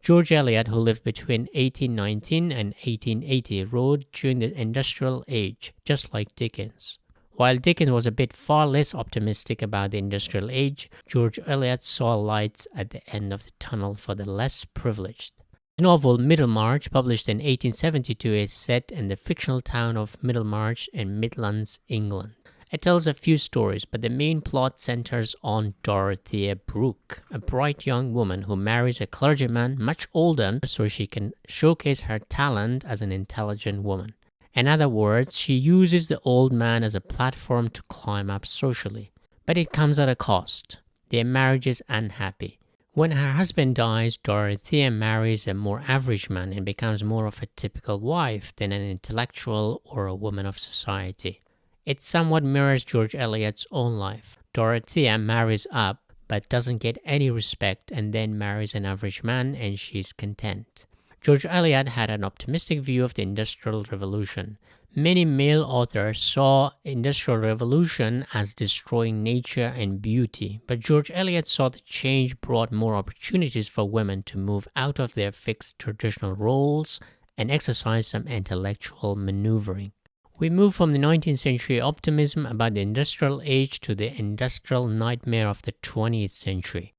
George Eliot, who lived between 1819 and 1880, wrote during the Industrial Age, just like Dickens. While Dickens was a bit far less optimistic about the Industrial Age, George Eliot saw lights at the end of the tunnel for the less privileged. His novel Middlemarch, published in 1872, is set in the fictional town of Middlemarch in Midlands, England. It tells a few stories, but the main plot centers on Dorothea Brooke, a bright young woman who marries a clergyman much older so she can showcase her talent as an intelligent woman. In other words, she uses the old man as a platform to climb up socially. But it comes at a cost. Their marriage is unhappy. When her husband dies, Dorothea marries a more average man and becomes more of a typical wife than an intellectual or a woman of society. It somewhat mirrors George Eliot's own life. Dorothea marries up but doesn't get any respect and then marries an average man and she's content. George Eliot had an optimistic view of the Industrial Revolution. Many male authors saw Industrial Revolution as destroying nature and beauty, but George Eliot saw the change brought more opportunities for women to move out of their fixed traditional roles and exercise some intellectual maneuvering. We move from the 19th century optimism about the Industrial Age to the industrial nightmare of the 20th century.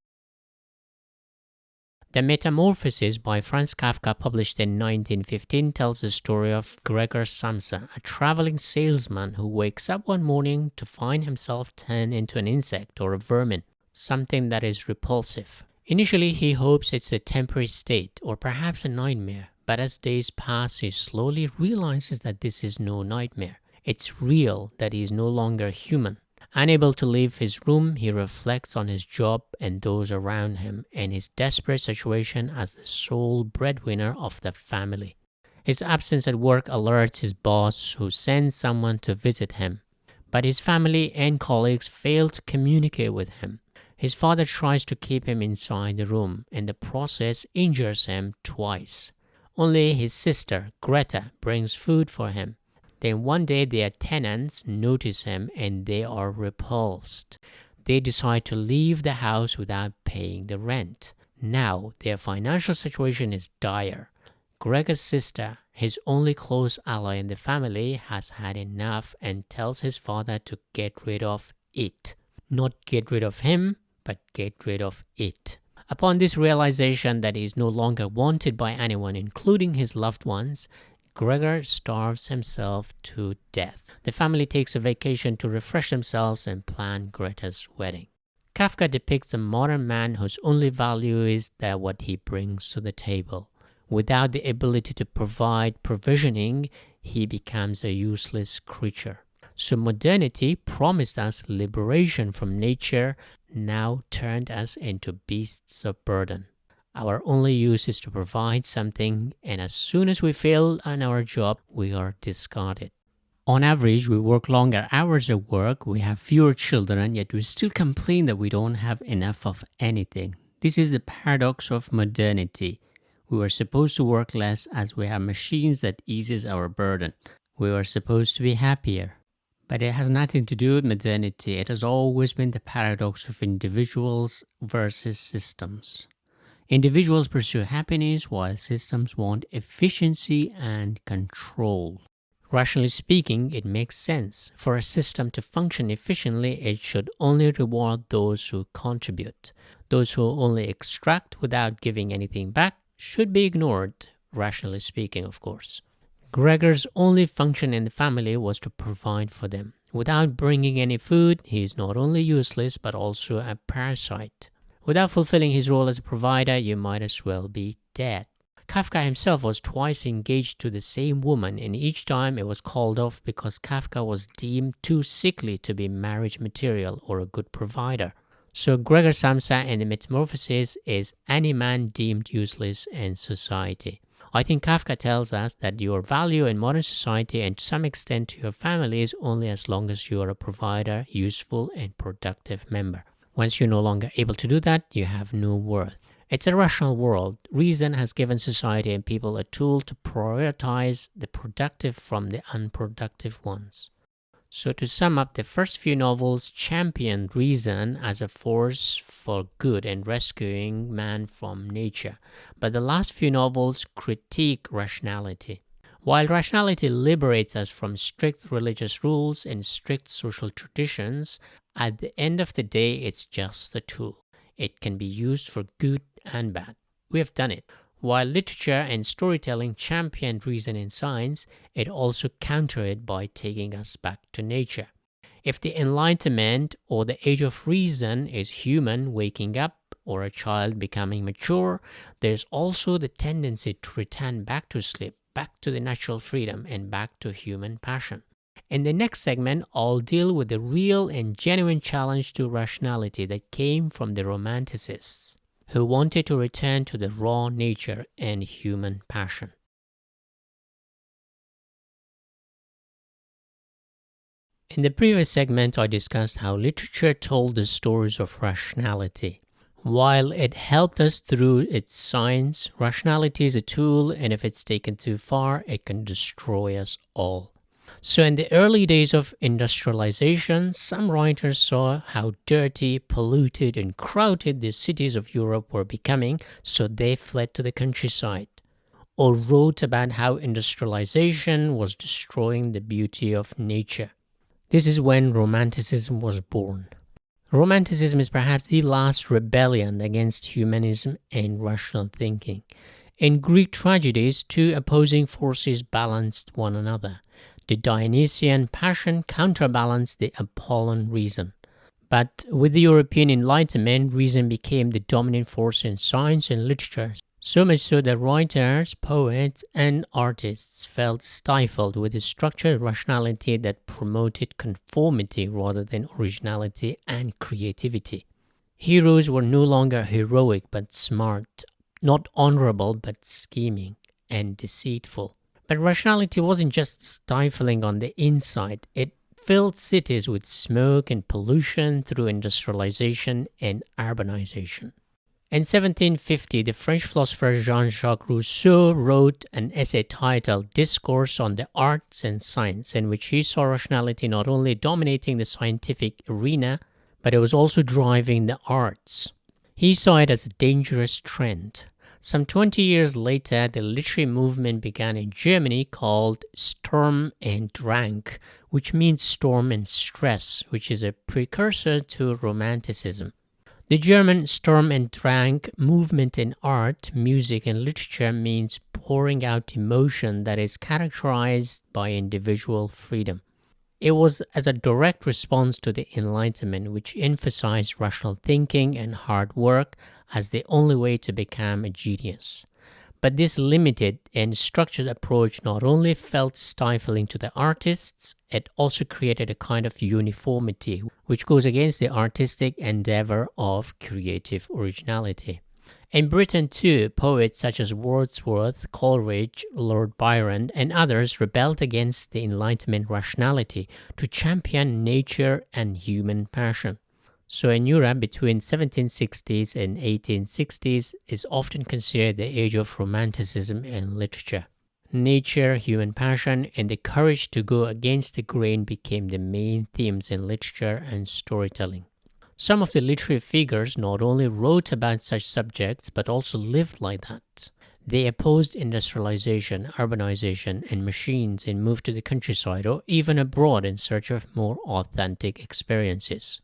The Metamorphoses by Franz Kafka, published in 1915, tells the story of Gregor Samsa, a traveling salesman who wakes up one morning to find himself turned into an insect or a vermin, something that is repulsive. Initially, he hopes it's a temporary state or perhaps a nightmare, but as days pass, he slowly realizes that this is no nightmare. It's real, that he is no longer human. Unable to leave his room, he reflects on his job and those around him and his desperate situation as the sole breadwinner of the family. His absence at work alerts his boss, who sends someone to visit him. But his family and colleagues fail to communicate with him. His father tries to keep him inside the room, and the process injures him twice. Only his sister, Greta, brings food for him. Then one day their tenants notice him and they are repulsed. they decide to leave the house without paying the rent. Now, their financial situation is dire. Gregor's sister, his only close ally in the family, has had enough and tells his father to get rid of it. Not get rid of him, but get rid of it. Upon this realization that he is no longer wanted by anyone, including his loved ones, Gregor starves himself to death. The family takes a vacation to refresh themselves and plan Greta's wedding. Kafka depicts a modern man whose only value is that what he brings to the table. Without the ability to provide provisioning, he becomes a useless creature. So modernity promised us liberation from nature, now turned us into beasts of burden. Our only use is to provide something, and as soon as we fail on our job, we are discarded. On average, we work longer hours at work, we have fewer children, yet we still complain that we don't have enough of anything. This is the paradox of modernity. We were supposed to work less as we have machines that eases our burden. We were supposed to be happier. But it has nothing to do with modernity. It has always been the paradox of individuals versus systems. Individuals pursue happiness while systems want efficiency and control. Rationally speaking, it makes sense. For a system to function efficiently, it should only reward those who contribute. Those who only extract without giving anything back should be ignored, rationally speaking, of course. Gregor's only function in the family was to provide for them. Without bringing any food, he is not only useless but also a parasite. Without fulfilling his role as a provider, you might as well be dead. Kafka himself was twice engaged to the same woman, and each time it was called off because Kafka was deemed too sickly to be marriage material or a good provider. So Gregor Samsa in the Metamorphosis is any man deemed useless in society. I think Kafka tells us that your value in modern society and to some extent to your family is only as long as you are a provider, useful and productive member. Once you're no longer able to do that, you have no worth. It's a rational world. Reason has given society and people a tool to prioritize the productive from the unproductive ones. So to sum up, the first few novels championed reason as a force for good and rescuing man from nature, but the last few novels critique rationality. While rationality liberates us from strict religious rules and strict social traditions, at the end of the day it's just a tool. It can be used for good and bad. We have done it. While literature and storytelling championed reason in science, it also countered it by taking us back to nature. If the Enlightenment or the Age of Reason is human waking up or a child becoming mature, there's also the tendency to return back to sleep, back to the natural freedom, and back to human passion. In the next segment, I'll deal with the real and genuine challenge to rationality that came from the Romanticists, who wanted to return to the raw nature and human passion. In the previous segment, I discussed how literature told the stories of rationality. While it helped us through its science, rationality is a tool, and if it's taken too far, it can destroy us all. So in the early days of industrialization, some writers saw how dirty, polluted, and crowded the cities of Europe were becoming, so they fled to the countryside, or wrote about how industrialization was destroying the beauty of nature. This is when Romanticism was born. Romanticism is perhaps the last rebellion against humanism and rational thinking. In Greek tragedies, two opposing forces balanced one another. The Dionysian passion counterbalanced the Apollon reason. But with the European Enlightenment, reason became the dominant force in science and literature, so much so that writers, poets, and artists felt stifled with a structured rationality that promoted conformity rather than originality and creativity. Heroes were no longer heroic but smart, not honorable but scheming and deceitful. But rationality wasn't just stifling on the inside, it filled cities with smoke and pollution through industrialization and urbanization. In 1750, the French philosopher Jean-Jacques Rousseau wrote an essay titled Discourse on the Arts and Science, in which he saw rationality not only dominating the scientific arena, but it was also driving the arts. He saw it as a dangerous trend. Some 20 years later, the literary movement began in Germany called Sturm und Drang, which means storm and stress, which is a precursor to Romanticism. The German Sturm und Drang movement in art, music, and literature means pouring out emotion that is characterized by individual freedom. It was as a direct response to the Enlightenment, which emphasized rational thinking and hard work as the only way to become a genius. But this limited and structured approach not only felt stifling to the artists, it also created a kind of uniformity which goes against the artistic endeavor of creative originality. In Britain too, poets such as Wordsworth, Coleridge, Lord Byron, and others rebelled against the Enlightenment rationality to champion nature and human passion. So in Europe, between 1760s and 1860s is often considered the age of Romanticism in literature. Nature, human passion, and the courage to go against the grain became the main themes in literature and storytelling. Some of the literary figures not only wrote about such subjects but also lived like that. They opposed industrialization, urbanization, and machines and moved to the countryside or even abroad in search of more authentic experiences.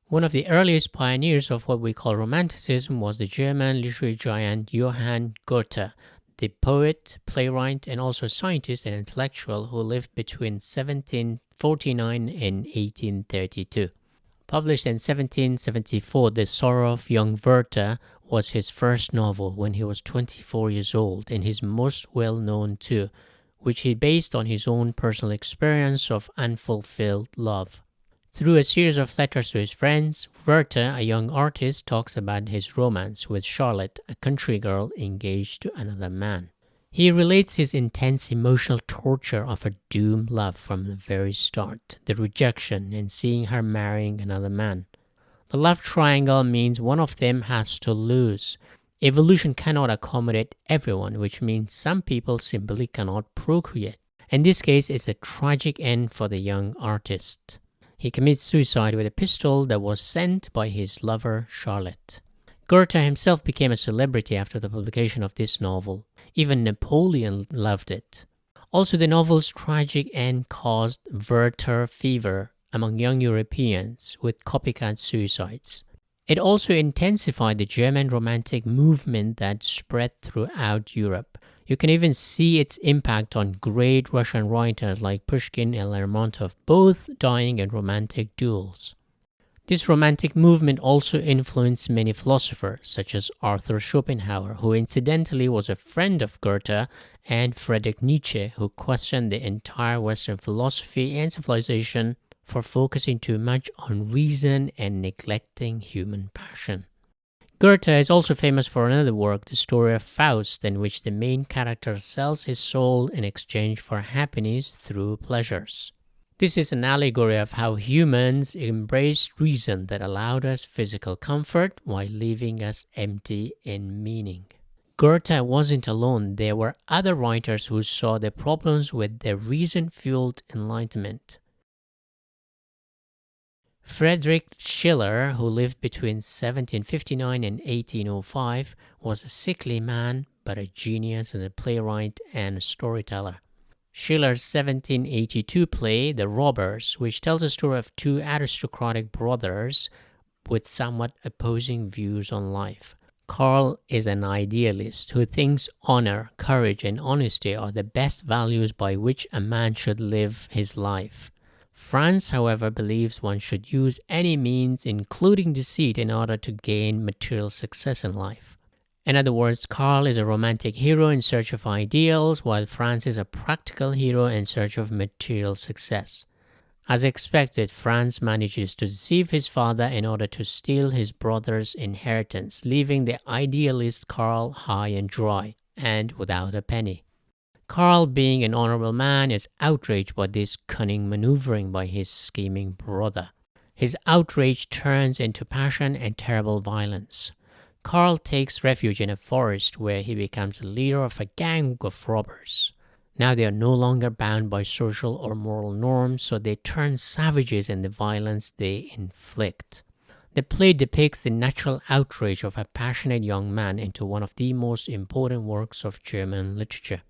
One of the earliest pioneers of what we call Romanticism was the German literary giant Johann Goethe, the poet, playwright, and also scientist and intellectual who lived between 1749 and 1832. Published in 1774, The Sorrow of Young Werther was his first novel when he was 24 years old and his most well-known too, which he based on his own personal experience of unfulfilled love. Through a series of letters to his friends, Werther, a young artist, talks about his romance with Charlotte, a country girl engaged to another man. He relates his intense emotional torture of a doomed love from the very start, the rejection and seeing her marrying another man. The love triangle means one of them has to lose. Evolution cannot accommodate everyone, which means some people simply cannot procreate. In this case, it's a tragic end for the young artist. He commits suicide with a pistol that was sent by his lover, Charlotte. Goethe himself became a celebrity after the publication of this novel. Even Napoleon loved it. Also, the novel's tragic end caused Werther fever among young Europeans with copycat suicides. It also intensified the German Romantic movement that spread throughout Europe. You can even see its impact on great Russian writers like Pushkin and Lermontov, both dying in romantic duels. This romantic movement also influenced many philosophers, such as Arthur Schopenhauer, who incidentally was a friend of Goethe, and Friedrich Nietzsche, who questioned the entire Western philosophy and civilization for focusing too much on reason and neglecting human passion. Goethe is also famous for another work, the story of Faust, in which the main character sells his soul in exchange for happiness through pleasures. This is an allegory of how humans embraced reason that allowed us physical comfort while leaving us empty in meaning. Goethe wasn't alone. There were other writers who saw the problems with the reason-fueled enlightenment. Friedrich Schiller, who lived between 1759 and 1805, was a sickly man but a genius as a playwright and storyteller. Schiller's 1782 play, The Robbers, which tells the story of two aristocratic brothers with somewhat opposing views on life. Karl is an idealist who thinks honor, courage, and honesty are the best values by which a man should live his life. Franz, however, believes one should use any means, including deceit, in order to gain material success in life. In other words, Karl is a romantic hero in search of ideals, while Franz is a practical hero in search of material success. As expected, Franz manages to deceive his father in order to steal his brother's inheritance, leaving the idealist Karl high and dry, and without a penny. Karl, being an honorable man, is outraged by this cunning maneuvering by his scheming brother. His outrage turns into passion and terrible violence. Karl takes refuge in a forest where he becomes the leader of a gang of robbers. Now they are no longer bound by social or moral norms, so they turn savages in the violence they inflict. The play depicts the natural outrage of a passionate young man into one of the most important works of German literature.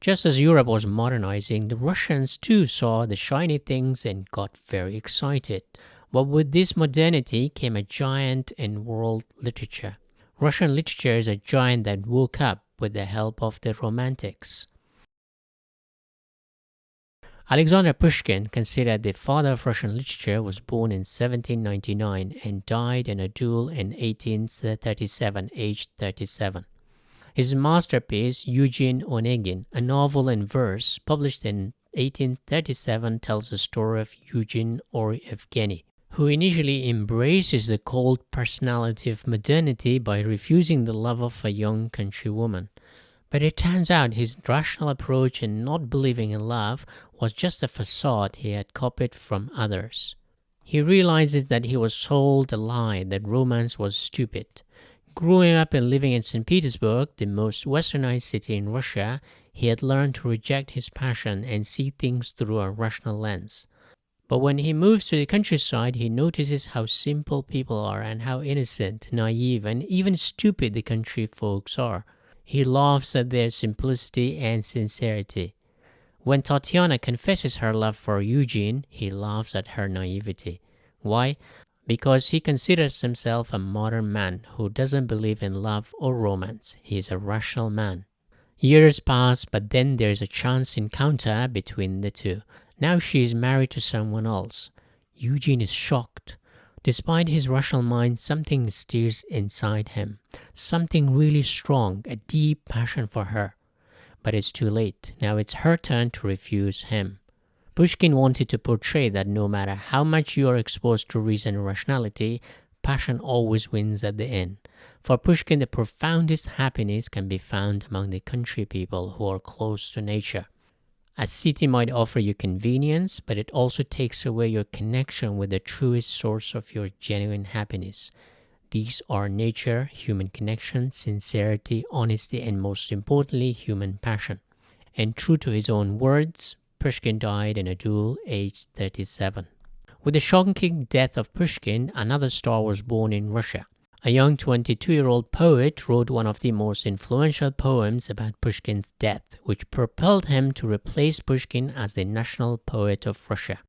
Just as Europe was modernizing, the Russians too saw the shiny things and got very excited. But with this modernity came a giant in world literature. Russian literature is a giant that woke up with the help of the Romantics. Alexander Pushkin, considered the father of Russian literature, was born in 1799 and died in a duel in 1837, aged 37. His masterpiece, Eugene Onegin, a novel in verse published in 1837, tells the story of Eugene or Evgeny, who initially embraces the cold personality of modernity by refusing the love of a young countrywoman. But it turns out his rational approach in not believing in love was just a facade he had copied from others. He realizes that he was sold a lie that romance was stupid. Growing up and living in St. Petersburg, the most westernized city in Russia, he had learned to reject his passion and see things through a rational lens. But when he moves to the countryside, he notices how simple people are and how innocent, naive, and even stupid the country folks are. He laughs at their simplicity and sincerity. When Tatiana confesses her love for Eugene, he laughs at her naivety. Why? Because he considers himself a modern man who doesn't believe in love or romance. He is a rational man. Years pass, but then there is a chance encounter between the two. Now she is married to someone else. Eugene is shocked. Despite his rational mind, something stirs inside him. Something really strong, a deep passion for her. But it's too late. Now it's her turn to refuse him. Pushkin wanted to portray that no matter how much you are exposed to reason and rationality, passion always wins at the end. For Pushkin, the profoundest happiness can be found among the country people who are close to nature. A city might offer you convenience, but it also takes away your connection with the truest source of your genuine happiness. These are nature, human connection, sincerity, honesty, and most importantly, human passion. And true to his own words, Pushkin died in a duel aged 37. With the shocking death of Pushkin, another star was born in Russia. A young 22-year-old poet wrote one of the most influential poems about Pushkin's death, which propelled him to replace Pushkin as the national poet of Russia.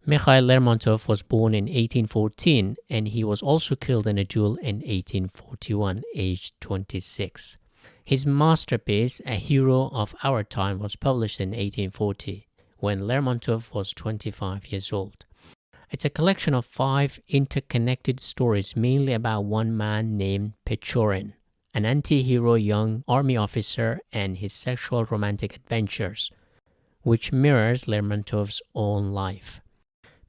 Mikhail Lermontov was born in 1814, and he was also killed in a duel in 1841, aged 26. His masterpiece, A Hero of Our Time, was published in 1840, when Lermontov was 25 years old. It's a collection of 5 interconnected stories, mainly about one man named Pechorin, an anti-hero young army officer and his sexual romantic adventures, which mirrors Lermontov's own life.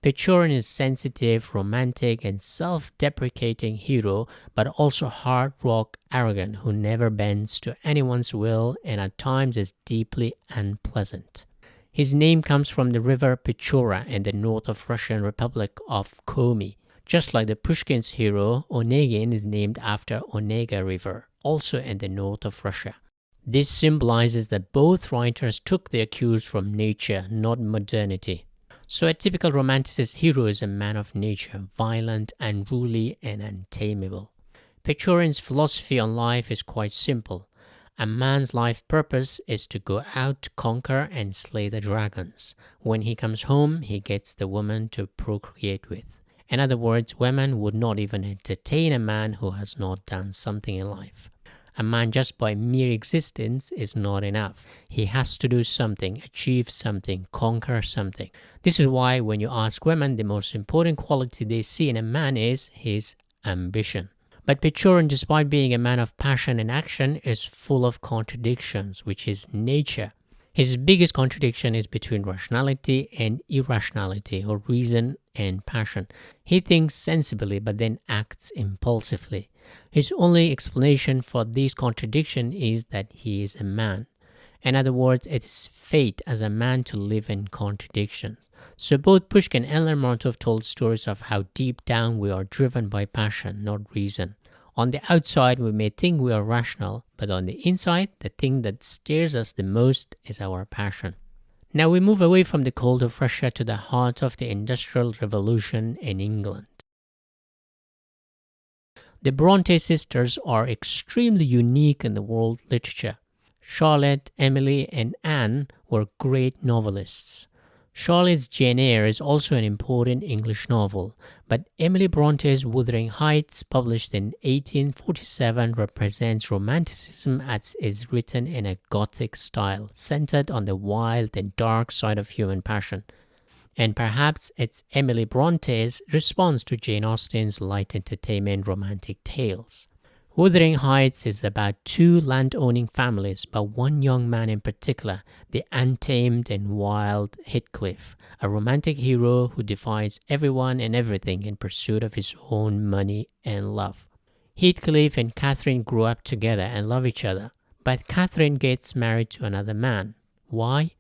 Pechorin is sensitive, romantic, and self-deprecating hero, but also hard rock arrogant who never bends to anyone's will and at times is deeply unpleasant. His name comes from the river Pechora in the north of Russian Republic of Komi. Just like the Pushkin's hero, Onegin is named after Onega River, also in the north of Russia. This symbolizes that both writers took their cues from nature, not modernity. So a typical romanticist hero is a man of nature, violent, unruly, and untamable. Pechorin's philosophy on life is quite simple. A man's life purpose is to go out, conquer, and slay the dragons. When he comes home, he gets the woman to procreate with. In other words, women would not even entertain a man who has not done something in life. A man just by mere existence is not enough. He has to do something, achieve something, conquer something. This is why when you ask women, the most important quality they see in a man is his ambition. But Pechorin, despite being a man of passion and action, is full of contradictions, which is nature. His biggest contradiction is between rationality and irrationality, or reason and passion. He thinks sensibly but then acts impulsively. His only explanation for this contradiction is that he is a man. In other words, it is fate as a man to live in contradictions. So both Pushkin and Lermontov told stories of how deep down we are driven by passion, not reason. On the outside, we may think we are rational, but on the inside, the thing that steers us the most is our passion. Now we move away from the cold of Russia to the heart of the Industrial Revolution in England. The Bronte sisters are extremely unique in the world literature. Charlotte, Emily, and Anne were great novelists. Charlotte's Jane Eyre is also an important English novel, but Emily Bronte's Wuthering Heights, published in 1847, represents Romanticism as is written in a Gothic style, centered on the wild and dark side of human passion. And perhaps it's Emily Bronte's response to Jane Austen's light entertainment romantic tales. Wuthering Heights is about two land-owning families, but one young man in particular, the untamed and wild Heathcliff, a romantic hero who defies everyone and everything in pursuit of his own money and love. Heathcliff and Catherine grew up together and love each other, but Catherine gets married to another man. Why?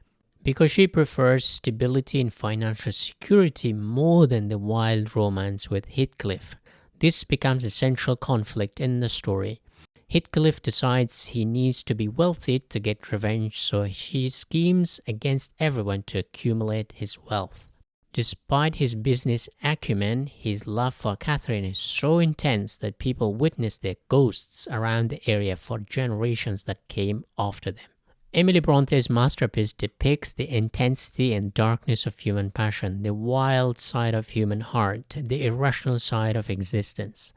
Because she prefers stability and financial security more than the wild romance with Heathcliff. This becomes a central conflict in the story. Heathcliff decides he needs to be wealthy to get revenge, so he schemes against everyone to accumulate his wealth. Despite his business acumen, his love for Catherine is so intense that people witness their ghosts around the area for generations that came after them. Emily Bronte's masterpiece depicts the intensity and darkness of human passion, the wild side of human heart, the irrational side of existence.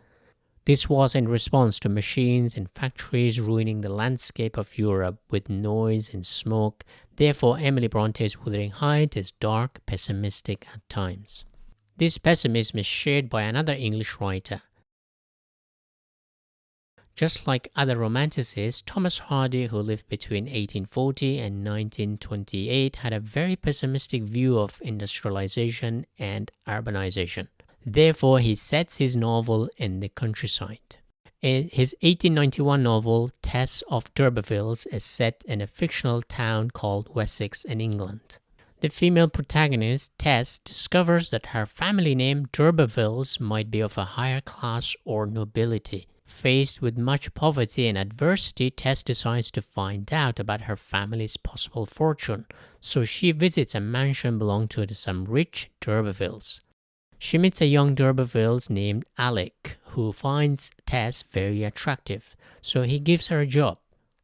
This was in response to machines and factories ruining the landscape of Europe with noise and smoke. Therefore, Emily Bronte's Wuthering Heights is dark, pessimistic at times. This pessimism is shared by another English writer. Just like other romanticists, Thomas Hardy, who lived between 1840 and 1928, had a very pessimistic view of industrialization and urbanization. Therefore, he sets his novel in the countryside. His 1891 novel, Tess of D'Urbervilles, is set in a fictional town called Wessex in England. The female protagonist, Tess, discovers that her family name, D'Urbervilles, might be of a higher class or nobility. Faced with much poverty and adversity, Tess decides to find out about her family's possible fortune, so she visits a mansion belonging to some rich D'Urbervilles. She meets a young D'Urbervilles named Alec, who finds Tess very attractive, so he gives her a job.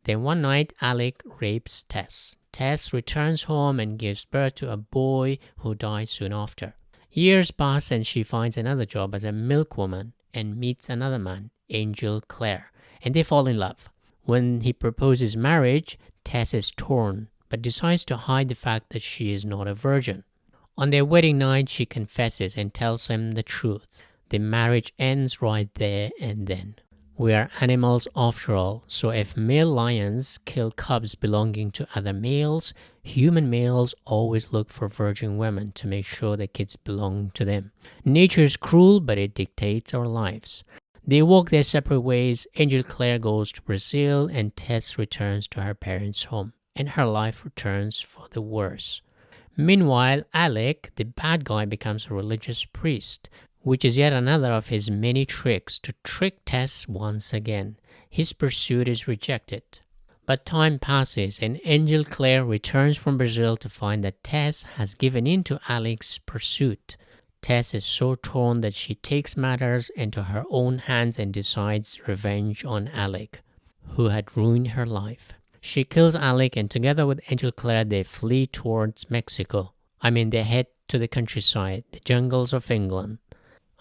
Then one night, Alec rapes Tess. Tess returns home and gives birth to a boy who dies soon after. Years pass and she finds another job as a milkwoman and meets another man, Angel Clare, and they fall in love. When he proposes marriage, Tess is torn, but decides to hide the fact that she is not a virgin. On their wedding night, she confesses and tells him the truth. The marriage ends right there and then. We are animals after all, so if male lions kill cubs belonging to other males, human males always look for virgin women to make sure the kids belong to them. Nature is cruel, but it dictates our lives. They walk their separate ways. Angel Clare goes to Brazil and Tess returns to her parents' home, and her life returns for the worse. Meanwhile, Alec, the bad guy, becomes a religious priest, which is yet another of his many tricks to trick Tess once again. His pursuit is rejected. But time passes and Angel Clare returns from Brazil to find that Tess has given in to Alec's pursuit. Tess is so torn that she takes matters into her own hands and decides revenge on Alec, who had ruined her life. She kills Alec and together with Angel Clare they flee towards Mexico. They head to the countryside, the jungles of England.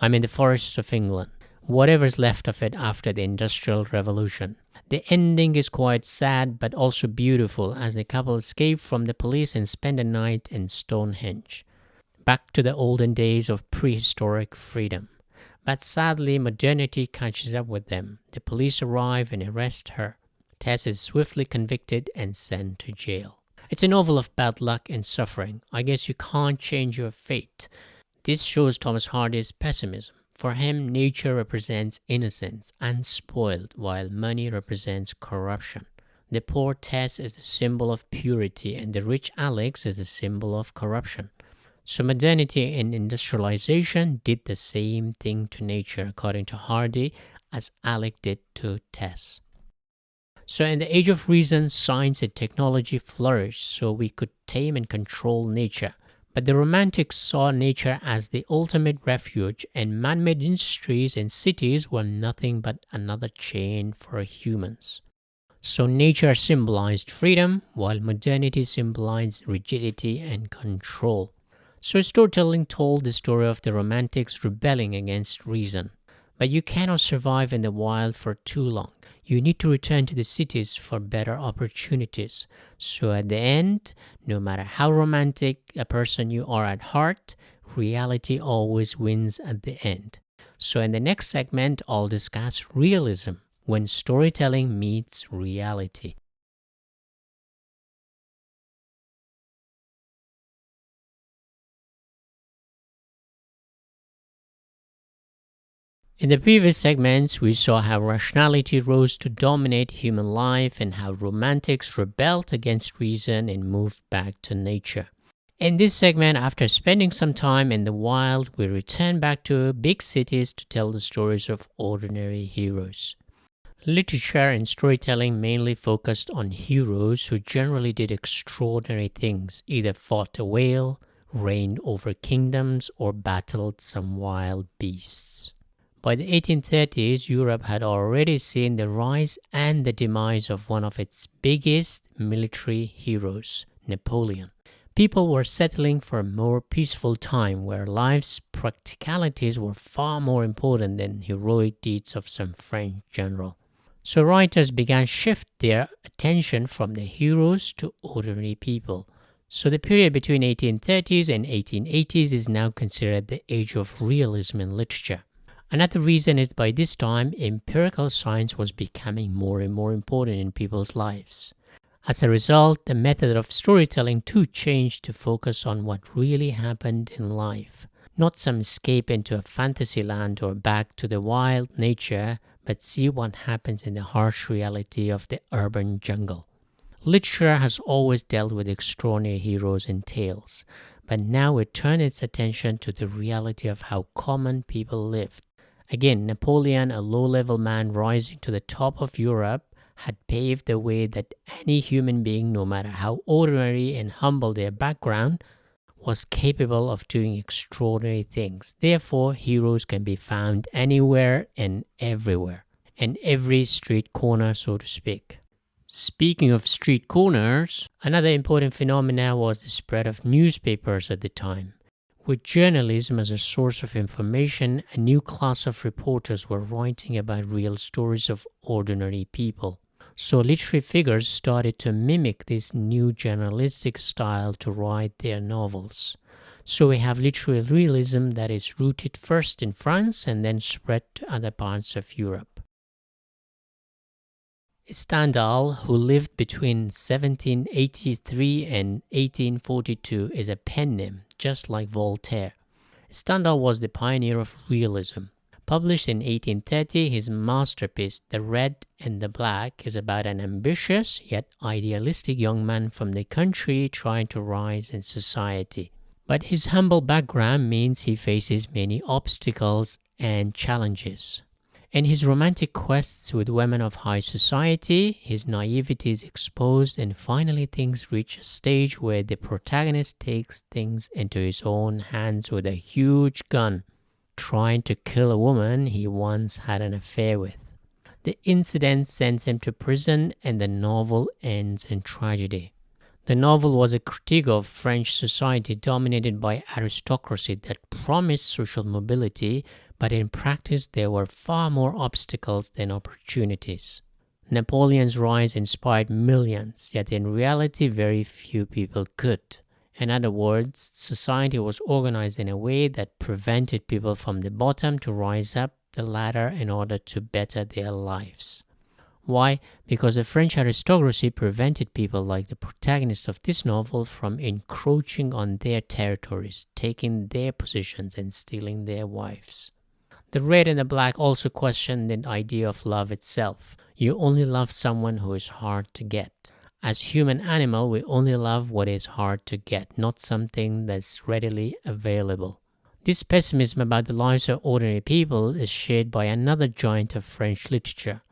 The forests of England. Whatever's left of it after the Industrial Revolution. The ending is quite sad but also beautiful as the couple escape from the police and spend a night in Stonehenge. Back to the olden days of prehistoric freedom. But sadly, modernity catches up with them. The police arrive and arrest her. Tess is swiftly convicted and sent to jail. It's a novel of bad luck and suffering. I guess you can't change your fate. This shows Thomas Hardy's pessimism. For him, nature represents innocence, unspoiled, while money represents corruption. The poor Tess is the symbol of purity, and the rich Alex is the symbol of corruption. So modernity and industrialization did the same thing to nature. According to Hardy, as Alec did to Tess. So in the age of reason, science and technology flourished so we could tame and control nature. But the Romantics saw nature as the ultimate refuge, and man-made industries and cities were nothing but another chain for humans. So nature symbolized freedom, while modernity symbolized rigidity and control. So storytelling told the story of the Romantics rebelling against reason. But you cannot survive in the wild for too long. You need to return to the cities for better opportunities. So at the end, no matter how romantic a person you are at heart, reality always wins at the end. So in the next segment, I'll discuss realism, when storytelling meets reality. In the previous segments, we saw how rationality rose to dominate human life and how romantics rebelled against reason and moved back to nature. In this segment, after spending some time in the wild, we return back to big cities to tell the stories of ordinary heroes. Literature and storytelling mainly focused on heroes who generally did extraordinary things, either fought a whale, reigned over kingdoms, or battled some wild beasts. By the 1830s, Europe had already seen the rise and the demise of one of its biggest military heroes, Napoleon. People were settling for a more peaceful time where life's practicalities were far more important than heroic deeds of some French general. So writers began to shift their attention from the heroes to ordinary people. So the period between 1830s and 1880s is now considered the age of realism in literature. Another reason is by this time, empirical science was becoming more and more important in people's lives. As a result, the method of storytelling too changed to focus on what really happened in life, not some escape into a fantasy land or back to the wild nature, but see what happens in the harsh reality of the urban jungle. Literature has always dealt with extraordinary heroes and tales, but now it turned its attention to the reality of how common people lived. Again, Napoleon, a low-level man rising to the top of Europe, had paved the way that any human being, no matter how ordinary and humble their background, was capable of doing extraordinary things. Therefore, heroes can be found anywhere and everywhere, and every street corner, so to speak. Speaking of street corners, another important phenomenon was the spread of newspapers at the time. With journalism as a source of information, a new class of reporters were writing about real stories of ordinary people. So literary figures started to mimic this new journalistic style to write their novels. So we have literary realism that is rooted first in France and then spread to other parts of Europe. Stendhal, who lived between 1783 and 1842, is a pen name, just like Voltaire. Stendhal was the pioneer of realism. Published in 1830, his masterpiece, The Red and the Black, is about an ambitious yet idealistic young man from the country trying to rise in society. But his humble background means he faces many obstacles and challenges. In his romantic quests with women of high society, his naivety is exposed, and finally things reach a stage where the protagonist takes things into his own hands with a huge gun, trying to kill a woman he once had an affair with. The incident sends him to prison, and the novel ends in tragedy. The novel was a critique of French society dominated by aristocracy that promised social mobility, but in practice there were far more obstacles than opportunities. Napoleon's rise inspired millions, yet in reality very few people could. In other words, society was organized in a way that prevented people from the bottom to rise up the ladder in order to better their lives. Why? Because the French aristocracy prevented people like the protagonist of this novel from encroaching on their territories, taking their positions, and stealing their wives. The Red and the Black also questioned the idea of love itself. You only love someone who is hard to get. As human animal, we only love what is hard to get, not something that's readily available. This pessimism about the lives of ordinary people is shared by another giant of French literature,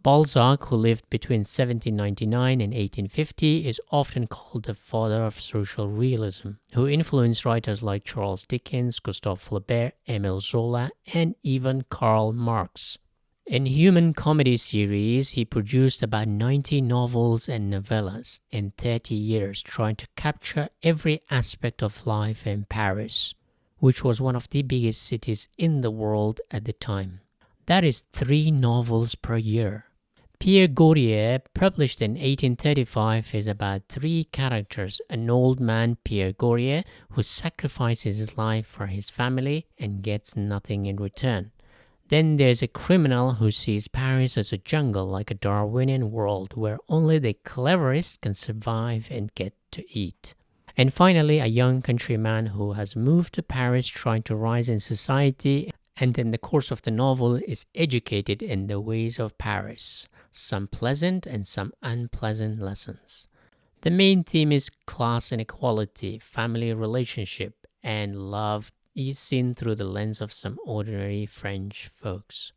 Balzac, who lived between 1799 and 1850, is often called the father of social realism, who influenced writers like Charles Dickens, Gustave Flaubert, Émile Zola, and even Karl Marx. In Human Comedy series, he produced about 90 novels and novellas in 30 years, trying to capture every aspect of life in Paris, which was one of the biggest cities in the world at the time. That is 3 novels per year. Pierre Gautier, published in 1835, is about 3 characters: an old man, Pierre Gautier, who sacrifices his life for his family and gets nothing in return. Then there's a criminal who sees Paris as a jungle, like a Darwinian world where only the cleverest can survive and get to eat. And finally, a young countryman who has moved to Paris trying to rise in society, and in the course of the novel is educated in the ways of Paris, some pleasant and some unpleasant lessons. The main theme is class inequality, family relationship, and love is seen through the lens of some ordinary French folks.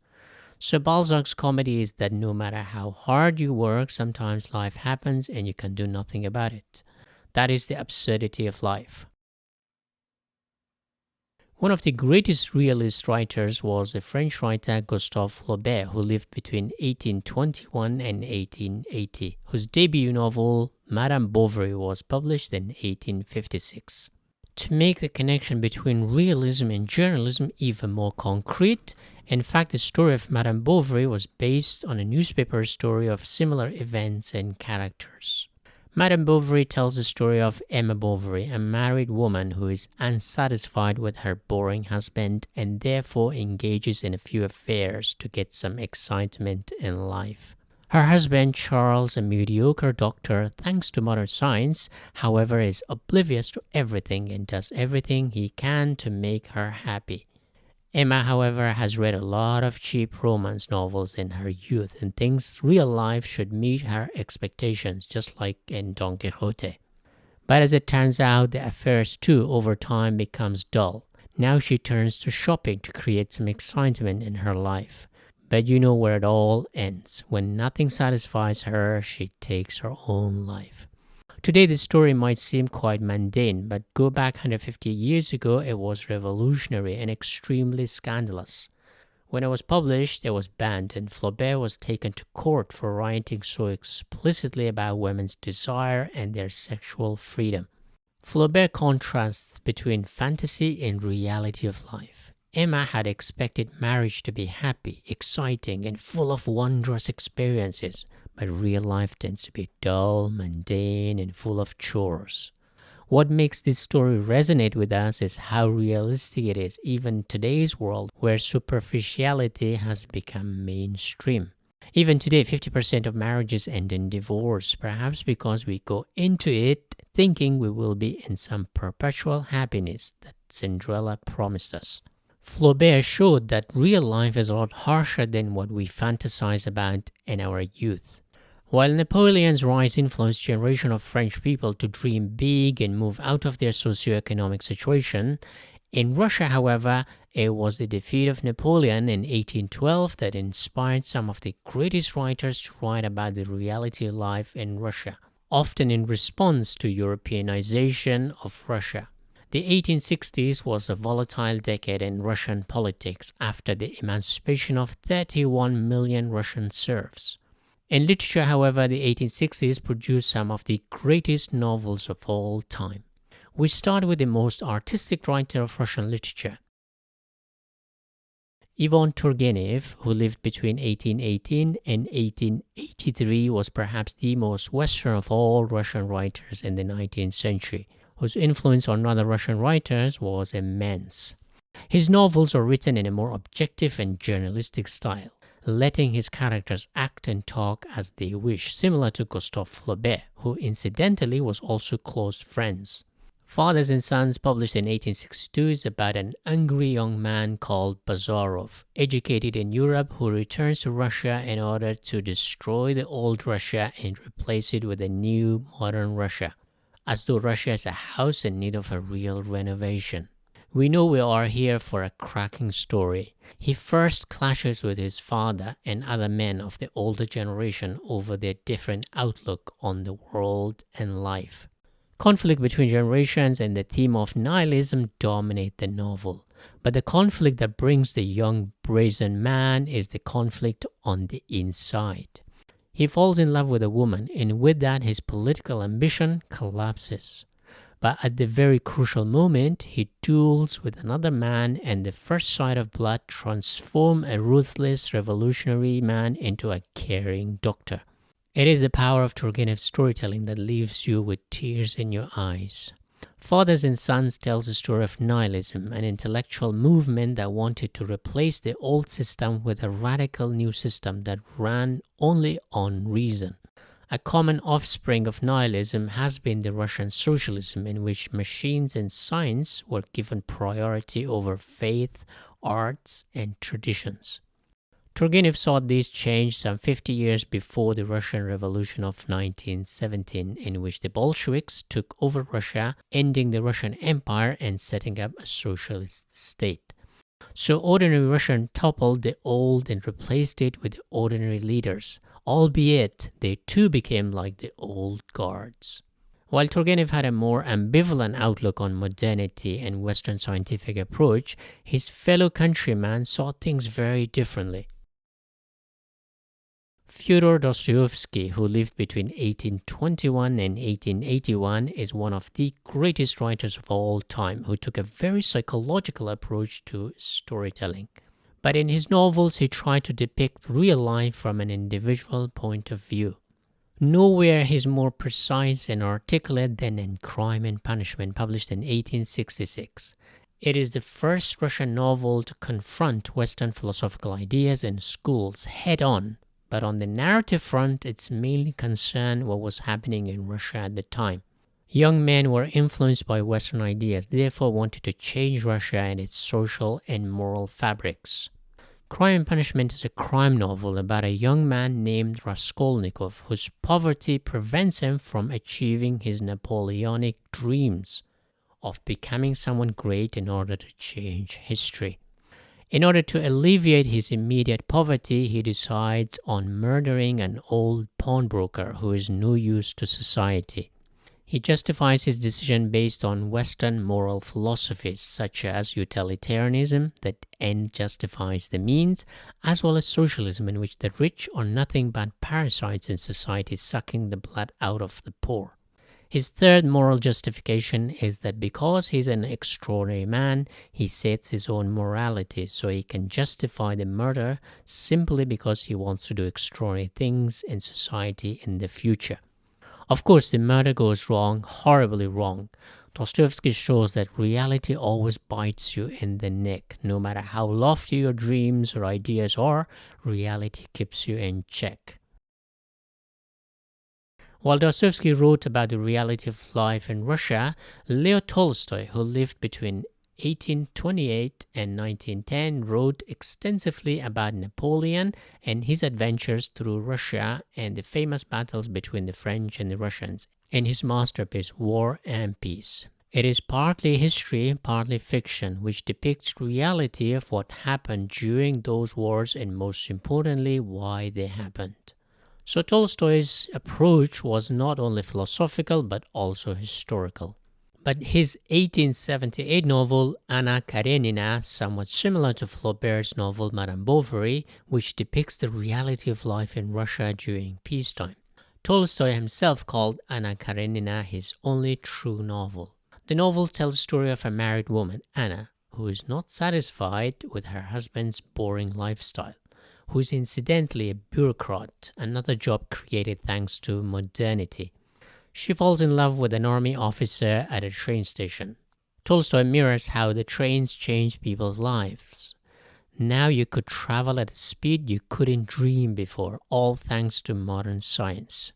So Balzac's comedy is that no matter how hard you work, sometimes life happens and you can do nothing about it. That is the absurdity of life. One of the greatest realist writers was the French writer Gustave Flaubert, who lived between 1821 and 1880, whose debut novel Madame Bovary was published in 1856. To make the connection between realism and journalism even more concrete, in fact, the story of Madame Bovary was based on a newspaper story of similar events and characters. Madame Bovary tells the story of Emma Bovary, a married woman who is unsatisfied with her boring husband and therefore engages in a few affairs to get some excitement in life. Her husband, Charles, a mediocre doctor, thanks to modern science, however, is oblivious to everything and does everything he can to make her happy. Emma, however, has read a lot of cheap romance novels in her youth and thinks real life should meet her expectations, just like in Don Quixote. But as it turns out, the affairs too over time becomes dull. Now she turns to shopping to create some excitement in her life. But you know where it all ends. When nothing satisfies her, she takes her own life. Today, the story might seem quite mundane, but go back 150 years ago, it was revolutionary and extremely scandalous. When it was published, it was banned, and Flaubert was taken to court for writing so explicitly about women's desire and their sexual freedom. Flaubert contrasts between fantasy and reality of life. Emma had expected marriage to be happy, exciting, and full of wondrous experiences, but real life tends to be dull, mundane, and full of chores. What makes this story resonate with us is how realistic it is, even in today's world where superficiality has become mainstream. Even today, 50% of marriages end in divorce, perhaps because we go into it thinking we will be in some perpetual happiness that Cinderella promised us. Flaubert showed that real life is a lot harsher than what we fantasize about in our youth. While Napoleon's rise influenced a generation of French people to dream big and move out of their socioeconomic situation, in Russia, however, it was the defeat of Napoleon in 1812 that inspired some of the greatest writers to write about the reality of life in Russia, often in response to Europeanization of Russia. The 1860s was a volatile decade in Russian politics after the emancipation of 31 million Russian serfs. In literature, however, the 1860s produced some of the greatest novels of all time. We start with the most artistic writer of Russian literature, Ivan Turgenev, who lived between 1818 and 1883, was perhaps the most Western of all Russian writers in the 19th century, whose influence on other Russian writers was immense. His novels are written in a more objective and journalistic style, letting his characters act and talk as they wish, similar to Gustave Flaubert, who incidentally was also close friends. Fathers and Sons, published in 1862, is about an angry young man called Bazarov, educated in Europe, who returns to Russia in order to destroy the old Russia and replace it with a new modern Russia. as though Russia is a house in need of a real renovation. We know we are here for a cracking story. He first clashes with his father and other men of the older generation over their different outlook on the world and life. Conflict between generations and the theme of nihilism dominate the novel. But the conflict that brings the young brazen man is the conflict on the inside. He falls in love with a woman, and with that his political ambition collapses. But at the very crucial moment, he duels with another man, and the first sight of blood transforms a ruthless revolutionary man into a caring doctor. It is the power of Turgenev's storytelling that leaves you with tears in your eyes. Fathers and Sons tells a story of nihilism, an intellectual movement that wanted to replace the old system with a radical new system that ran only on reason. A common offspring of nihilism has been the Russian socialism, in which machines and science were given priority over faith, arts, and traditions. Turgenev saw this change some 50 years before the Russian Revolution of 1917, in which the Bolsheviks took over Russia, ending the Russian Empire and setting up a socialist state. So ordinary Russian toppled the old and replaced it with ordinary leaders, albeit they too became like the old guards. While Turgenev had a more ambivalent outlook on modernity and Western scientific approach, his fellow countrymen saw things very differently. Fyodor Dostoevsky, who lived between 1821 and 1881, is one of the greatest writers of all time, who took a very psychological approach to storytelling. But in his novels, he tried to depict real life from an individual point of view. Nowhere is more precise and articulate than in Crime and Punishment, published in 1866. It is the first Russian novel to confront Western philosophical ideas and schools head-on, but on the narrative front, it's mainly concerned what was happening in Russia at the time. Young men were influenced by Western ideas, therefore wanted to change Russia and its social and moral fabrics. Crime and Punishment is a crime novel about a young man named Raskolnikov, whose poverty prevents him from achieving his Napoleonic dreams of becoming someone great in order to change history. In order to alleviate his immediate poverty, he decides on murdering an old pawnbroker who is no use to society. He justifies his decision based on Western moral philosophies such as utilitarianism, that end justifies the means, as well as socialism, in which the rich are nothing but parasites in society, sucking the blood out of the poor. His third moral justification is that because he's an extraordinary man, he sets his own morality, so he can justify the murder simply because he wants to do extraordinary things in society in the future. Of course, the murder goes wrong, horribly wrong. Dostoevsky shows that reality always bites you in the neck. No matter how lofty your dreams or ideas are, reality keeps you in check. While Dostoevsky wrote about the reality of life in Russia, Leo Tolstoy, who lived between 1828 and 1910, wrote extensively about Napoleon and his adventures through Russia and the famous battles between the French and the Russians in his masterpiece War and Peace. It is partly history, partly fiction, which depicts reality of what happened during those wars and most importantly, why they happened. So Tolstoy's approach was not only philosophical but also historical. But his 1878 novel Anna Karenina, somewhat similar to Flaubert's novel Madame Bovary, which depicts the reality of life in Russia during peacetime. Tolstoy himself called Anna Karenina his only true novel. The novel tells the story of a married woman, Anna, who is not satisfied with her husband's boring lifestyle, who is incidentally a bureaucrat, another job created thanks to modernity. She falls in love with an army officer at a train station. Tolstoy mirrors how the trains change people's lives. Now you could travel at a speed you couldn't dream before, all thanks to modern science.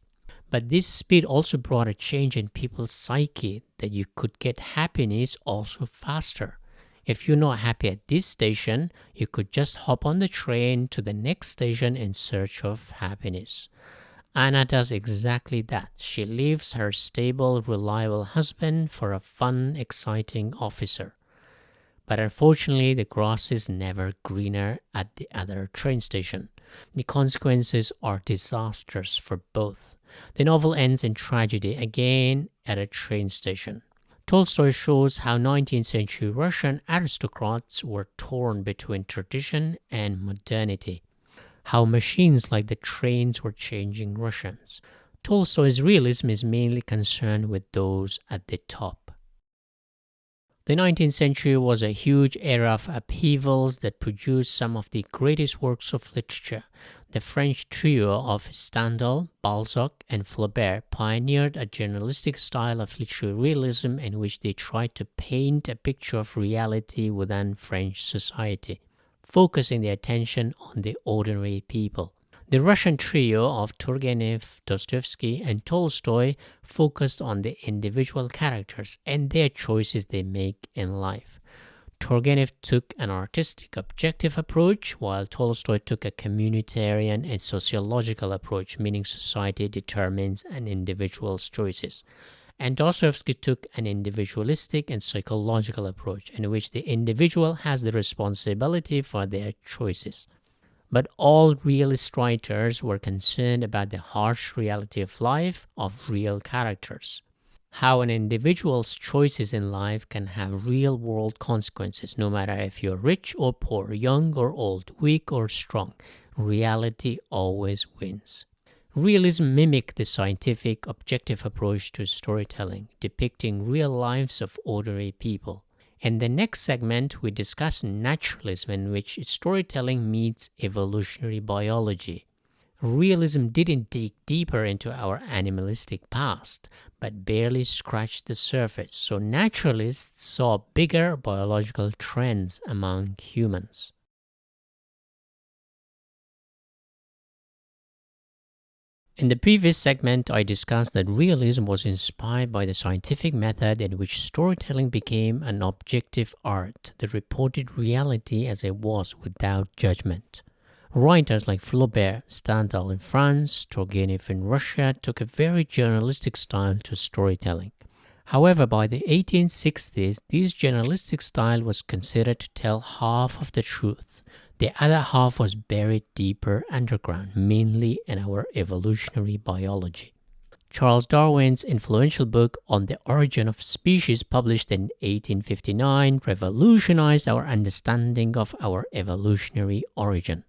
But this speed also brought a change in people's psyche, that you could get happiness also faster. If you're not happy at this station, you could just hop on the train to the next station in search of happiness. Anna does exactly that. She leaves her stable, reliable husband for a fun, exciting officer. But unfortunately, the grass is never greener at the other train station. The consequences are disastrous for both. The novel ends in tragedy again at a train station. Tolstoy shows how 19th century Russian aristocrats were torn between tradition and modernity, how machines like the trains were changing Russians. Tolstoy's realism is mainly concerned with those at the top. The 19th century was a huge era of upheavals that produced some of the greatest works of literature. The French trio of Stendhal, Balzac, and Flaubert pioneered a journalistic style of literary realism in which they tried to paint a picture of reality within French society, focusing their attention on the ordinary people. The Russian trio of Turgenev, Dostoevsky, and Tolstoy focused on the individual characters and their choices they make in life. Turgenev took an artistic, objective approach, while Tolstoy took a communitarian and sociological approach, meaning society determines an individual's choices. And Dostoevsky took an individualistic and psychological approach, in which the individual has the responsibility for their choices. But all realist writers were concerned about the harsh reality of life, of real characters. How an individual's choices in life can have real-world consequences, no matter if you're rich or poor, young or old, weak or strong. Reality always wins. Realism mimicked the scientific, objective approach to storytelling, depicting real lives of ordinary people. In the next segment, we discuss naturalism, in which storytelling meets evolutionary biology. Realism didn't dig deeper into our animalistic past, but barely scratched the surface, so naturalists saw bigger biological trends among humans. In the previous segment, I discussed that realism was inspired by the scientific method in which storytelling became an objective art that reported reality as it was without judgment. Writers like Flaubert, Stendhal in France, Turgenev in Russia took a very journalistic style to storytelling. However, by the 1860s, this journalistic style was considered to tell half of the truth. The other half was buried deeper underground, mainly in our evolutionary biology. Charles Darwin's influential book On the Origin of Species, published in 1859, revolutionized our understanding of our evolutionary origin.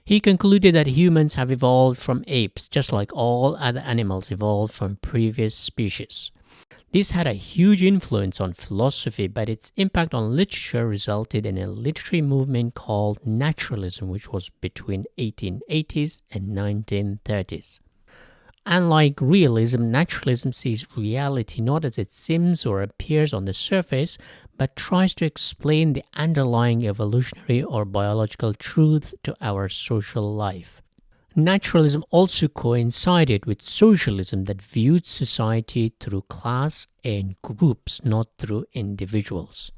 He concluded that humans have evolved from apes, just like all other animals evolved from previous species. This had a huge influence on philosophy, but its impact on literature resulted in a literary movement called naturalism, which was between 1880s and 1930s. Unlike realism, naturalism sees reality not as it seems or appears on the surface, but tries to explain the underlying evolutionary or biological truth to our social life. Naturalism also coincided with socialism that viewed society through class and groups, not through individuals.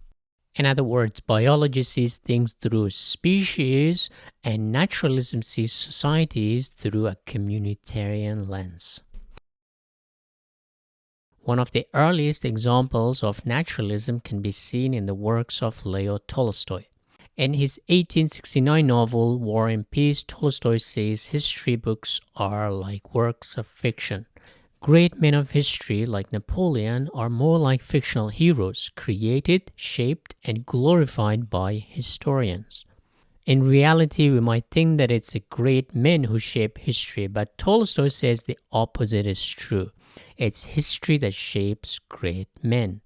In other words, biology sees things through species, and naturalism sees societies through a communitarian lens. One of the earliest examples of naturalism can be seen in the works of Leo Tolstoy. In his 1869 novel War and Peace, Tolstoy says history books are like works of fiction. Great men of history like Napoleon are more like fictional heroes, created, shaped, and glorified by historians. In reality, we might think that it's the great men who shape history, but Tolstoy says the opposite is true. It's history that shapes great men.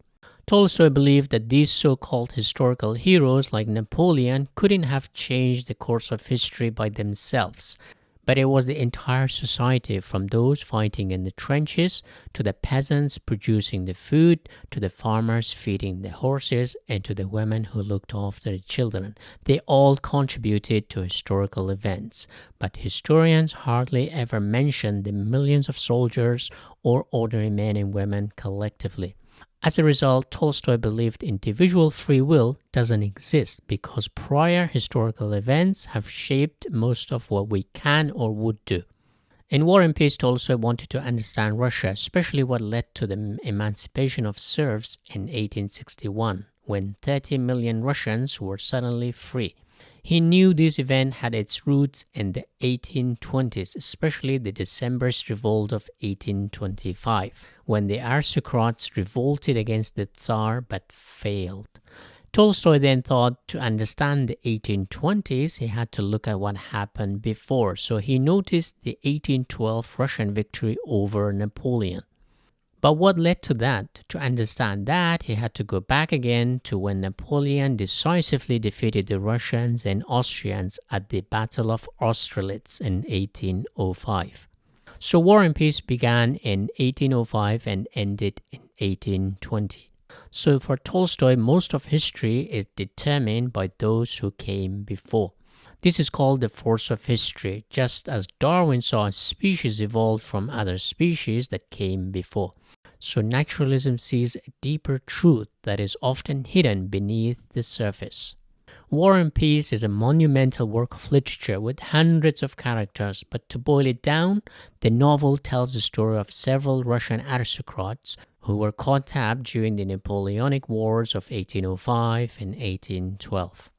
Tolstoy believed that these so-called historical heroes like Napoleon couldn't have changed the course of history by themselves, but it was the entire society, from those fighting in the trenches to the peasants producing the food, to the farmers feeding the horses, and to the women who looked after the children. They all contributed to historical events, but historians hardly ever mention the millions of soldiers or ordinary men and women collectively. As a result, Tolstoy believed individual free will doesn't exist because prior historical events have shaped most of what we can or would do. In War and Peace, Tolstoy wanted to understand Russia, especially what led to the emancipation of serfs in 1861, when 30 million Russians were suddenly free. He knew this event had its roots in the 1820s, especially the December's revolt of 1825, when the aristocrats revolted against the Tsar but failed. Tolstoy then thought to understand the 1820s, he had to look at what happened before, so he noticed the 1812 Russian victory over Napoleon. But what led to that? To understand that, he had to go back again to when Napoleon decisively defeated the Russians and Austrians at the Battle of Austerlitz in 1805. So War and Peace began in 1805 and ended in 1820. So for Tolstoy, most of history is determined by those who came before. This is called the force of history, just as Darwin saw a species evolve from other species that came before. So naturalism sees a deeper truth that is often hidden beneath the surface. War and Peace is a monumental work of literature with hundreds of characters, but to boil it down, the novel tells the story of several Russian aristocrats who were caught up during the Napoleonic Wars of 1805 and 1812.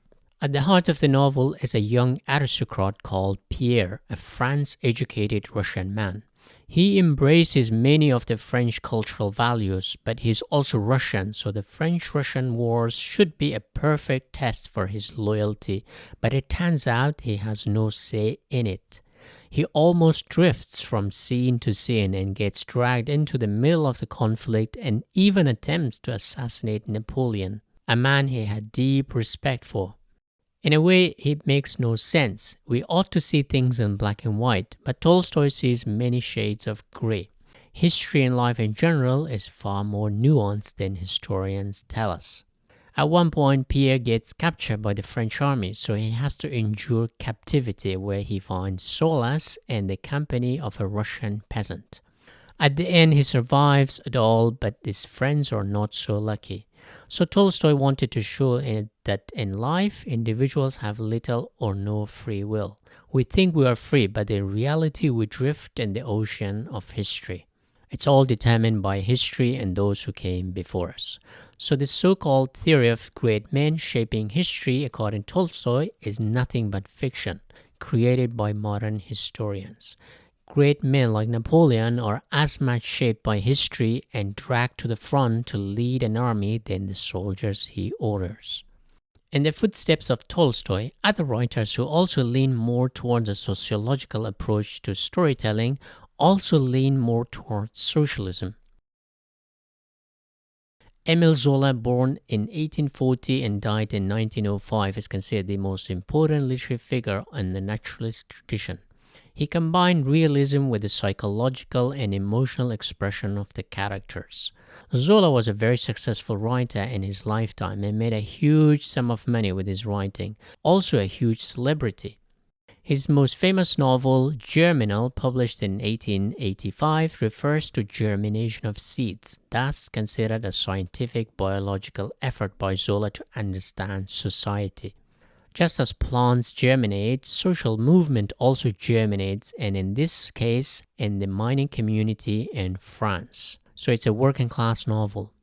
At the heart of the novel is a young aristocrat called Pierre, a France-educated Russian man. He embraces many of the French cultural values, but he's also Russian, so the French-Russian wars should be a perfect test for his loyalty, but it turns out he has no say in it. He almost drifts from scene to scene and gets dragged into the middle of the conflict and even attempts to assassinate Napoleon, a man he had deep respect for. In a way, it makes no sense. We ought to see things in black and white, but Tolstoy sees many shades of gray. History and life in general is far more nuanced than historians tell us. At one point, Pierre gets captured by the French army, so he has to endure captivity where he finds solace in the company of a Russian peasant. At the end, he survives it all, but his friends are not so lucky. So Tolstoy wanted to show that in life, individuals have little or no free will. We think we are free, but in reality we drift in the ocean of history. It's all determined by history and those who came before us. So the so-called theory of great men shaping history, according to Tolstoy, is nothing but fiction, created by modern historians. Great men like Napoleon are as much shaped by history and dragged to the front to lead an army than the soldiers he orders. In the footsteps of Tolstoy, other writers who also lean more towards a sociological approach to storytelling also lean more towards socialism. Émile Zola, born in 1840 and died in 1905, is considered the most important literary figure in the naturalist tradition. He combined realism with the psychological and emotional expression of the characters. Zola was a very successful writer in his lifetime and made a huge sum of money with his writing, also a huge celebrity. His most famous novel, Germinal, published in 1885, refers to germination of seeds, thus considered a scientific biological effort by Zola to understand society. Just as plants germinate, social movement also germinates, and in this case, in the mining community in France. So it's a working class novel.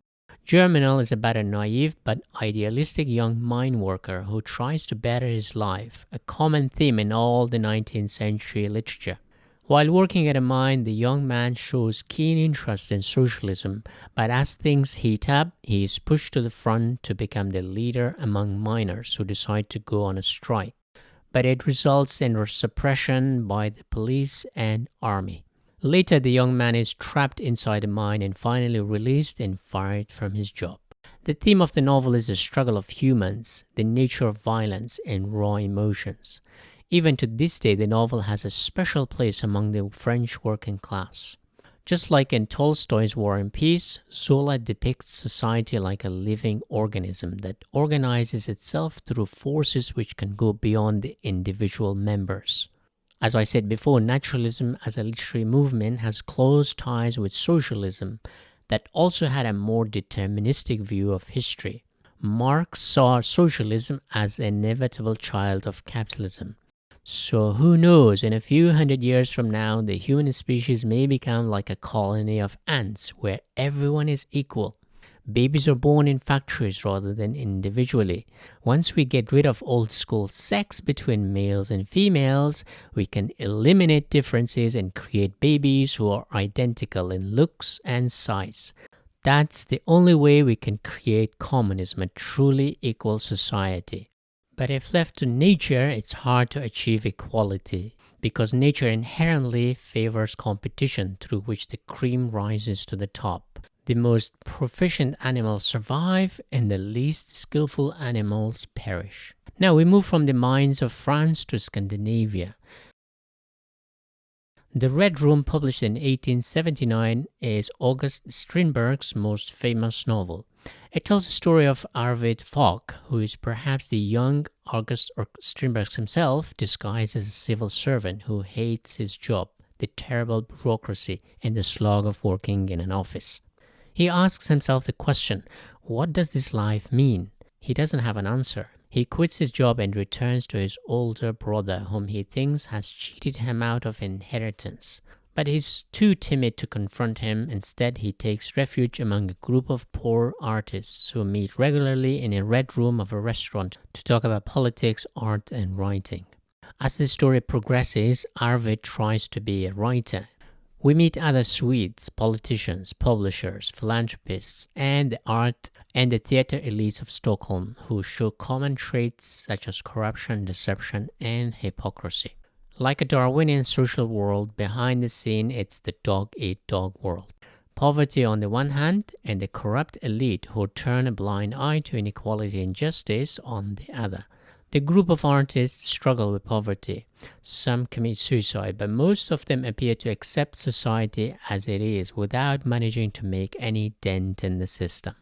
Germinal is about a naive but idealistic young mine worker who tries to better his life, a common theme in all the 19th century literature. While working at a mine, the young man shows keen interest in socialism, but as things heat up, he is pushed to the front to become the leader among miners who decide to go on a strike. But it results in suppression by the police and army. Later, the young man is trapped inside a mine and finally released and fired from his job. The theme of the novel is the struggle of humans, the nature of violence, and raw emotions. Even to this day, the novel has a special place among the French working class. Just like in Tolstoy's War and Peace, Zola depicts society like a living organism that organizes itself through forces which can go beyond the individual members. As I said before, naturalism as a literary movement has close ties with socialism that also had a more deterministic view of history. Marx saw socialism as an inevitable child of capitalism. So who knows, in a few hundred years from now, the human species may become like a colony of ants where everyone is equal. Babies are born in factories rather than individually. Once we get rid of old school sex between males and females, we can eliminate differences and create babies who are identical in looks and size. That's the only way we can create communism, a truly equal society. But if left to nature, it's hard to achieve equality because nature inherently favors competition through which the cream rises to the top. The most proficient animals survive and the least skillful animals perish. Now we move from the mines of France to Scandinavia. The Red Room, published in 1879, is August Strindberg's most famous novel. It tells the story of Arvid Falk, who is perhaps the young August Strindberg himself, disguised as a civil servant who hates his job, the terrible bureaucracy, and the slog of working in an office. He asks himself the question, what does this life mean? He doesn't have an answer. He quits his job and returns to his older brother, whom he thinks has cheated him out of inheritance. But he's too timid to confront him. Instead, he takes refuge among a group of poor artists who meet regularly in a red room of a restaurant to talk about politics, art, and writing. As the story progresses, Arvid tries to be a writer. We meet other Swedes, politicians, publishers, philanthropists, and the art and the theater elites of Stockholm who show common traits such as corruption, deception, and hypocrisy. Like a Darwinian social world, behind the scene it's the dog-eat-dog world. Poverty on the one hand, and the corrupt elite who turn a blind eye to inequality and injustice on the other. The group of artists struggle with poverty. Some commit suicide, but most of them appear to accept society as it is without managing to make any dent in the system.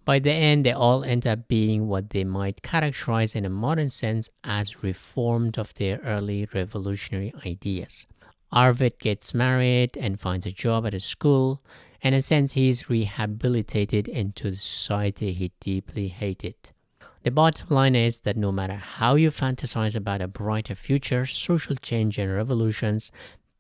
By the end, they all end up being what they might characterize in a modern sense as reformed of their early revolutionary ideas. Arvid gets married and finds a job at a school. In a sense, he is rehabilitated into the society he deeply hated. The bottom line is that no matter how you fantasize about a brighter future, social change and revolutions,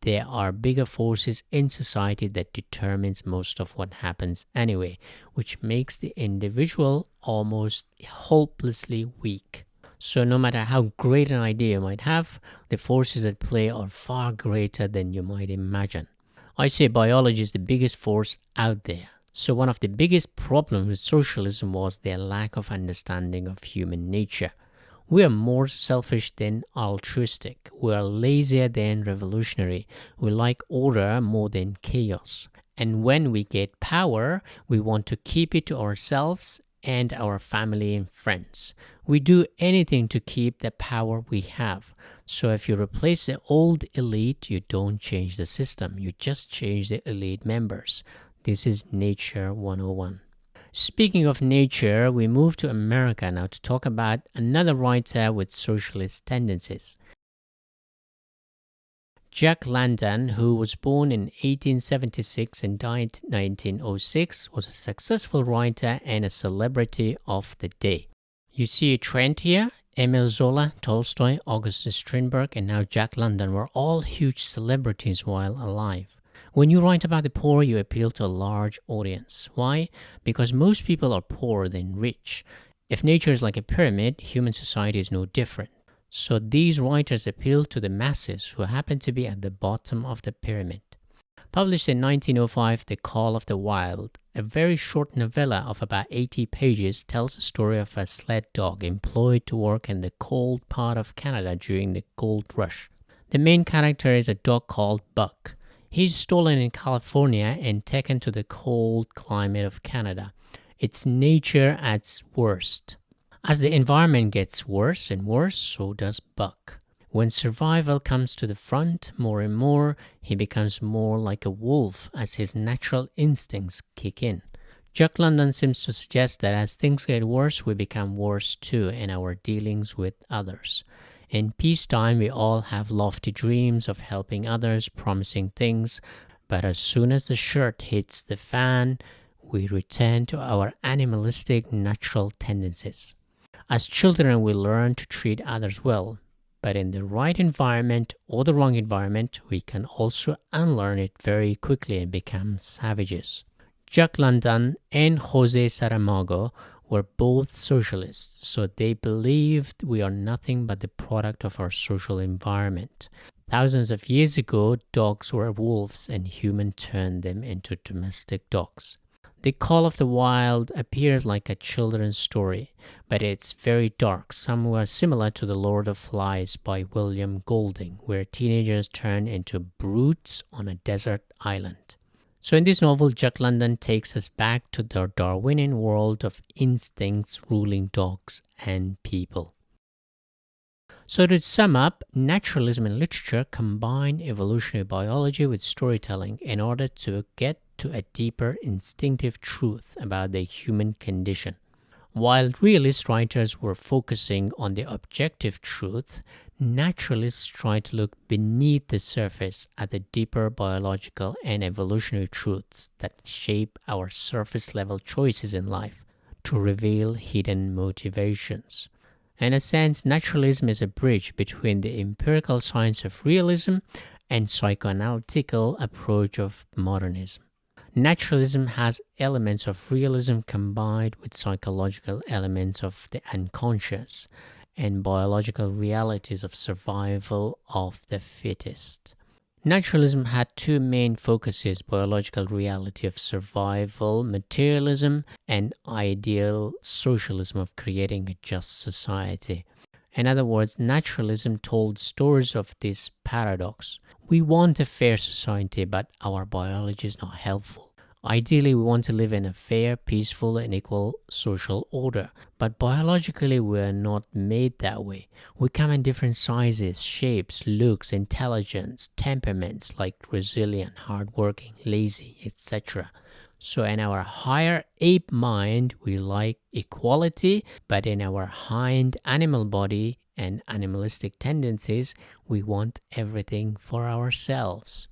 there are bigger forces in society that determines most of what happens anyway, which makes the individual almost hopelessly weak. So no matter how great an idea you might have, the forces at play are far greater than you might imagine. I say biology is the biggest force out there. So one of the biggest problems with socialism was their lack of understanding of human nature. We are more selfish than altruistic. We are lazier than revolutionary. We like order more than chaos. And when we get power, we want to keep it to ourselves and our family and friends. We do anything to keep the power we have. So if you replace the old elite, you don't change the system. You just change the elite members. This is Nature 101. Speaking of nature, we move to America now to talk about another writer with socialist tendencies. Jack London, who was born in 1876 and died in 1906, was a successful writer and a celebrity of the day. You see a trend here? Emile Zola, Tolstoy, August Strindberg, and now Jack London were all huge celebrities while alive. When you write about the poor, you appeal to a large audience. Why? Because most people are poorer than rich. If nature is like a pyramid, human society is no different. So these writers appeal to the masses who happen to be at the bottom of the pyramid. Published in 1905, The Call of the Wild, a very short novella of about 80 pages, tells the story of a sled dog employed to work in the cold part of Canada during the gold rush. The main character is a dog called Buck. He's stolen in California and taken to the cold climate of Canada. It's nature at its worst. As the environment gets worse and worse, so does Buck. When survival comes to the front more and more, he becomes more like a wolf as his natural instincts kick in. Jack London seems to suggest that as things get worse, we become worse too in our dealings with others. In peacetime, we all have lofty dreams of helping others, promising things, but as soon as the shirt hits the fan, we return to our animalistic natural tendencies. As children, we learn to treat others well, But in the right environment or the wrong environment, we can also unlearn it very quickly and become savages. Jack London and Jose Saramago were both socialists, so they believed we are nothing but the product of our social environment. Thousands of years ago, dogs were wolves and humans turned them into domestic dogs. The Call of the Wild appears like a children's story, but it's very dark, somewhat similar to The Lord of Flies by William Golding, where teenagers turn into brutes on a desert island. So in this novel, Jack London takes us back to the Darwinian world of instincts ruling dogs and people. So to sum up, naturalism and literature combine evolutionary biology with storytelling in order to get to a deeper instinctive truth about the human condition. While realist writers were focusing on the objective truth, naturalists try to look beneath the surface at the deeper biological and evolutionary truths that shape our surface level choices in life to reveal hidden motivations. In a sense, naturalism is a bridge between the empirical science of realism and psychoanalytical approach of modernism. Naturalism has elements of realism combined with psychological elements of the unconscious and biological realities of survival of the fittest. Naturalism had two main focuses: biological reality of survival, materialism, and ideal socialism of creating a just society. In other words, naturalism told stories of this paradox. We want a fair society, but our biology is not helpful. Ideally, we want to live in a fair, peaceful, and equal social order, but biologically, we are not made that way. We come in different sizes, shapes, looks, intelligence, temperaments like resilient, hardworking, lazy, etc. So in our higher ape mind, we like equality, but in our hind animal body and animalistic tendencies, we want everything for ourselves.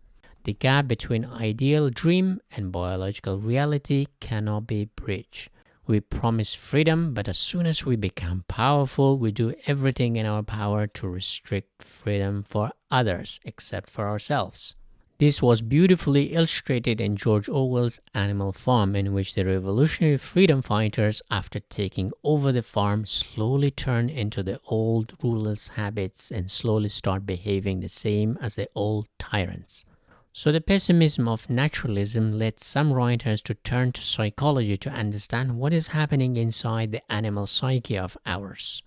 The gap between ideal dream and biological reality cannot be bridged. We promise freedom, but as soon as we become powerful, we do everything in our power to restrict freedom for others except for ourselves. This was beautifully illustrated in George Orwell's Animal Farm, in which the revolutionary freedom fighters, after taking over the farm, slowly turn into the old rulers' habits and slowly start behaving the same as the old tyrants. So the pessimism of naturalism led some writers to turn to psychology to understand what is happening inside the animal psyche of ours.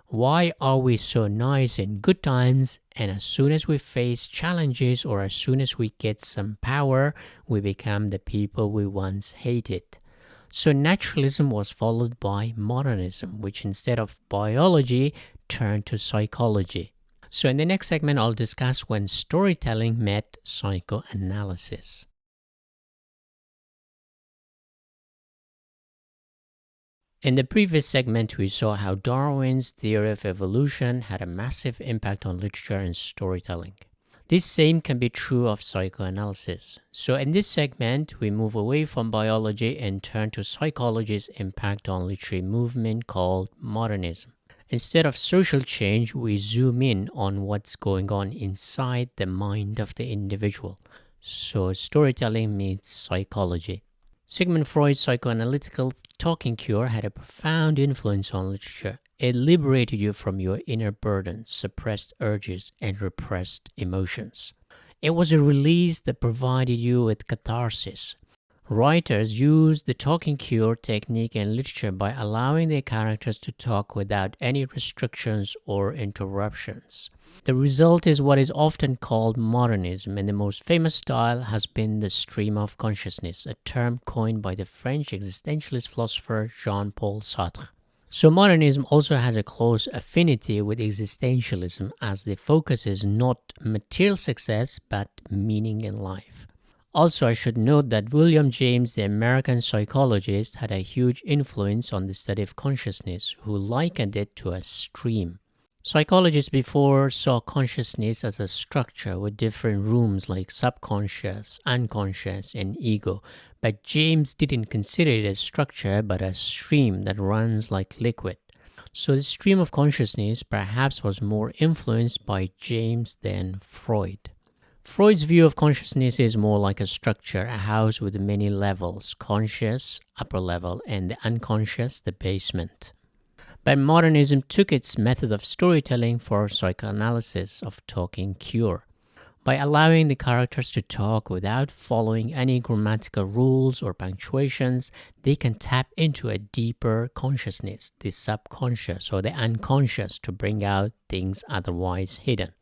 Why are we so nice in good times, and as soon as we face challenges or as soon as we get some power, we become the people we once hated? So naturalism was followed by modernism, which instead of biology turned to psychology. So in the next segment, I'll discuss when storytelling met psychoanalysis. In the previous segment, we saw how Darwin's theory of evolution had a massive impact on literature and storytelling. This same can be true of psychoanalysis. So in this segment, we move away from biology and turn to psychology's impact on literary movement called modernism. Instead of social change, we zoom in on what's going on inside the mind of the individual. So storytelling meets psychology. Sigmund Freud's psychoanalytical talking cure had a profound influence on literature. It liberated you from your inner burdens, suppressed urges, and repressed emotions. It was a release that provided you with catharsis. Writers used the talking cure technique in literature by allowing their characters to talk without any restrictions or interruptions. The result is what is often called modernism, and the most famous style has been the stream of consciousness, a term coined by the French existentialist philosopher Jean-Paul Sartre. So modernism also has a close affinity with existentialism, as the focus is not material success but meaning in life. Also, I should note that William James, the American psychologist, had a huge influence on the study of consciousness, who likened it to a stream. Psychologists before saw consciousness as a structure with different rooms like subconscious, unconscious, and ego, but James didn't consider it a structure but a stream that runs like liquid. So the stream of consciousness perhaps was more influenced by James than Freud. Freud's view of consciousness is more like a structure, a house with many levels, conscious, upper level, and the unconscious, the basement. But modernism took its method of storytelling for psychoanalysis of talking cure. By allowing the characters to talk without following any grammatical rules or punctuations, they can tap into a deeper consciousness, the subconscious or the unconscious, to bring out things otherwise hidden.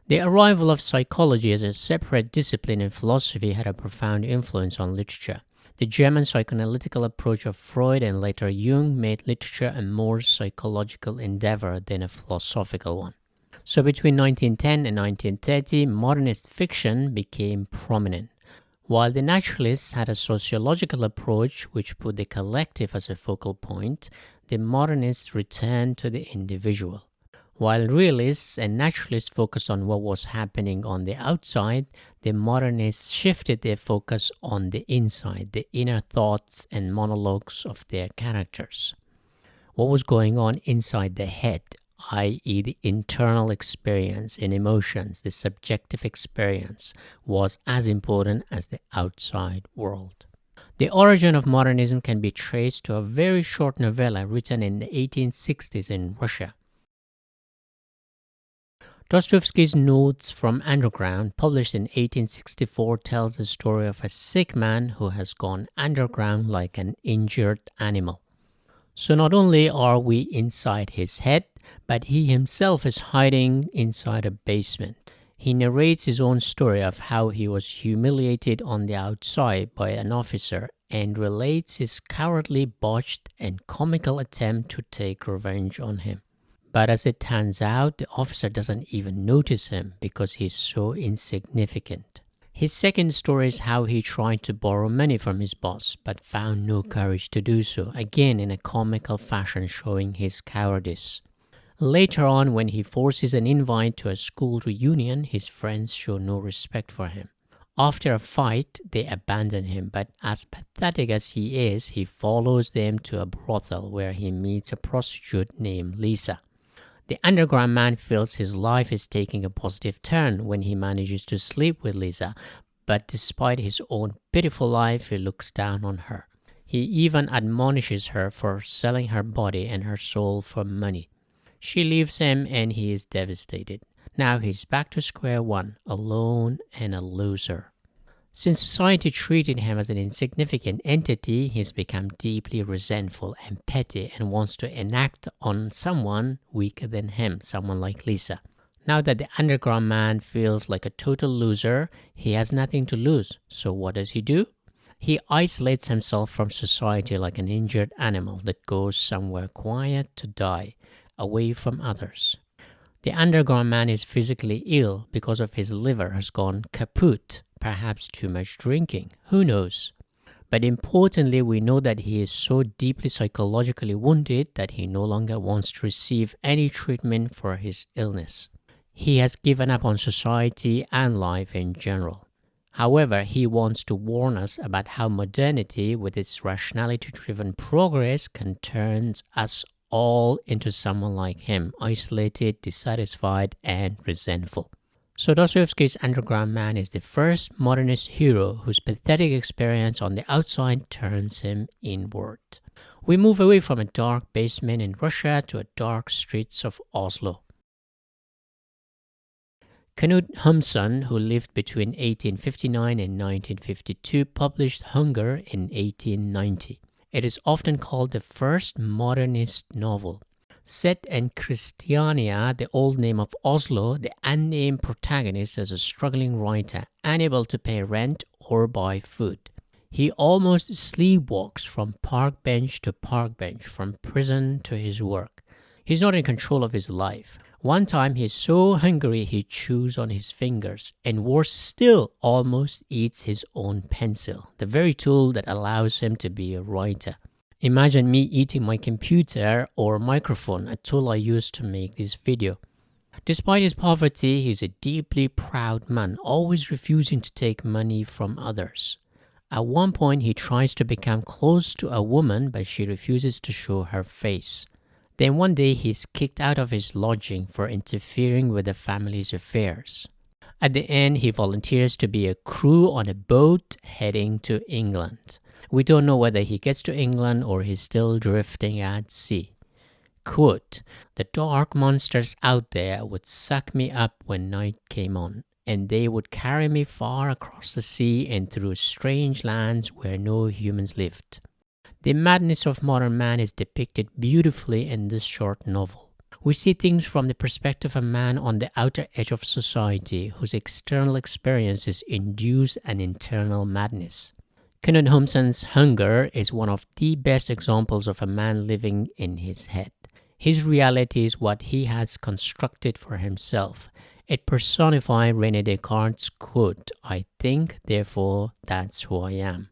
The arrival of psychology as a separate discipline in philosophy had a profound influence on literature. The German psychoanalytical approach of Freud and later Jung made literature a more psychological endeavor than a philosophical one. So between 1910 and 1930, modernist fiction became prominent. While the naturalists had a sociological approach which put the collective as a focal point, the modernists returned to the individual. While realists and naturalists focused on what was happening on the outside, the modernists shifted their focus on the inside, the inner thoughts and monologues of their characters. What was going on inside the head, i.e. the internal experience and emotions, the subjective experience, was as important as the outside world. The origin of modernism can be traced to a very short novella written in the 1860s in Russia. Dostoevsky's Notes from Underground, published in 1864, tells the story of a sick man who has gone underground like an injured animal. So not only are we inside his head, but he himself is hiding inside a basement. He narrates his own story of how he was humiliated on the outside by an officer and relates his cowardly, botched, and comical attempt to take revenge on him. But as it turns out, the officer doesn't even notice him because he's so insignificant. His second story is how he tried to borrow money from his boss, but found no courage to do so, again in a comical fashion showing his cowardice. Later on, when he forces an invite to a school reunion, his friends show no respect for him. After a fight, they abandon him, but as pathetic as he is, he follows them to a brothel where he meets a prostitute named Lisa. The underground man feels his life is taking a positive turn when he manages to sleep with Lisa, but despite his own pitiful life, he looks down on her. He even admonishes her for selling her body and her soul for money. She leaves him and he is devastated. Now he's back to square one, alone and a loser. Since society treated him as an insignificant entity, he's become deeply resentful and petty and wants to enact on someone weaker than him, someone like Lisa. Now that the underground man feels like a total loser, he has nothing to lose. So what does he do? He isolates himself from society like an injured animal that goes somewhere quiet to die, away from others. The underground man is physically ill because of his liver has gone kaput, perhaps too much drinking, who knows? But importantly, we know that he is so deeply psychologically wounded that he no longer wants to receive any treatment for his illness. He has given up on society and life in general. However, he wants to warn us about how modernity, with its rationality-driven progress, can turn us all into someone like him, isolated, dissatisfied, and resentful. So Dostoevsky's underground man is the first modernist hero whose pathetic experience on the outside turns him inward. We move away from a dark basement in Russia to a dark streets of Oslo. Knut Hamsun, who lived between 1859 and 1952, published Hunger in 1890. It is often called the first modernist novel. Set in Christiania, the old name of Oslo, the unnamed protagonist is a struggling writer, unable to pay rent or buy food. He almost sleepwalks from park bench to park bench, from prison to his work. He's not in control of his life. One time he's so hungry he chews on his fingers, and worse still, almost eats his own pencil, the very tool that allows him to be a writer. Imagine me eating my computer or microphone, a tool I use to make this video. Despite his poverty, he's a deeply proud man, always refusing to take money from others. At one point, he tries to become close to a woman, but she refuses to show her face. Then one day he's kicked out of his lodging for interfering with the family's affairs. At the end, he volunteers to be a crew on a boat heading to England. We don't know whether he gets to England or he's still drifting at sea. Quote, "The dark monsters out there would suck me up when night came on, and they would carry me far across the sea and through strange lands where no humans lived." The madness of modern man is depicted beautifully in this short novel. We see things from the perspective of a man on the outer edge of society whose external experiences induce an internal madness. Knut Hamsun's Hunger is one of the best examples of a man living in his head. His reality is what he has constructed for himself. It personifies René Descartes' quote, "I think, therefore that's who I am."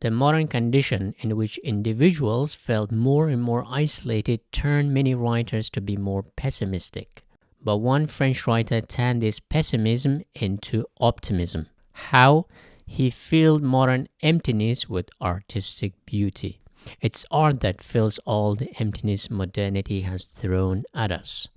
The modern condition in which individuals felt more and more isolated turned many writers to be more pessimistic. But one French writer turned this pessimism into optimism. How? He filled modern emptiness with artistic beauty. It's art that fills all the emptiness modernity has thrown at us.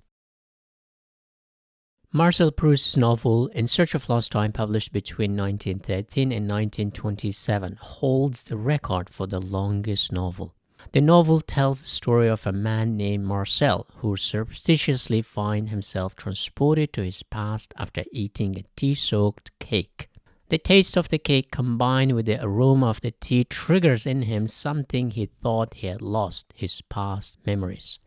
Marcel Proust's novel In Search of Lost Time, published between 1913 and 1927, holds the record for the longest novel. The novel tells the story of a man named Marcel who surreptitiously finds himself transported to his past after eating a tea-soaked cake. The taste of the cake combined with the aroma of the tea triggers in him something he thought he had lost, his past memories.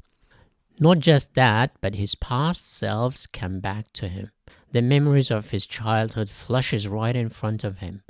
Not just that, but his past selves come back to him. The memories of his childhood flushes right in front of him.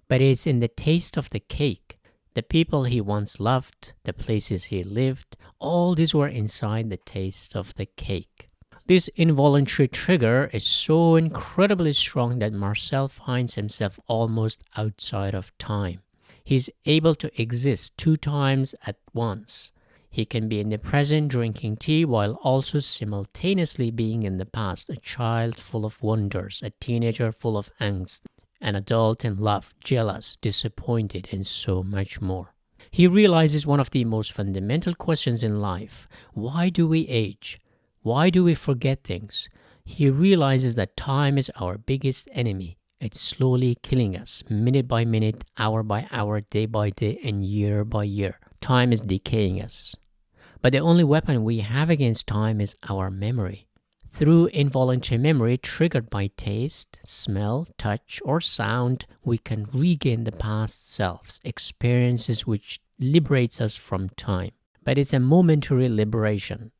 But it's in the taste of the cake. The people he once loved, the places he lived, all these were inside the taste of the cake. This involuntary trigger is so incredibly strong that Marcel finds himself almost outside of time. He's able to exist 2 times at once. He can be in the present drinking tea while also simultaneously being in the past, a child full of wonders, a teenager full of angst, an adult in love, jealous, disappointed, and so much more. He realizes one of the most fundamental questions in life. Why do we age? Why do we forget things? He realizes that time is our biggest enemy. It's slowly killing us, minute by minute, hour by hour, day by day, and year by year. Time is decaying us. But the only weapon we have against time is our memory. Through involuntary memory triggered by taste, smell, touch, or sound, we can regain the past selves, experiences which liberates us from time. But it's a momentary liberation.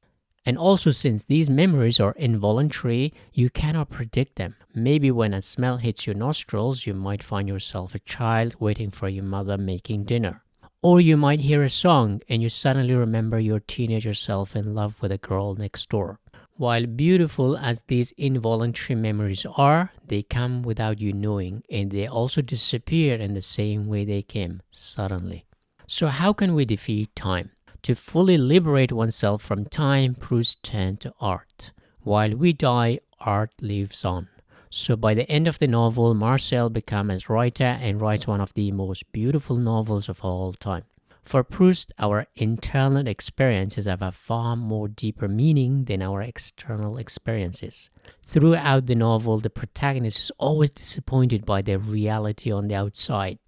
And also, since these memories are involuntary, you cannot predict them. Maybe when a smell hits your nostrils, you might find yourself a child waiting for your mother making dinner. Or you might hear a song and you suddenly remember your teenager self in love with a girl next door. While beautiful as these involuntary memories are, they come without you knowing, and they also disappear in the same way they came, suddenly. So how can we defeat time? To fully liberate oneself from time, Proust turned to art. While we die, art lives on. So by the end of the novel, Marcel becomes a writer and writes one of the most beautiful novels of all time. For Proust, our internal experiences have a far more deeper meaning than our external experiences. Throughout the novel, the protagonist is always disappointed by the reality on the outside.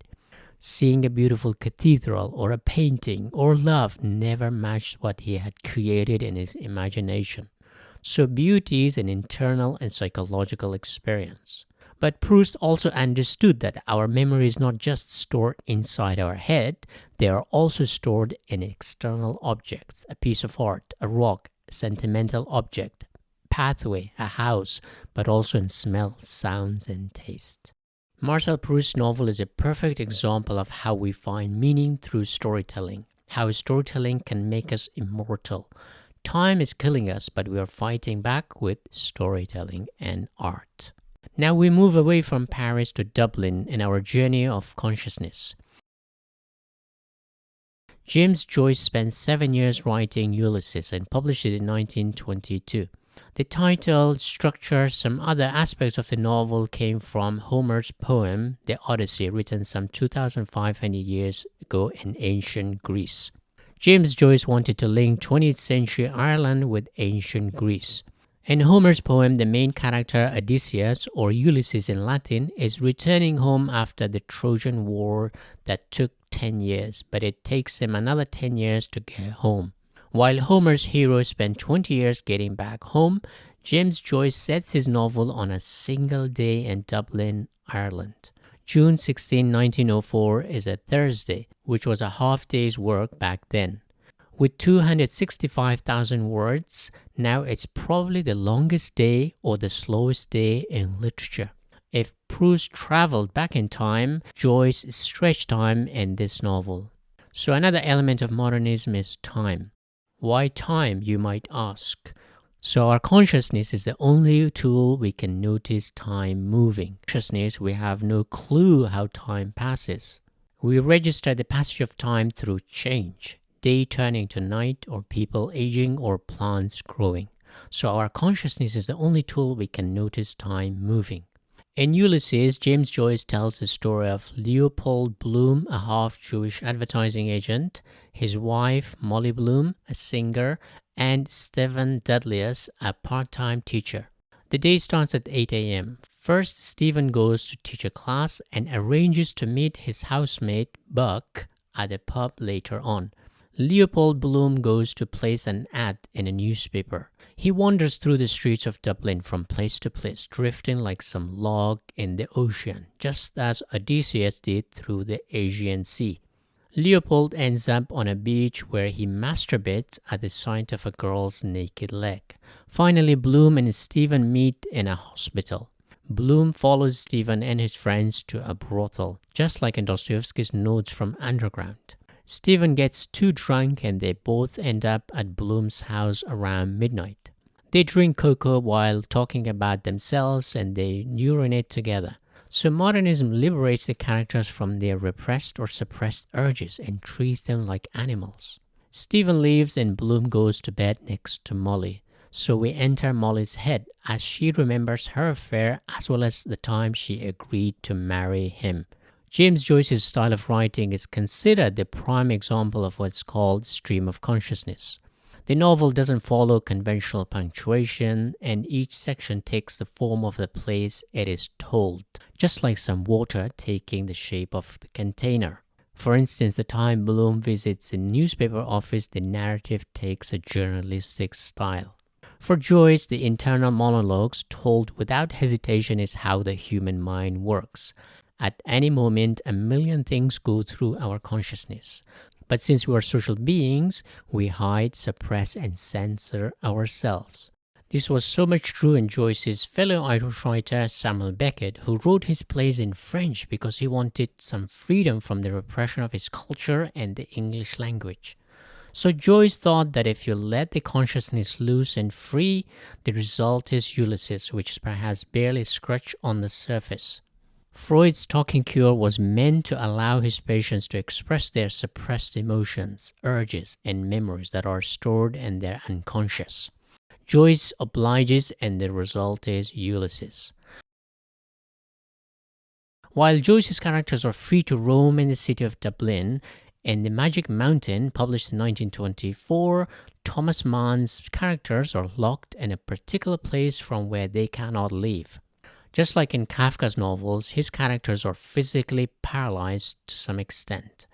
Seeing a beautiful cathedral or a painting or love never matched what he had created in his imagination. So beauty is an internal and psychological experience. But Proust also understood that our memory is not just stored inside our head, they are also stored in external objects, a piece of art, a rock, a sentimental object, pathway, a house, but also in smell, sounds, and taste. Marcel Proust's novel is a perfect example of how we find meaning through storytelling, how storytelling can make us immortal. Time is killing us, but we are fighting back with storytelling and art. Now we move away from Paris to Dublin in our journey of consciousness. James Joyce spent 7 years writing Ulysses and published it in 1922. The title, structure, some other aspects of the novel came from Homer's poem, The Odyssey, written some 2,500 years ago in ancient Greece. James Joyce wanted to link 20th century Ireland with ancient Greece. In Homer's poem, the main character Odysseus, or Ulysses in Latin, is returning home after the Trojan War that took 10 years, but it takes him another 10 years to get home. While Homer's hero spent 20 years getting back home, James Joyce sets his novel on a single day in Dublin, Ireland. June 16, 1904 is a Thursday, which was a half day's work back then. With 265,000 words, now it's probably the longest day or the slowest day in literature. If Proust traveled back in time, Joyce stretched time in this novel. So another element of modernism is time. Why time, you might ask? So our consciousness is the only tool we can notice time moving. Consciousness, we have no clue how time passes. We register the passage of time through change. Day turning to night, or people aging, or plants growing. So our consciousness is the only tool we can notice time moving. In Ulysses, James Joyce tells the story of Leopold Bloom, a half-Jewish advertising agent, his wife Molly Bloom, a singer, and Stephen Dudleyus, a part-time teacher. The day starts at 8 a.m. First, Stephen goes to teach a class and arranges to meet his housemate Buck at a pub later on. Leopold Bloom goes to place an ad in a newspaper. He wanders through the streets of Dublin from place to place, drifting like some log in the ocean, just as Odysseus did through the Aegean Sea. Leopold ends up on a beach where he masturbates at the sight of a girl's naked leg. Finally, Bloom and Stephen meet in a hospital. Bloom follows Stephen and his friends to a brothel, just like in Dostoevsky's Notes from Underground. Stephen gets too drunk and they both end up at Bloom's house around midnight. They drink cocoa while talking about themselves and they urinate together. So modernism liberates the characters from their repressed or suppressed urges and treats them like animals. Stephen leaves and Bloom goes to bed next to Molly. So we enter Molly's head as she remembers her affair as well as the time she agreed to marry him. James Joyce's style of writing is considered the prime example of what's called stream of consciousness. The novel doesn't follow conventional punctuation, and each section takes the form of the place it is told, just like some water taking the shape of the container. For instance, the time Bloom visits a newspaper office, the narrative takes a journalistic style. For Joyce, the internal monologues told without hesitation is how the human mind works. At any moment, a million things go through our consciousness. But since we are social beings, we hide, suppress, and censor ourselves. This was so much true in Joyce's fellow Irish writer Samuel Beckett, who wrote his plays in French because he wanted some freedom from the repression of his culture and the English language. So Joyce thought that if you let the consciousness loose and free, the result is Ulysses, which is perhaps barely scratched on the surface. Freud's talking cure was meant to allow his patients to express their suppressed emotions, urges, and memories that are stored in their unconscious. Joyce obliges and the result is Ulysses. While Joyce's characters are free to roam in the city of Dublin, in The Magic Mountain, published in 1924, Thomas Mann's characters are locked in a particular place from where they cannot leave. Just like in Kafka's novels, his characters are physically paralyzed to some extent.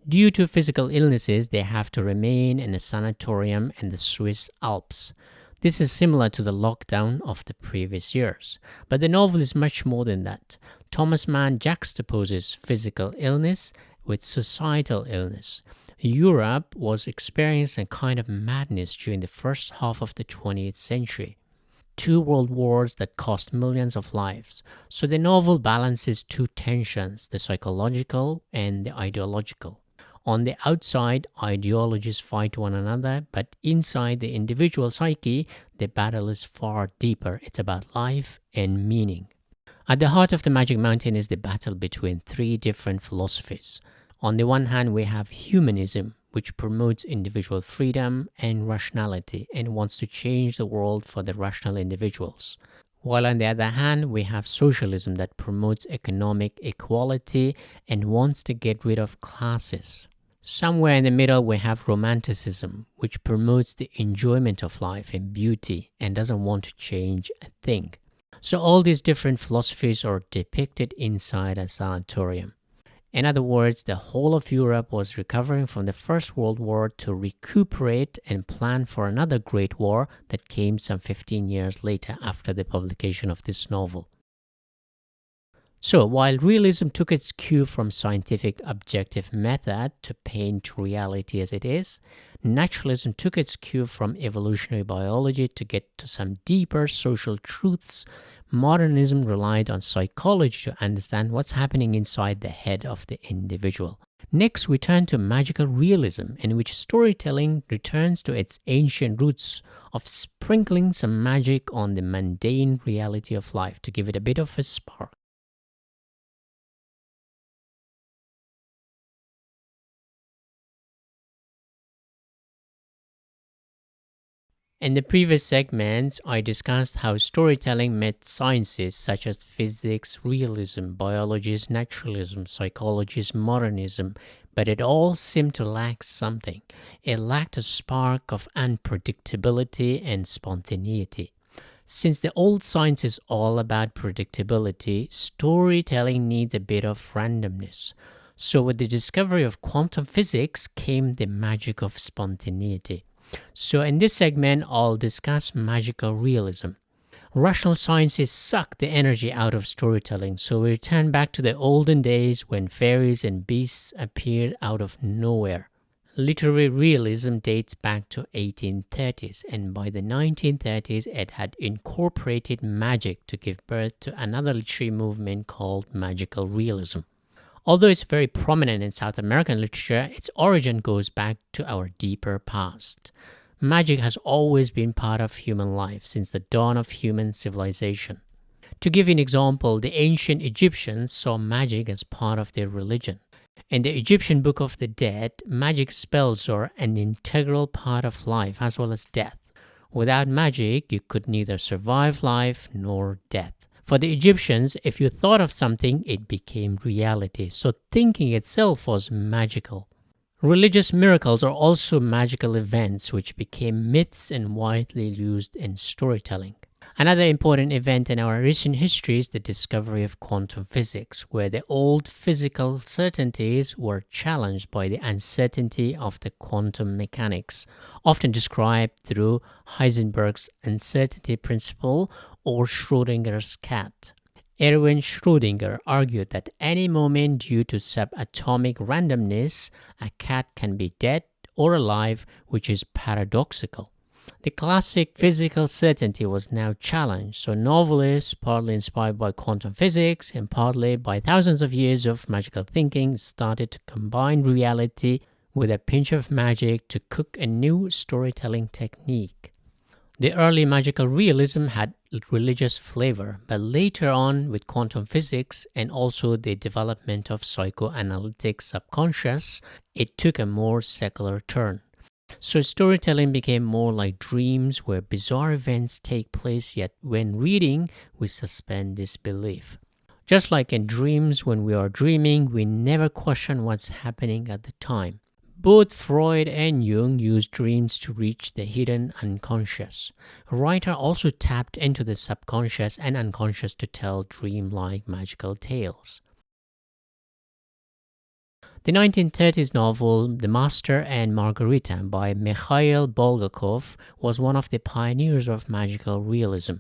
Due to physical illnesses, they have to remain in a sanatorium in the Swiss Alps. This is similar to the lockdown of the previous years. But the novel is much more than that. Thomas Mann juxtaposes physical illness with societal illness. Europe was experiencing a kind of madness during the first half of the 20th century. 2 world wars that cost millions of lives. So the novel balances two tensions, the psychological and the ideological. On the outside, ideologies fight one another, but inside the individual psyche, the battle is far deeper. It's about life and meaning. At the heart of The Magic Mountain is the battle between 3 different philosophies. On the one hand, we have humanism, which promotes individual freedom and rationality and wants to change the world for the rational individuals. While on the other hand, we have socialism that promotes economic equality and wants to get rid of classes. Somewhere in the middle, we have romanticism, which promotes the enjoyment of life and beauty and doesn't want to change a thing. So all these different philosophies are depicted inside a sanatorium. In other words, the whole of Europe was recovering from the First World War to recuperate and plan for another great war that came some 15 years later after the publication of this novel. So, while realism took its cue from scientific objective method to paint reality as it is, naturalism took its cue from evolutionary biology to get to some deeper social truths. Modernism relied on psychology to understand what's happening inside the head of the individual. Next, we turn to magical realism, in which storytelling returns to its ancient roots of sprinkling some magic on the mundane reality of life to give it a bit of a spark. In the previous segments, I discussed how storytelling met sciences such as physics, realism, biology, naturalism, psychology, modernism, but it all seemed to lack something. It lacked a spark of unpredictability and spontaneity. Since the old science is all about predictability, storytelling needs a bit of randomness. So, with the discovery of quantum physics came the magic of spontaneity. So in this segment, I'll discuss magical realism. Rational sciences suck the energy out of storytelling, so we return back to the olden days when fairies and beasts appeared out of nowhere. Literary realism dates back to 1830s, and by the 1930s it had incorporated magic to give birth to another literary movement called magical realism. Although it's very prominent in South American literature, its origin goes back to our deeper past. Magic has always been part of human life since the dawn of human civilization. To give you an example, the ancient Egyptians saw magic as part of their religion. In the Egyptian Book of the Dead, magic spells are an integral part of life as well as death. Without magic, you could neither survive life nor death. For the Egyptians, if you thought of something, it became reality. So thinking itself was magical. Religious miracles are also magical events which became myths and widely used in storytelling. Another important event in our recent history is the discovery of quantum physics, where the old physical certainties were challenged by the uncertainty of the quantum mechanics, often described through Heisenberg's uncertainty principle or Schrödinger's cat. Erwin Schrödinger argued that any moment due to subatomic randomness, a cat can be dead or alive, which is paradoxical. The classic physical certainty was now challenged, so novelists, partly inspired by quantum physics and partly by thousands of years of magical thinking, started to combine reality with a pinch of magic to cook a new storytelling technique. The early magical realism had religious flavor, but later on, with quantum physics and also the development of psychoanalytic subconscious, it took a more secular turn. So storytelling became more like dreams where bizarre events take place, yet when reading, we suspend disbelief. Just like in dreams, when we are dreaming, we never question what's happening at the time. Both Freud and Jung used dreams to reach the hidden unconscious. A writer also tapped into the subconscious and unconscious to tell dream-like magical tales. The 1930s novel The Master and Margarita by Mikhail Bulgakov was one of the pioneers of magical realism.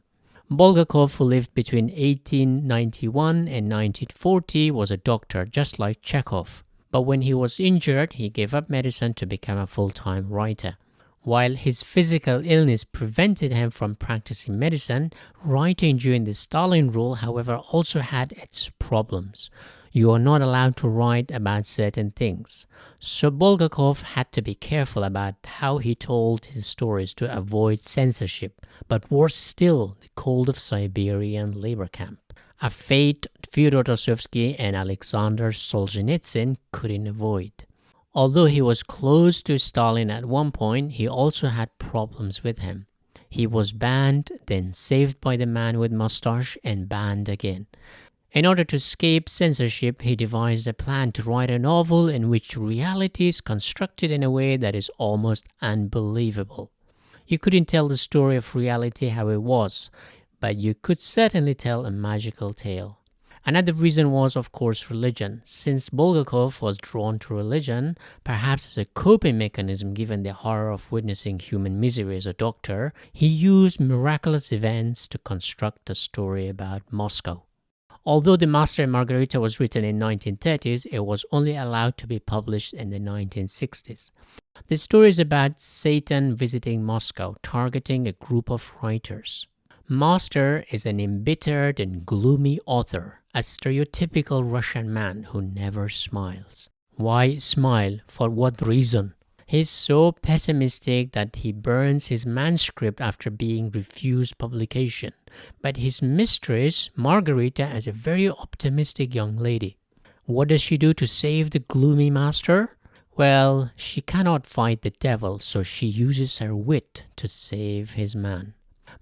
Bulgakov, who lived between 1891 and 1940, was a doctor just like Chekhov. But when he was injured, he gave up medicine to become a full-time writer. While his physical illness prevented him from practicing medicine, writing during the Stalin rule, however, also had its problems. You are not allowed to write about certain things. So Bulgakov had to be careful about how he told his stories to avoid censorship, but worse still, the cold of Siberian labor camp. A fate Fyodor Dostoevsky and Alexander Solzhenitsyn couldn't avoid. Although he was close to Stalin at one point, he also had problems with him. He was banned, then saved by the man with mustache, and banned again. In order to escape censorship, he devised a plan to write a novel in which reality is constructed in a way that is almost unbelievable. You couldn't tell the story of reality how it was, but you could certainly tell a magical tale. Another reason was, of course, religion. Since Bulgakov was drawn to religion, perhaps as a coping mechanism given the horror of witnessing human misery as a doctor, he used miraculous events to construct a story about Moscow. Although The Master and Margarita was written in 1930s, it was only allowed to be published in the 1960s. The story is about Satan visiting Moscow, targeting a group of writers. Master is an embittered and gloomy author, a stereotypical Russian man who never smiles. Why smile? For what reason? He's so pessimistic that he burns his manuscript after being refused publication. But his mistress, Margarita, is a very optimistic young lady. What does she do to save the gloomy master? Well, she cannot fight the devil, so she uses her wit to save his man.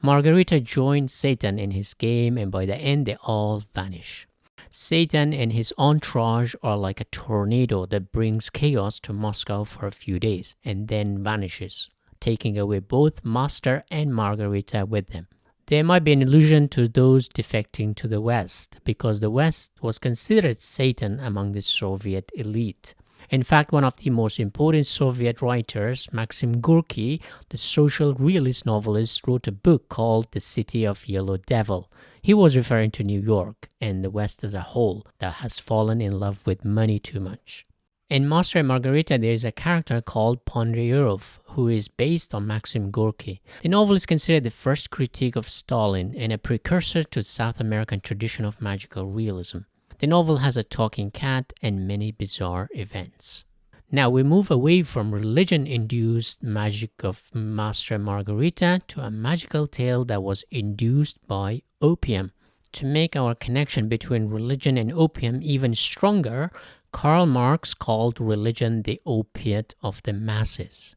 Margarita joins Satan in his game, and by the end they all vanish. Satan and his entourage are like a tornado that brings chaos to Moscow for a few days and then vanishes, taking away both Master and Margarita with them. There might be an allusion to those defecting to the West, because the West was considered Satan among the Soviet elite. In fact, one of the most important Soviet writers, Maxim Gorky, the social realist novelist, wrote a book called The City of Yellow Devil. He was referring to New York and the West as a whole that has fallen in love with money too much. In Master and Margarita, there is a character called Pondyurov, who is based on Maxim Gorky. The novel is considered the first critique of Stalin and a precursor to South American tradition of magical realism. The novel has a talking cat and many bizarre events. Now we move away from religion-induced magic of Master and Margarita to a magical tale that was induced by opium. To make our connection between religion and opium even stronger, Karl Marx called religion the opiate of the masses.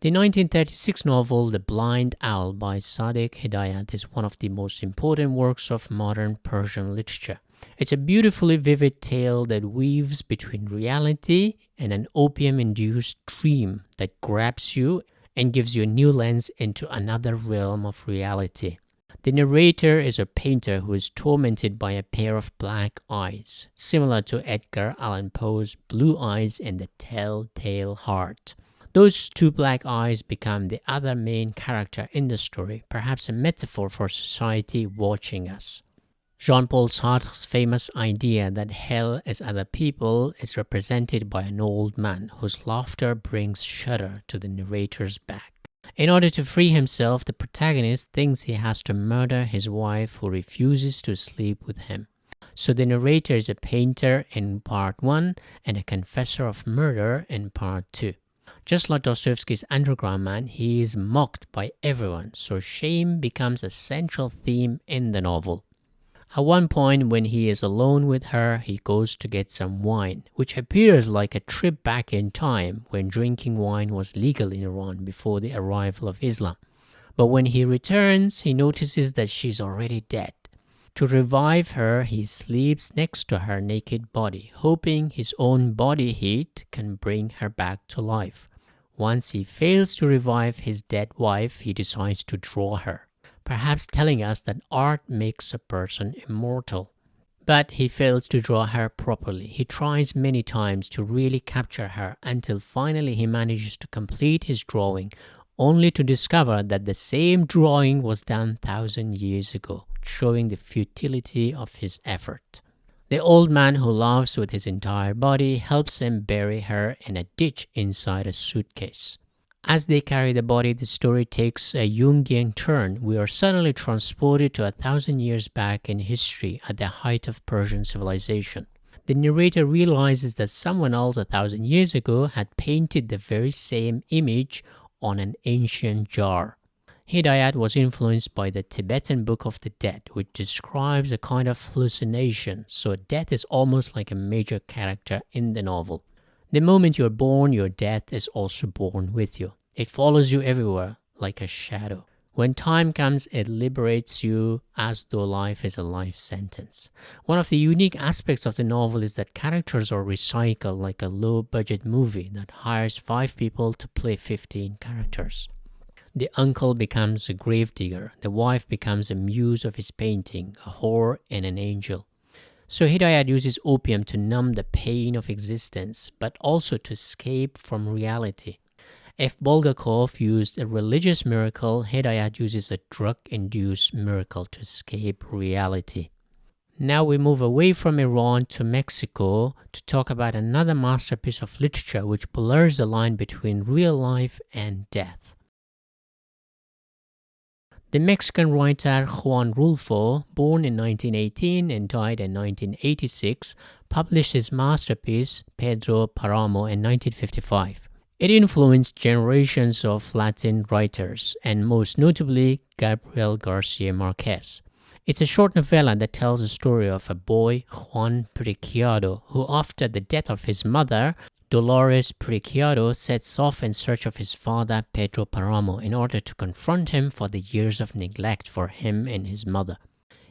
The 1936 novel The Blind Owl by Sadiq Hidayat is one of the most important works of modern Persian literature. It's a beautifully vivid tale that weaves between reality and an opium-induced dream that grabs you and gives you a new lens into another realm of reality. The narrator is a painter who is tormented by a pair of black eyes, similar to Edgar Allan Poe's Blue Eyes and the Telltale Heart. Those two black eyes become the other main character in the story, perhaps a metaphor for society watching us. Jean-Paul Sartre's famous idea that hell is other people is represented by an old man whose laughter brings shudder to the narrator's back. In order to free himself, the protagonist thinks he has to murder his wife who refuses to sleep with him. So the narrator is a painter in part 1 and a confessor of murder in part 2. Just like Dostoevsky's Underground Man, he is mocked by everyone, so shame becomes a central theme in the novel. At one point, when he is alone with her, he goes to get some wine, which appears like a trip back in time when drinking wine was legal in Iran before the arrival of Islam. But when he returns, he notices that she's already dead. To revive her, he sleeps next to her naked body, hoping his own body heat can bring her back to life. Once he fails to revive his dead wife, he decides to draw her, perhaps telling us that art makes a person immortal. But he fails to draw her properly. He tries many times to really capture her until finally he manages to complete his drawing, only to discover that the same drawing was done 1,000 years ago, showing the futility of his effort. The old man who laughs with his entire body helps him bury her in a ditch inside a suitcase. As they carry the body, the story takes a Jungian turn. We are suddenly transported to 1,000 years back in history at the height of Persian civilization. The narrator realizes that someone else 1,000 years ago had painted the very same image on an ancient jar. Hidayat was influenced by the Tibetan Book of the Dead, which describes a kind of hallucination, so death is almost like a major character in the novel. The moment you're born, your death is also born with you. It follows you everywhere, like a shadow. When time comes, it liberates you as though life is a life sentence. One of the unique aspects of the novel is that characters are recycled like a low-budget movie that hires 5 people to play 15 characters. The uncle becomes a gravedigger, the wife becomes a muse of his painting, a whore and an angel. So Hidayat uses opium to numb the pain of existence, but also to escape from reality. If Bulgakov used a religious miracle, Hidayat uses a drug-induced miracle to escape reality. Now we move away from Iran to Mexico to talk about another masterpiece of literature which blurs the line between real life and death. The Mexican writer Juan Rulfo, born in 1918 and died in 1986, published his masterpiece Pedro Paramo in 1955. It influenced generations of Latin writers, and most notably Gabriel Garcia Marquez. It's a short novella that tells the story of a boy, Juan Preciado, who after the death of his mother, Dolores Preciado, sets off in search of his father, Pedro Paramo, in order to confront him for the years of neglect for him and his mother.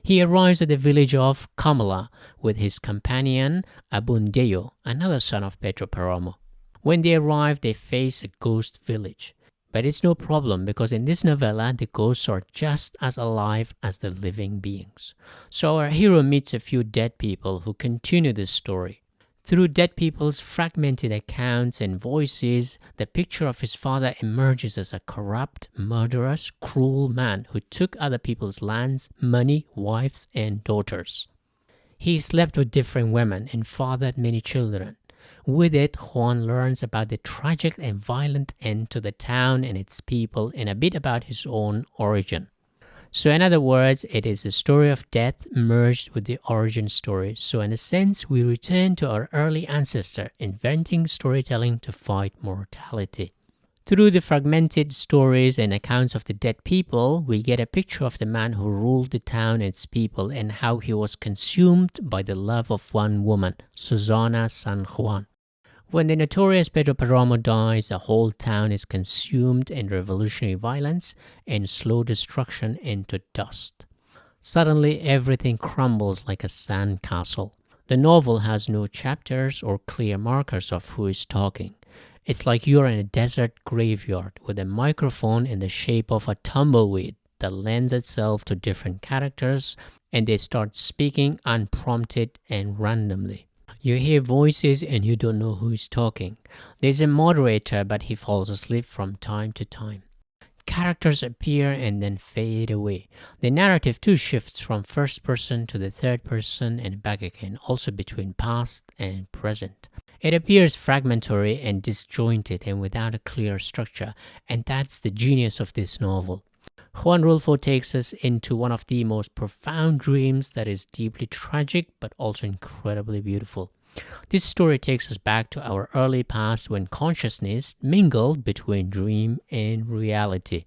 He arrives at the village of Camala with his companion, Abundello, another son of Pedro Paramo. When they arrive, they face a ghost village. But it's no problem because in this novella, the ghosts are just as alive as the living beings. So our hero meets a few dead people who continue the story. Through dead people's fragmented accounts and voices, the picture of his father emerges as a corrupt, murderous, cruel man who took other people's lands, money, wives, and daughters. He slept with different women and fathered many children. With it, Juan learns about the tragic and violent end to the town and its people and a bit about his own origin. So in other words, it is the story of death merged with the origin story. So in a sense, we return to our early ancestor, inventing storytelling to fight mortality. Through the fragmented stories and accounts of the dead people, we get a picture of the man who ruled the town and its people and how he was consumed by the love of one woman, Susana San Juan. When the notorious Pedro Paramo dies, the whole town is consumed in revolutionary violence and slow destruction into dust. Suddenly, everything crumbles like a sand castle. The novel has no chapters or clear markers of who is talking. It's like you're in a desert graveyard with a microphone in the shape of a tumbleweed that lends itself to different characters, and they start speaking unprompted and randomly. You hear voices and you don't know who is talking. There's a moderator, but he falls asleep from time to time. Characters appear and then fade away. The narrative too shifts from first person to the third person and back again, also between past and present. It appears fragmentary and disjointed and without a clear structure, and that's the genius of this novel. Juan Rulfo takes us into one of the most profound dreams that is deeply tragic but also incredibly beautiful. This story takes us back to our early past when consciousness mingled between dream and reality.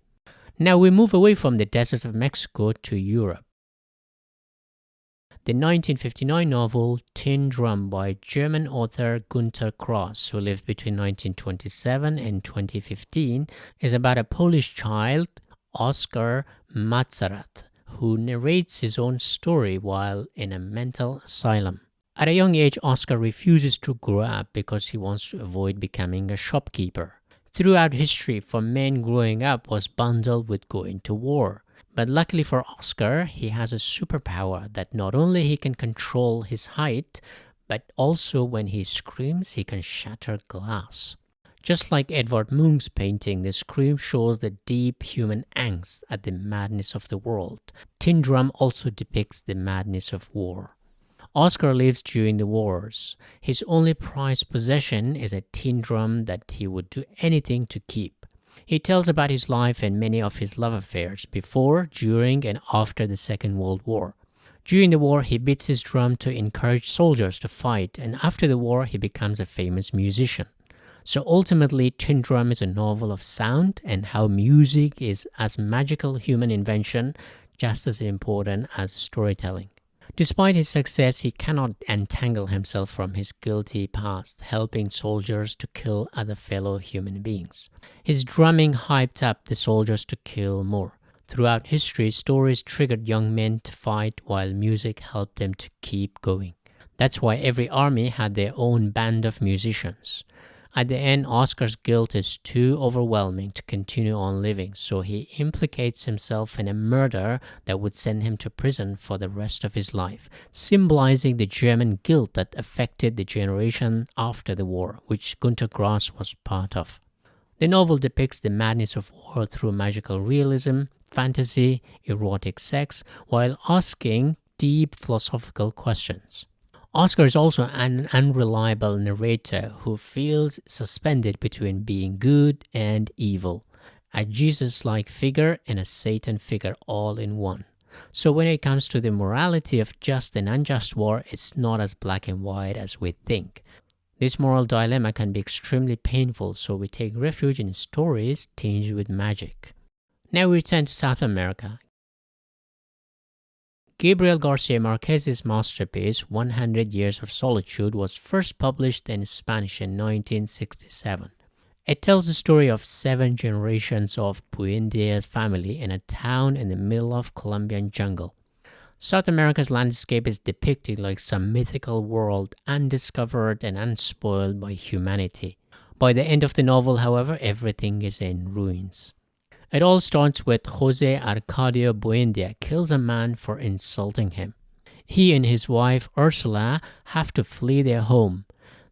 Now we move away from the desert of Mexico to Europe. The 1959 novel Tin Drum by German author Günter Grass, who lived between 1927 and 2015, is about a Polish child, Oskar Mazarat, who narrates his own story while in a mental asylum. At a young age, Oskar refuses to grow up because he wants to avoid becoming a shopkeeper. Throughout history, for men, growing up was bundled with going to war. But luckily for Oskar, he has a superpower that not only he can control his height, but also when he screams, he can shatter glass. Just like Edvard Munch's painting, the scream shows the deep human angst at the madness of the world. Tin Drum also depicts the madness of war. Oskar lives during the wars. His only prized possession is a tin drum that he would do anything to keep. He tells about his life and many of his love affairs before, during, and after the Second World War. During the war, he beats his drum to encourage soldiers to fight, and after the war, he becomes a famous musician. So ultimately, Tin Drum is a novel of sound and how music is as magical human invention, just as important as storytelling. Despite his success, he cannot untangle himself from his guilty past, helping soldiers to kill other fellow human beings. His drumming hyped up the soldiers to kill more. Throughout history, stories triggered young men to fight while music helped them to keep going. That's why every army had their own band of musicians. At the end, Oscar's guilt is too overwhelming to continue on living, so he implicates himself in a murder that would send him to prison for the rest of his life, symbolizing the German guilt that affected the generation after the war, which Günter Grass was part of. The novel depicts the madness of war through magical realism, fantasy, erotic sex, while asking deep philosophical questions. Oscar is also an unreliable narrator who feels suspended between being good and evil, a Jesus-like figure and a Satan figure all in one. So when it comes to the morality of just and unjust war, it's not as black and white as we think. This moral dilemma can be extremely painful, so we take refuge in stories tinged with magic. Now we return to South America. Gabriel Garcia Marquez's masterpiece, 100 Years of Solitude, was first published in Spanish in 1967. It tells the story of 7 generations of Buendia family in a town in the middle of Colombian jungle. South America's landscape is depicted like some mythical world undiscovered and unspoiled by humanity. By the end of the novel, however, everything is in ruins. It all starts with Jose Arcadio Buendia kills a man for insulting him. He and his wife Ursula have to flee their home.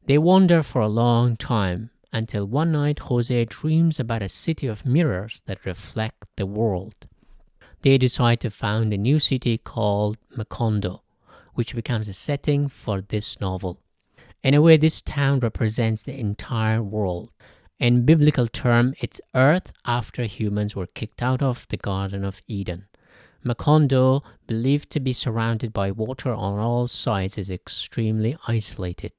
They wander for a long time until one night Jose dreams about a city of mirrors that reflect the world. They decide to found a new city called Macondo, which becomes a setting for this novel. In a way, this town represents the entire world. In biblical term, it's Earth after humans were kicked out of the Garden of Eden. Macondo, believed to be surrounded by water on all sides, is extremely isolated.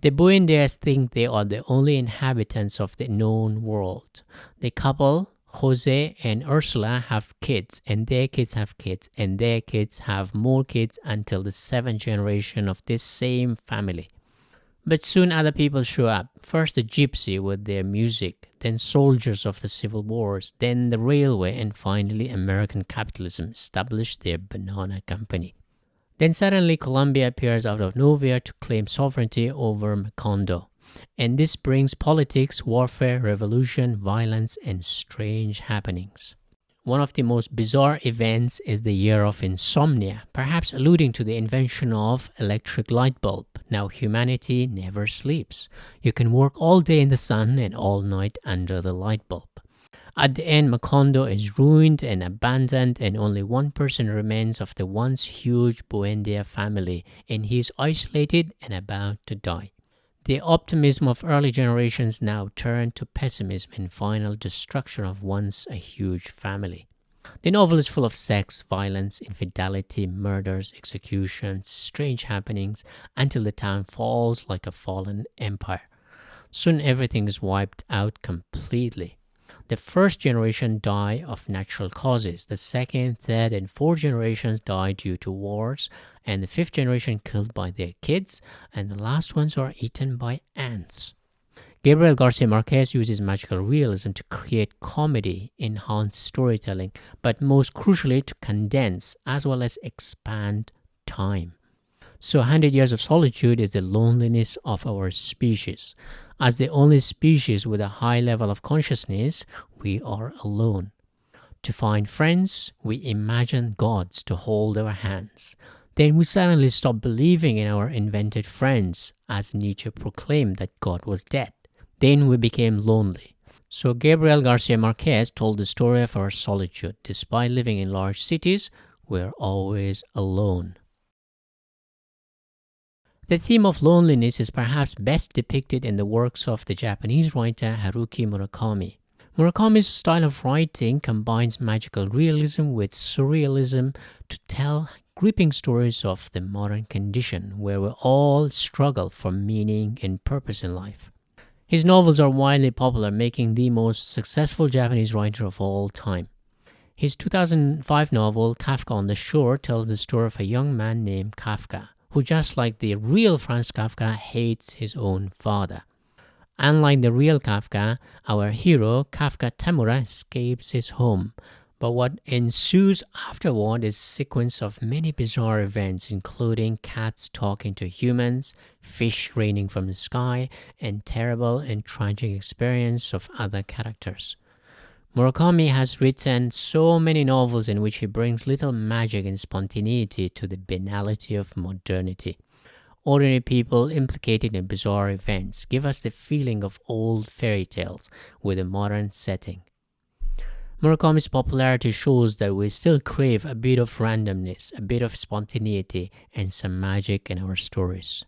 The Buendias think they are the only inhabitants of the known world. The couple, Jose and Ursula, have kids, and their kids have kids, and their kids have more kids until the 7th generation of this same family. But soon other people show up. First the gypsy with their music, then soldiers of the civil wars, then the railway, and finally American capitalism established their banana company. Then suddenly Colombia appears out of nowhere to claim sovereignty over Macondo. And this brings politics, warfare, revolution, violence, and strange happenings. One of the most bizarre events is the year of insomnia, perhaps alluding to the invention of electric light bulb. Now humanity never sleeps. You can work all day in the sun and all night under the light bulb. At the end, Macondo is ruined and abandoned, and only one person remains of the once huge Buendia family, and he is isolated and about to die. The optimism of early generations now turned to pessimism and final destruction of once a huge family. The novel is full of sex, violence, infidelity, murders, executions, strange happenings, until the town falls like a fallen empire. Soon everything is wiped out completely. The first generation die of natural causes. The second, third, and fourth generations die due to wars, and the fifth generation killed by their kids, and the last ones are eaten by ants. Gabriel Garcia Marquez uses magical realism to create comedy, enhance storytelling, but most crucially to condense as well as expand time. So 100 Years of Solitude is the loneliness of our species. As the only species with a high level of consciousness, we are alone. To find friends, we imagine gods to hold our hands. Then we suddenly stop believing in our invented friends, as Nietzsche proclaimed that God was dead. Then we became lonely. So Gabriel Garcia Marquez told the story of our solitude. Despite living in large cities, we're always alone. The theme of loneliness is perhaps best depicted in the works of the Japanese writer Haruki Murakami. Murakami's style of writing combines magical realism with surrealism to tell gripping stories of the modern condition where we all struggle for meaning and purpose in life. His novels are widely popular, making the most successful Japanese writer of all time. His 2005 novel, Kafka on the Shore, tells the story of a young man named Kafka, who, just like the real Franz Kafka, hates his own father. Unlike the real Kafka, our hero, Kafka Tamura, escapes his home, But what ensues afterward is a sequence of many bizarre events, including cats talking to humans, fish raining from the sky, and terrible and tragic experience of other characters. Murakami has written so many novels in which he brings little magic and spontaneity to the banality of modernity. Ordinary people implicated in bizarre events give us the feeling of old fairy tales with a modern setting. Murakami's popularity shows that we still crave a bit of randomness, a bit of spontaneity, and some magic in our stories.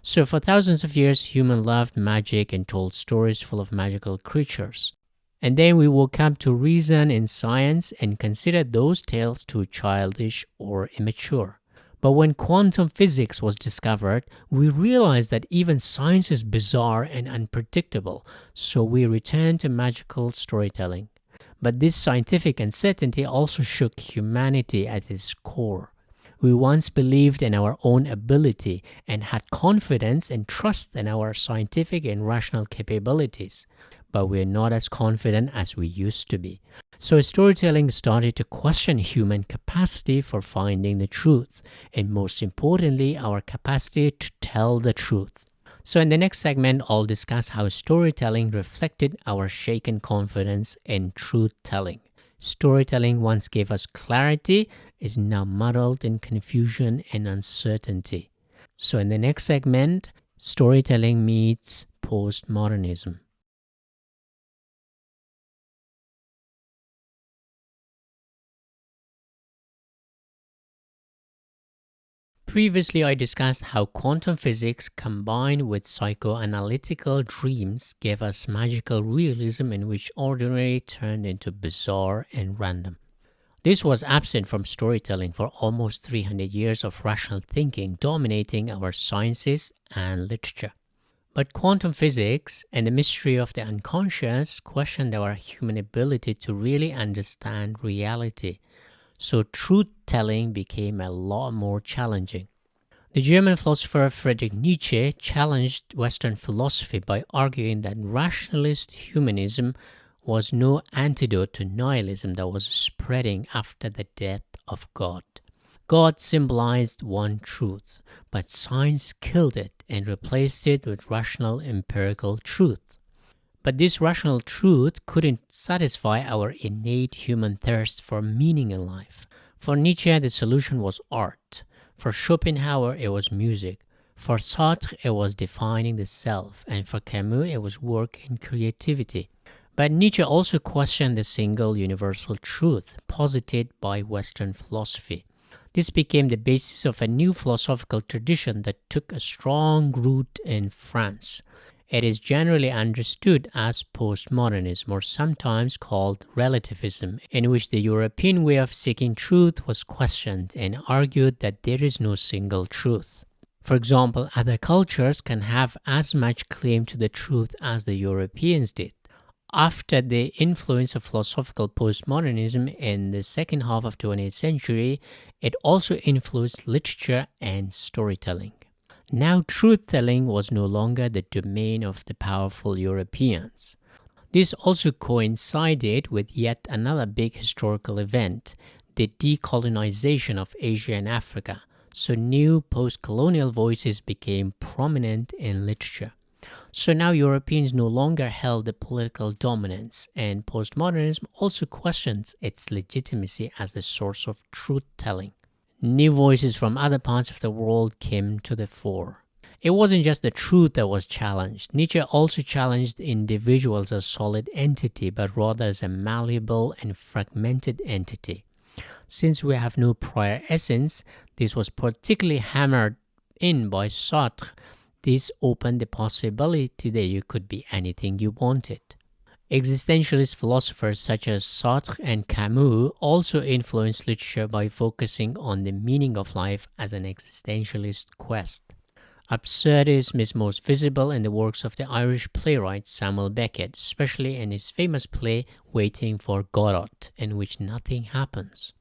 So for thousands of years, humans loved magic and told stories full of magical creatures. And then we woke up to reason and science and considered those tales too childish or immature. But when quantum physics was discovered, we realized that even science is bizarre and unpredictable, so we returned to magical storytelling. But this scientific uncertainty also shook humanity at its core. We once believed in our own ability and had confidence and trust in our scientific and rational capabilities, but we're not as confident as we used to be. So storytelling started to question human capacity for finding the truth, and most importantly, our capacity to tell the truth. So in the next segment, I'll discuss how storytelling reflected our shaken confidence in truth-telling. Storytelling once gave us clarity, is now muddled in confusion and uncertainty. So in the next segment, storytelling meets postmodernism. Previously, I discussed how quantum physics combined with psychoanalytical dreams gave us magical realism in which ordinary turned into bizarre and random. This was absent from storytelling for almost 300 years of rational thinking dominating our sciences and literature. But quantum physics and the mystery of the unconscious questioned our human ability to really understand reality. So truth-telling became a lot more challenging. The German philosopher Friedrich Nietzsche challenged Western philosophy by arguing that rationalist humanism was no antidote to nihilism that was spreading after the death of God. God symbolized one truth, but science killed it and replaced it with rational empirical truth. But this rational truth couldn't satisfy our innate human thirst for meaning in life. For Nietzsche, the solution was art. For Schopenhauer, it was music. For Sartre, it was defining the self. And for Camus, it was work and creativity. But Nietzsche also questioned the single universal truth posited by Western philosophy. This became the basis of a new philosophical tradition that took a strong root in France. It is generally understood as postmodernism, or sometimes called relativism, in which the European way of seeking truth was questioned and argued that there is no single truth. For example, other cultures can have as much claim to the truth as the Europeans did. After the influence of philosophical postmodernism in the second half of the 20th century, it also influenced literature and storytelling. Now truth-telling was no longer the domain of the powerful Europeans. This also coincided with yet another big historical event, the decolonization of Asia and Africa, so new post-colonial voices became prominent in literature. So now Europeans no longer held the political dominance, and postmodernism also questions its legitimacy as the source of truth-telling. New voices from other parts of the world came to the fore. It wasn't just the truth that was challenged. Nietzsche also challenged individuals as a solid entity, but rather as a malleable and fragmented entity. Since we have no prior essence, this was particularly hammered in by Sartre. This opened the possibility that you could be anything you wanted. Existentialist philosophers such as Sartre and Camus also influenced literature by focusing on the meaning of life as an existentialist quest. Absurdism is most visible in the works of the Irish playwright Samuel Beckett, especially in his famous play Waiting for Godot, in which nothing happens.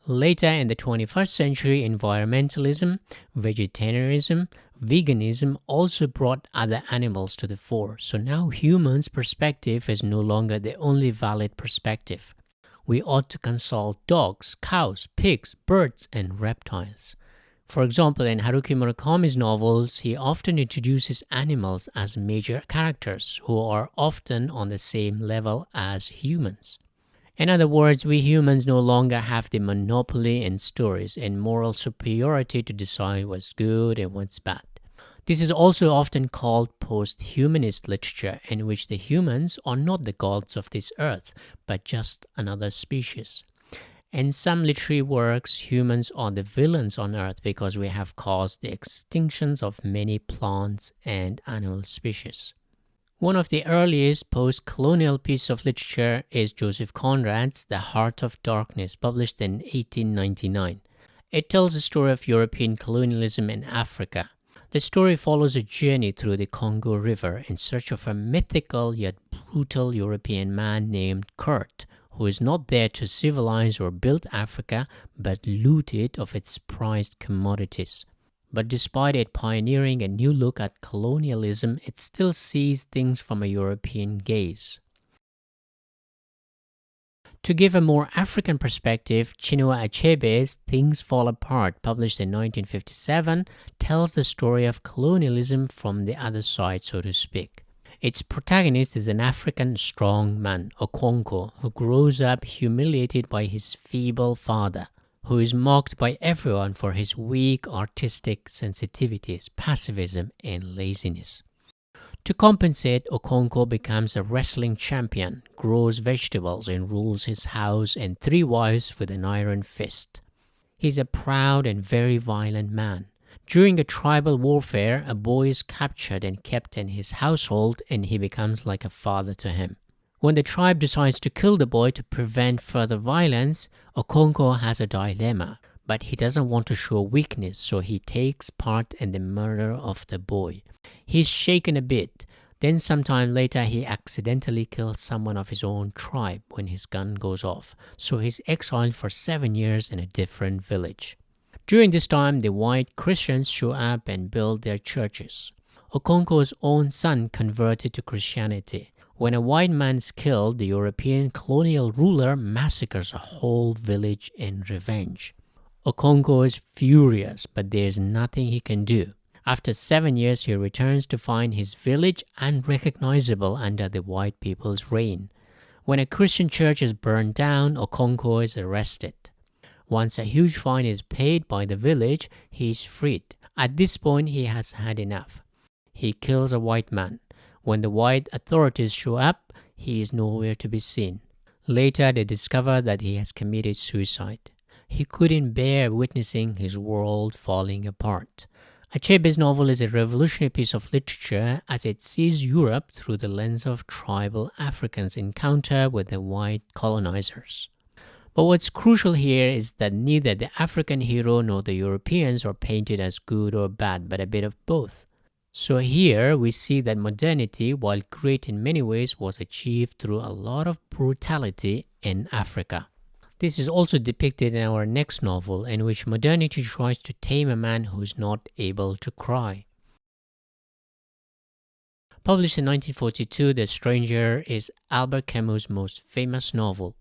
Later in the 21st century, environmentalism, vegetarianism, veganism also brought other animals to the fore, so now humans' perspective is no longer the only valid perspective. we ought to consult dogs, cows, pigs, birds, and reptiles. For example, in Haruki Murakami's novels, he often introduces animals as major characters who are often on the same level as humans. In other words, we humans no longer have the monopoly in stories and moral superiority to decide what's good and what's bad. This is also often called post-humanist literature, in which the humans are not the gods of this earth, but just another species. In some literary works, humans are the villains on earth because we have caused the extinctions of many plants and animal species. One of the earliest post-colonial pieces of literature is Joseph Conrad's The Heart of Darkness, published in 1899. It tells the story of European colonialism in Africa. The story follows a journey through the Congo River in search of a mythical yet brutal European man named Kurt, who is not there to civilize or build Africa, but loot it of its prized commodities. But despite it pioneering a new look at colonialism, it still sees things from a European gaze. To give a more African perspective, Chinua Achebe's Things Fall Apart, published in 1957, tells the story of colonialism from the other side, so to speak. Its protagonist is an African strongman, Okonkwo, who grows up humiliated by his feeble father, who is mocked by everyone for his weak artistic sensitivities, pacifism, and laziness. To compensate, Okonkwo becomes a wrestling champion, grows vegetables, and rules his house and 3 wives with an iron fist. He is a proud and very violent man. During a tribal warfare, a boy is captured and kept in his household, and he becomes like a father to him. When the tribe decides to kill the boy to prevent further violence, Okonkwo has a dilemma, but he doesn't want to show weakness, so he takes part in the murder of the boy. He's shaken a bit. Then sometime later he accidentally kills someone of his own tribe when his gun goes off, so he's exiled for 7 years in a different village. During this time, the white Christians show up and build their churches. Okonkwo's own son converted to Christianity. When a white man is killed, the European colonial ruler massacres a whole village in revenge. Okonkwo is furious, but there's nothing he can do. After 7 years, he returns to find his village unrecognizable under the white people's reign. When a Christian church is burned down, Okonkwo is arrested. Once a huge fine is paid by the village, he is freed. At this point, he has had enough. He kills a white man. When the white authorities show up, he is nowhere to be seen. Later, they discover that he has committed suicide. He couldn't bear witnessing his world falling apart. Achebe's novel is a revolutionary piece of literature as it sees Europe through the lens of tribal Africans' encounter with the white colonizers. But what's crucial here is that neither the African hero nor the Europeans are painted as good or bad, but a bit of both. So here we see that modernity, while great in many ways, was achieved through a lot of brutality in Africa. This is also depicted in our next novel, in which modernity tries to tame a man who is not able to cry. Published in 1942, The Stranger is Albert Camus' most famous novel.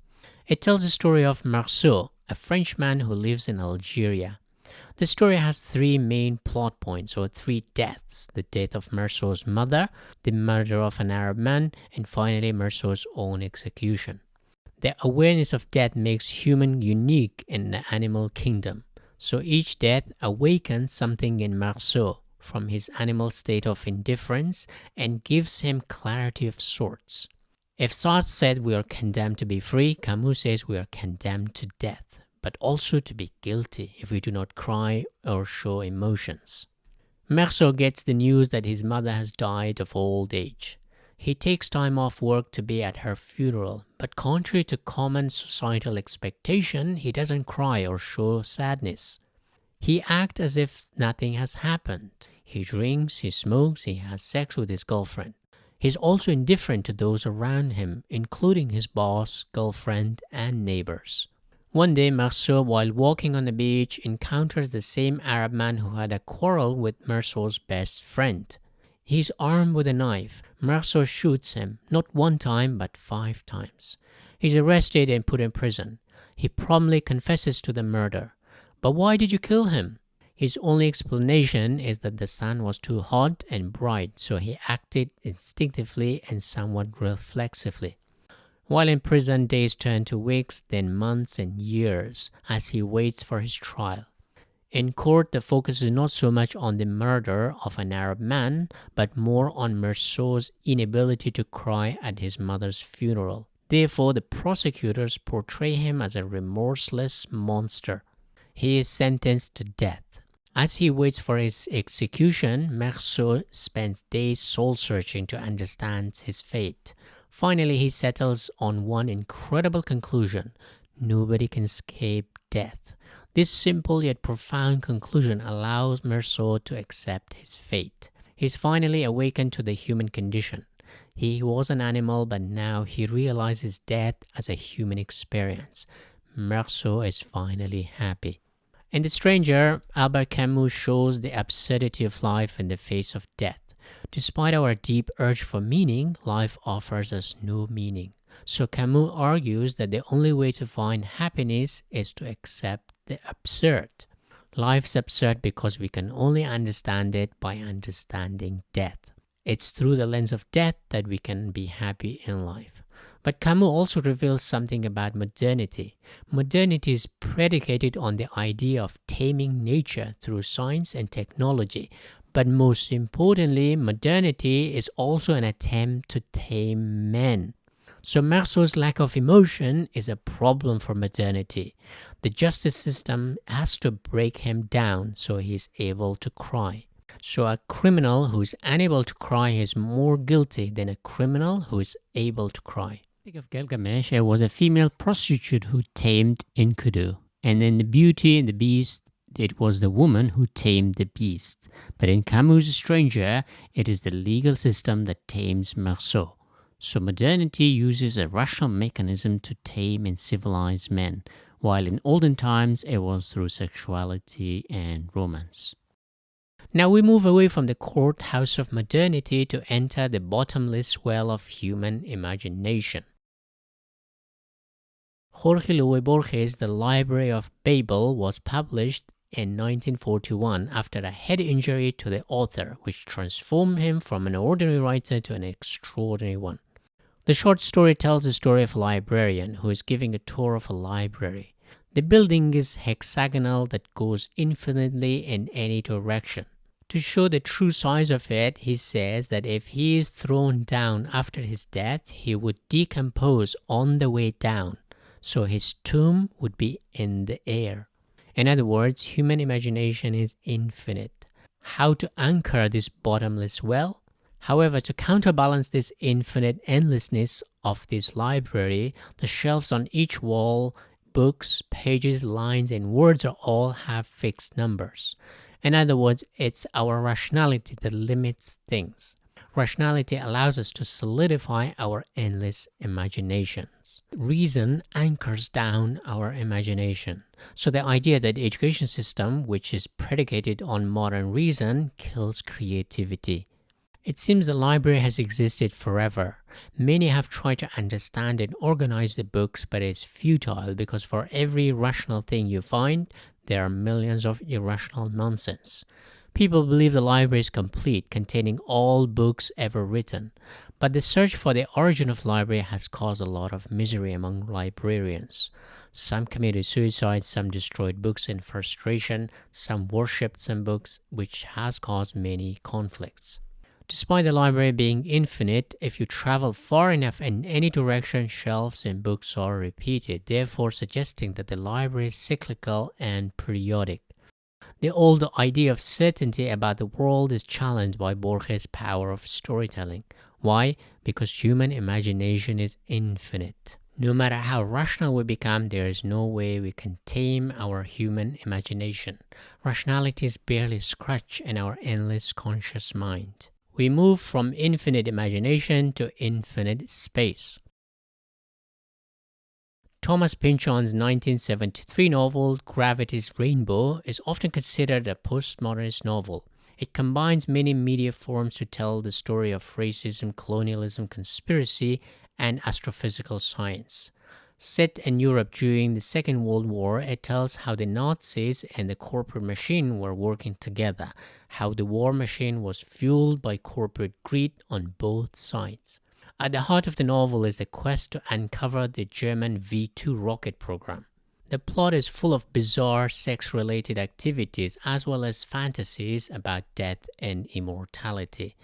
It tells the story of Marceau, a Frenchman who lives in Algeria. The story has 3 main plot points, or 3 deaths: the death of Marceau's mother, the murder of an Arab man, and finally Marceau's own execution. The awareness of death makes human unique in the animal kingdom. So each death awakens something in Marceau from his animal state of indifference and gives him clarity of sorts. If Sartre said we are condemned to be free, Camus says we are condemned to death, but also to be guilty if we do not cry or show emotions. Marceau gets the news that his mother has died of old age. He takes time off work to be at her funeral, but contrary to common societal expectation, he doesn't cry or show sadness. He acts as if nothing has happened. He drinks, he smokes, he has sex with his girlfriend. He's also indifferent to those around him, including his boss, girlfriend, and neighbors. One day, Marceau, while walking on the beach, encounters the same Arab man who had a quarrel with Marceau's best friend. He's armed with a knife. Meursault shoots him, not one time but 5 times. He's arrested and put in prison. He promptly confesses to the murder. But why did you kill him? His only explanation is that the sun was too hot and bright, so he acted instinctively and somewhat reflexively. While in prison, days turn to weeks, then months and years, as he waits for his trial. In court, the focus is not so much on the murder of an Arab man, but more on Meursault's inability to cry at his mother's funeral. Therefore, the prosecutors portray him as a remorseless monster. He is sentenced to death. As he waits for his execution, Meursault spends days soul-searching to understand his fate. Finally, he settles on one incredible conclusion: nobody can escape death. This simple yet profound conclusion allows Meursault to accept his fate. He is finally awakened to the human condition. He was an animal, but now he realizes death as a human experience. Meursault is finally happy. In The Stranger, Albert Camus shows the absurdity of life in the face of death. Despite our deep urge for meaning, life offers us no meaning. So Camus argues that the only way to find happiness is to accept the absurd. Life's absurd because we can only understand it by understanding death. It's through the lens of death that we can be happy in life. But Camus also reveals something about modernity. Modernity is predicated on the idea of taming nature through science and technology. But most importantly, modernity is also an attempt to tame men. So Meursault's lack of emotion is a problem for modernity. The justice system has to break him down so he is able to cry. So a criminal who is unable to cry is more guilty than a criminal who is able to cry. Think of Gilgamesh. It was a female prostitute who tamed Enkidu. And in the Beauty and the Beast, it was the woman who tamed the beast. But in Camus' Stranger, it is the legal system that tames Meursault. So modernity uses a rational mechanism to tame and civilize men, while in olden times it was through sexuality and romance. Now we move away from the courthouse of modernity to enter the bottomless well of human imagination. Jorge Luis Borges' The Library of Babel was published in 1941 after a head injury to the author, which transformed him from an ordinary writer to an extraordinary one. The short story tells the story of a librarian who is giving a tour of a library. The building is hexagonal that goes infinitely in any direction. To show the true size of it, he says that if he is thrown down after his death, he would decompose on the way down, so his tomb would be in the air. In other words, human imagination is infinite. How to anchor this bottomless well? However, to counterbalance this infinite endlessness of this library, the shelves on each wall, books, pages, lines, and words all have fixed numbers. In other words, it's our rationality that limits things. Rationality allows us to solidify our endless imaginations. Reason anchors down our imagination. So the idea that the education system, which is predicated on modern reason, kills creativity. It seems the library has existed forever. Many have tried to understand and organize the books, but it's futile because for every rational thing you find, there are millions of irrational nonsense. People believe the library is complete, containing all books ever written. But the search for the origin of the library has caused a lot of misery among librarians. Some committed suicide, some destroyed books in frustration, some worshipped some books, which has caused many conflicts. Despite the library being infinite, if you travel far enough in any direction, shelves and books are repeated, therefore suggesting that the library is cyclical and periodic. The old idea of certainty about the world is challenged by Borges' power of storytelling. Why? Because human imagination is infinite. No matter how rational we become, there is no way we can tame our human imagination. Rationality is barely a scratch in our endless conscious mind. We move from infinite imagination to infinite space. Thomas Pynchon's 1973 novel Gravity's Rainbow is often considered a postmodernist novel. It combines many media forms to tell the story of racism, colonialism, conspiracy, and astrophysical science. Set in Europe during the Second World War, it tells how the Nazis and the corporate machine were working together, how the war machine was fueled by corporate greed on both sides. At the heart of the novel is the quest to uncover the German V2 rocket program. The plot is full of bizarre sex-related activities as well as fantasies about death and immortality.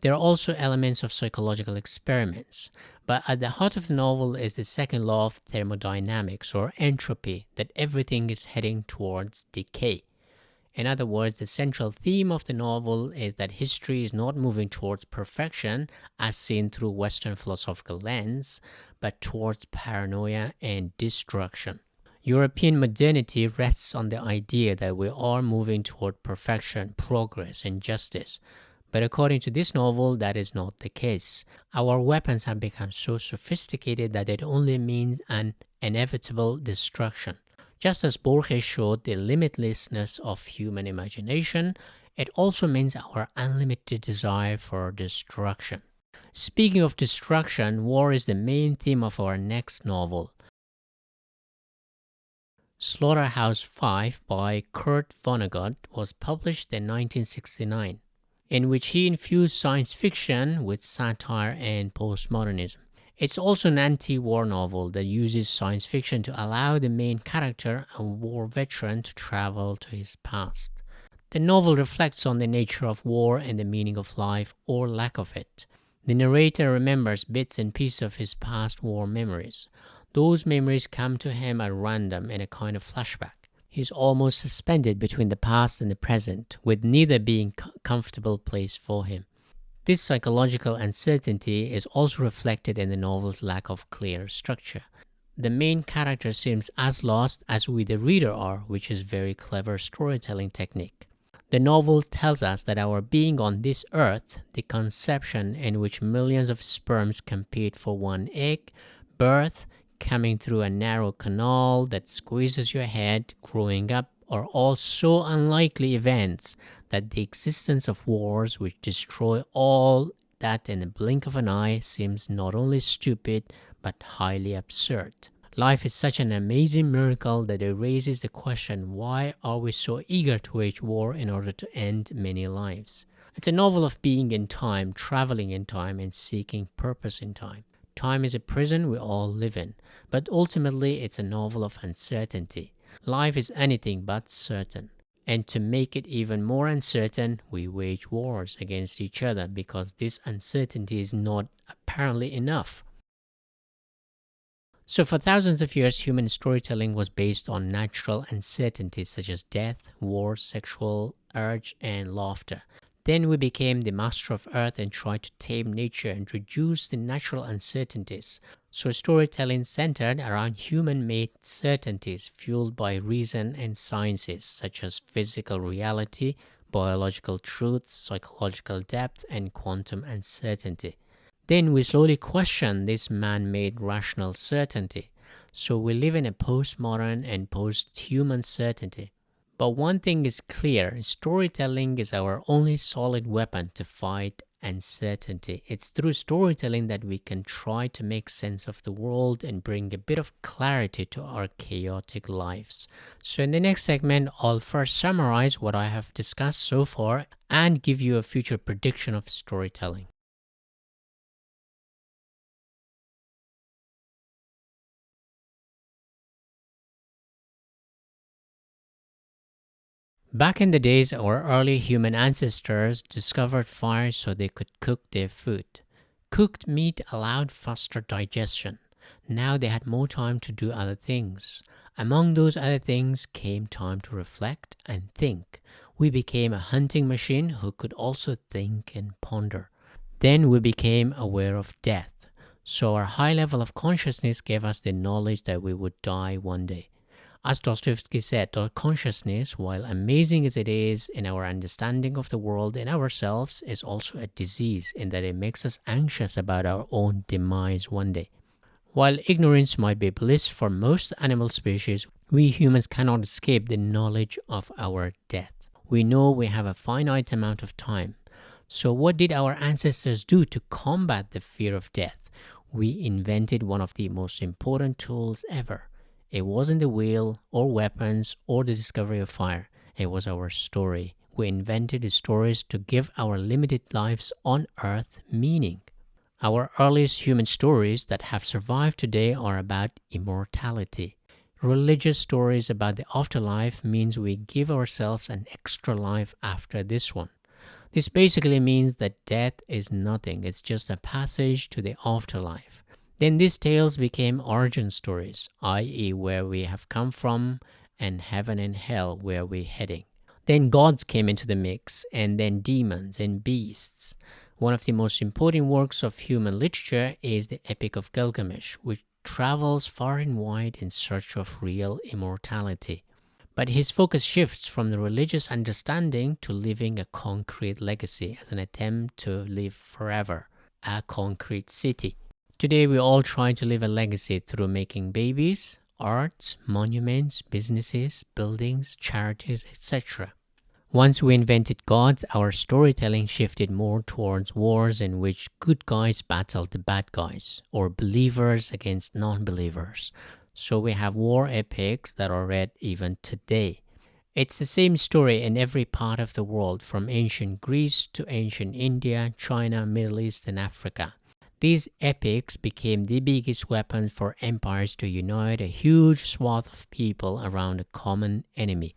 There are also elements of psychological experiments, but at the heart of the novel is the second law of thermodynamics or entropy, that everything is heading towards decay. In other words, the central theme of the novel is that history is not moving towards perfection as seen through Western philosophical lens, but towards paranoia and destruction. European modernity rests on the idea that we are moving toward perfection, progress, and justice. But according to this novel, that is not the case. Our weapons have become so sophisticated that it only means an inevitable destruction. Just as Borges showed the limitlessness of human imagination, it also means our unlimited desire for destruction. Speaking of destruction, war is the main theme of our next novel. Slaughterhouse-Five by Kurt Vonnegut was published in 1969, in which he infused science fiction with satire and postmodernism. It's also an anti-war novel that uses science fiction to allow the main character, a war veteran, to travel to his past. The novel reflects on the nature of war and the meaning of life or lack of it. The narrator remembers bits and pieces of his past war memories. Those memories come to him at random in a kind of flashback. He's almost suspended between the past and the present, with neither being a comfortable place for him. This psychological uncertainty is also reflected in the novel's lack of clear structure. The main character seems as lost as we the reader are, which is very clever storytelling technique. The novel tells us that our being on this earth, the conception in which millions of sperms compete for one egg, birth, coming through a narrow canal that squeezes your head, growing up, are all so unlikely events that the existence of wars which destroy all that in the blink of an eye seems not only stupid but highly absurd. Life is such an amazing miracle that it raises the question, why are we so eager to wage war in order to end many lives? It's a novel of being in time, traveling in time, and seeking purpose in time. Time is a prison we all live in, but ultimately it's a novel of uncertainty. Life is anything but certain. And to make it even more uncertain, we wage wars against each other because this uncertainty is not apparently enough. So for thousands of years, human storytelling was based on natural uncertainties such as death, war, sexual urge, and laughter. Then we became the master of earth and tried to tame nature and reduce the natural uncertainties. So storytelling centered around human-made certainties fueled by reason and sciences such as physical reality, biological truths, psychological depth, and quantum uncertainty. Then we slowly questioned this man-made rational certainty. So we live in a postmodern and post-human certainty. But one thing is clear, storytelling is our only solid weapon to fight uncertainty. It's through storytelling that we can try to make sense of the world and bring a bit of clarity to our chaotic lives. So in the next segment, I'll first summarize what I have discussed so far and give you a future prediction of storytelling. Back in the days, our early human ancestors discovered fire so they could cook their food. Cooked meat allowed faster digestion. Now they had more time to do other things. Among those other things came time to reflect and think. We became a hunting machine who could also think and ponder. Then we became aware of death. So our high level of consciousness gave us the knowledge that we would die one day. As Dostoevsky said, our consciousness, while amazing as it is in our understanding of the world and ourselves, is also a disease in that it makes us anxious about our own demise one day. While ignorance might be bliss for most animal species, we humans cannot escape the knowledge of our death. We know we have a finite amount of time. So, what did our ancestors do to combat the fear of death? We invented one of the most important tools ever. It wasn't the wheel or weapons or the discovery of fire, it was our story. We invented the stories to give our limited lives on earth meaning. Our earliest human stories that have survived today are about immortality. Religious stories about the afterlife means we give ourselves an extra life after this one. This basically means that death is nothing, it's just a passage to the afterlife. Then these tales became origin stories, i.e., where we have come from, and heaven and hell, where we're heading. Then gods came into the mix, and then demons and beasts. One of the most important works of human literature is the Epic of Gilgamesh, which travels far and wide in search of real immortality. But his focus shifts from the religious understanding to living a concrete legacy as an attempt to live forever, a concrete city. Today we all try to live a legacy through making babies, arts, monuments, businesses, buildings, charities, etc. Once we invented gods, our storytelling shifted more towards wars in which good guys battled the bad guys, or believers against non-believers. So we have war epics that are read even today. It's the same story in every part of the world, from ancient Greece to ancient India, China, Middle East, and Africa. These epics became the biggest weapon for empires to unite a huge swath of people around a common enemy.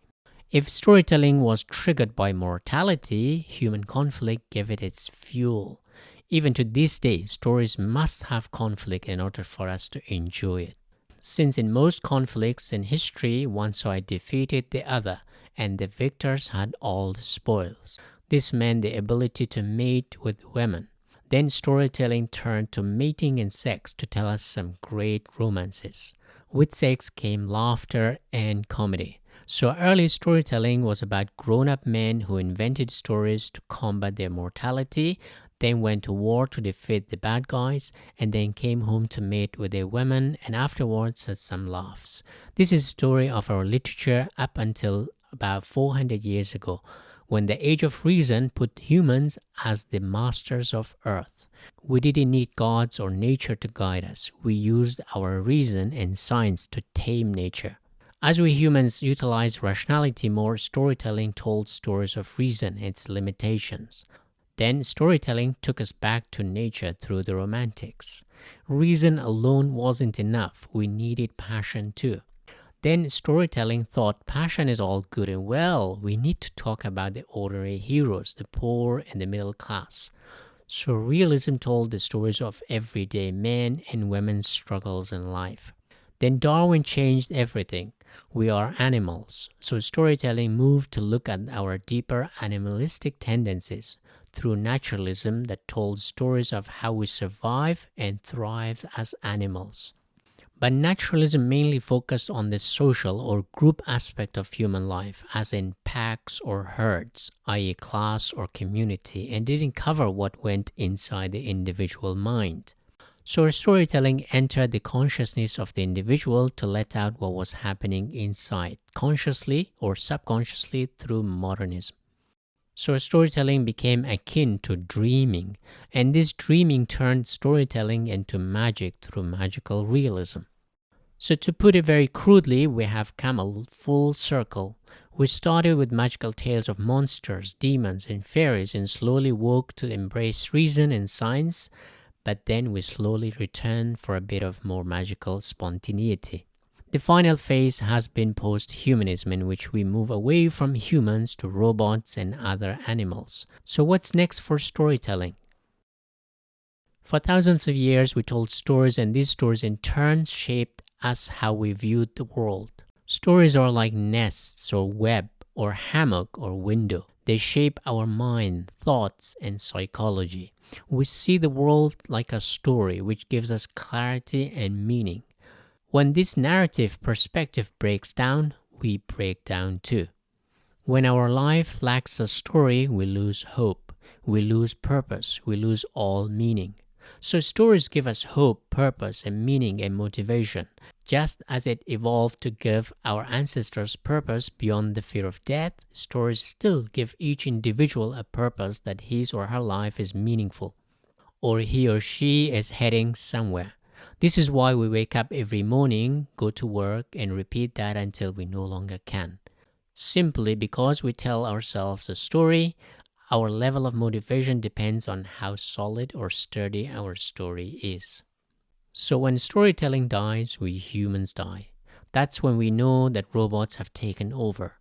If storytelling was triggered by mortality, human conflict gave it its fuel. Even to this day, stories must have conflict in order for us to enjoy it. Since in most conflicts in history, one side defeated the other, and the victors had all the spoils. This meant the ability to mate with women. Then storytelling turned to mating and sex to tell us some great romances. With sex came laughter and comedy. So early storytelling was about grown-up men who invented stories to combat their mortality, then went to war to defeat the bad guys, and then came home to mate with their women, and afterwards had some laughs. This is the story of our literature up until about 400 years ago, when the Age of Reason put humans as the masters of Earth. We didn't need gods or nature to guide us. We used our reason and science to tame nature. As we humans utilized rationality more, storytelling told stories of reason and its limitations. Then storytelling took us back to nature through the Romantics. Reason alone wasn't enough. We needed passion too. Then storytelling thought passion is all good and well. We need to talk about the ordinary heroes, the poor and the middle class. So realism told the stories of everyday men and women's struggles in life. Then Darwin changed everything. We are animals. So storytelling moved to look at our deeper animalistic tendencies through naturalism that told stories of how we survive and thrive as animals. But naturalism mainly focused on the social or group aspect of human life, as in packs or herds, i.e. class or community, and didn't cover what went inside the individual mind. So storytelling entered the consciousness of the individual to let out what was happening inside, consciously or subconsciously through modernism. So storytelling became akin to dreaming, and this dreaming turned storytelling into magic through magical realism. So to put it very crudely, we have come a full circle. We started with magical tales of monsters, demons, and fairies, and slowly woke to embrace reason and science, but then we slowly return for a bit of more magical spontaneity. The final phase has been post-humanism, in which we move away from humans to robots and other animals. So what's next for storytelling? For thousands of years we told stories, and these stories in turn shaped us how we viewed the world. Stories are like nests or web or hammock or window. They shape our mind, thoughts, and psychology. We see the world like a story, which gives us clarity and meaning. When this narrative perspective breaks down, we break down too. When our life lacks a story, we lose hope, we lose purpose, we lose all meaning. So stories give us hope, purpose, and meaning and motivation. Just as it evolved to give our ancestors purpose beyond the fear of death, stories still give each individual a purpose that his or her life is meaningful, or he or she is heading somewhere. This is why we wake up every morning, go to work, and repeat that until we no longer can. Simply because we tell ourselves a story, our level of motivation depends on how solid or sturdy our story is. So when storytelling dies, we humans die. That's when we know that robots have taken over.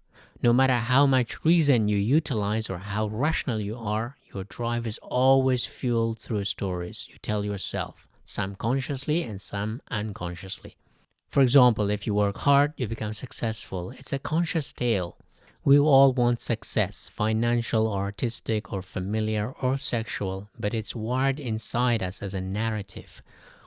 No matter how much reason you utilize or how rational you are, your drive is always fueled through stories you tell yourself, some consciously and some unconsciously. For example, if you work hard, you become successful. It's a conscious tale. We all want success, financial, artistic, or familiar, or sexual, but it's wired inside us as a narrative.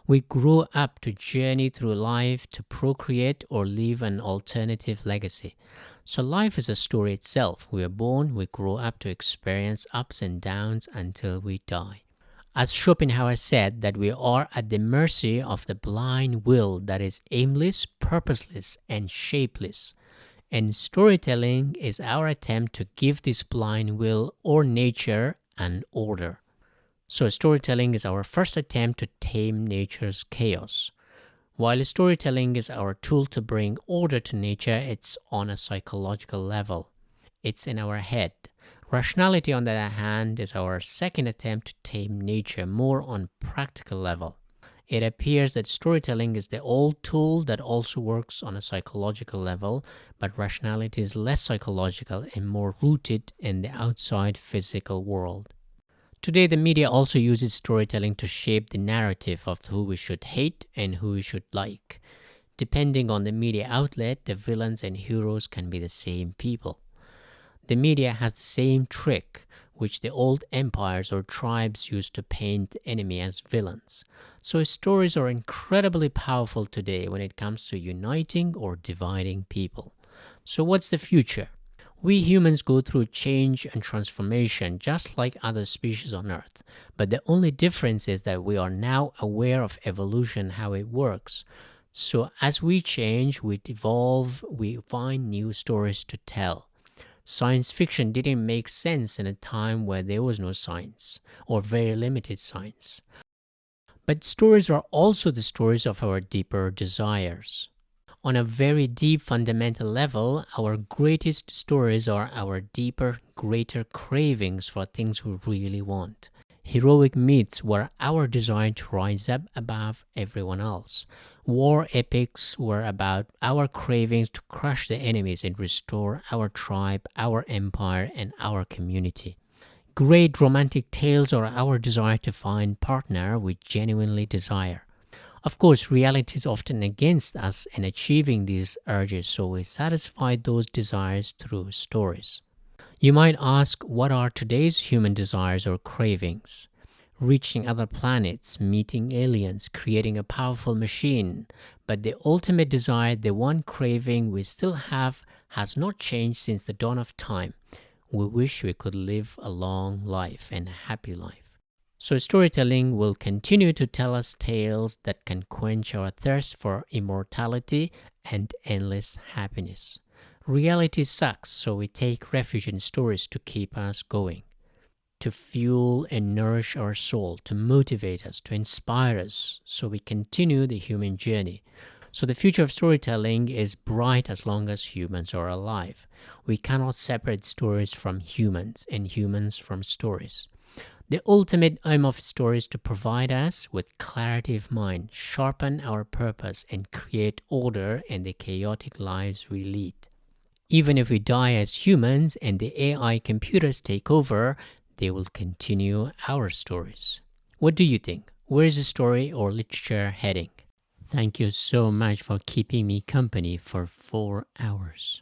We grow up to journey through life to procreate or leave an alternative legacy. So life is a story itself. We are born, we grow up to experience ups and downs until we die. As Schopenhauer said, that we are at the mercy of the blind will that is aimless, purposeless, and shapeless. And storytelling is our attempt to give this blind will or nature an order. So storytelling is our first attempt to tame nature's chaos. While storytelling is our tool to bring order to nature, it's on a psychological level. It's in our head. Rationality, on the other hand, is our second attempt to tame nature more on practical level. It appears that storytelling is the old tool that also works on a psychological level, but rationality is less psychological and more rooted in the outside physical world. Today, the media also uses storytelling to shape the narrative of who we should hate and who we should like. Depending on the media outlet, the villains and heroes can be the same people. The media has the same trick, which the old empires or tribes used to paint the enemy as villains. So stories are incredibly powerful today when it comes to uniting or dividing people. So what's the future? We humans go through change and transformation just like other species on Earth, but the only difference is that we are now aware of evolution, how it works. So as we change, we evolve, we find new stories to tell. Science fiction didn't make sense in a time where there was no science, or very limited science. But stories are also the stories of our deeper desires. On a very deep fundamental level, our greatest stories are our deeper, greater cravings for things we really want. Heroic myths were our desire to rise up above everyone else. War epics were about our cravings to crush the enemies and restore our tribe, our empire, and our community. Great romantic tales are our desire to find a partner we genuinely desire. Of course, reality is often against us in achieving these urges, so we satisfy those desires through stories. You might ask, what are today's human desires or cravings? Reaching other planets, meeting aliens, creating a powerful machine. But the ultimate desire, the one craving we still have, has not changed since the dawn of time. We wish we could live a long life and a happy life. So storytelling will continue to tell us tales that can quench our thirst for immortality and endless happiness. Reality sucks, so we take refuge in stories to keep us going, to fuel and nourish our soul, to motivate us, to inspire us, so we continue the human journey. So the future of storytelling is bright as long as humans are alive. We cannot separate stories from humans and humans from stories. The ultimate aim of stories is to provide us with clarity of mind, sharpen our purpose, and create order in the chaotic lives we lead. Even if we die as humans and the AI computers take over, they will continue our stories. What do you think? Where is the story or literature heading? Thank you so much for keeping me company for 4 hours.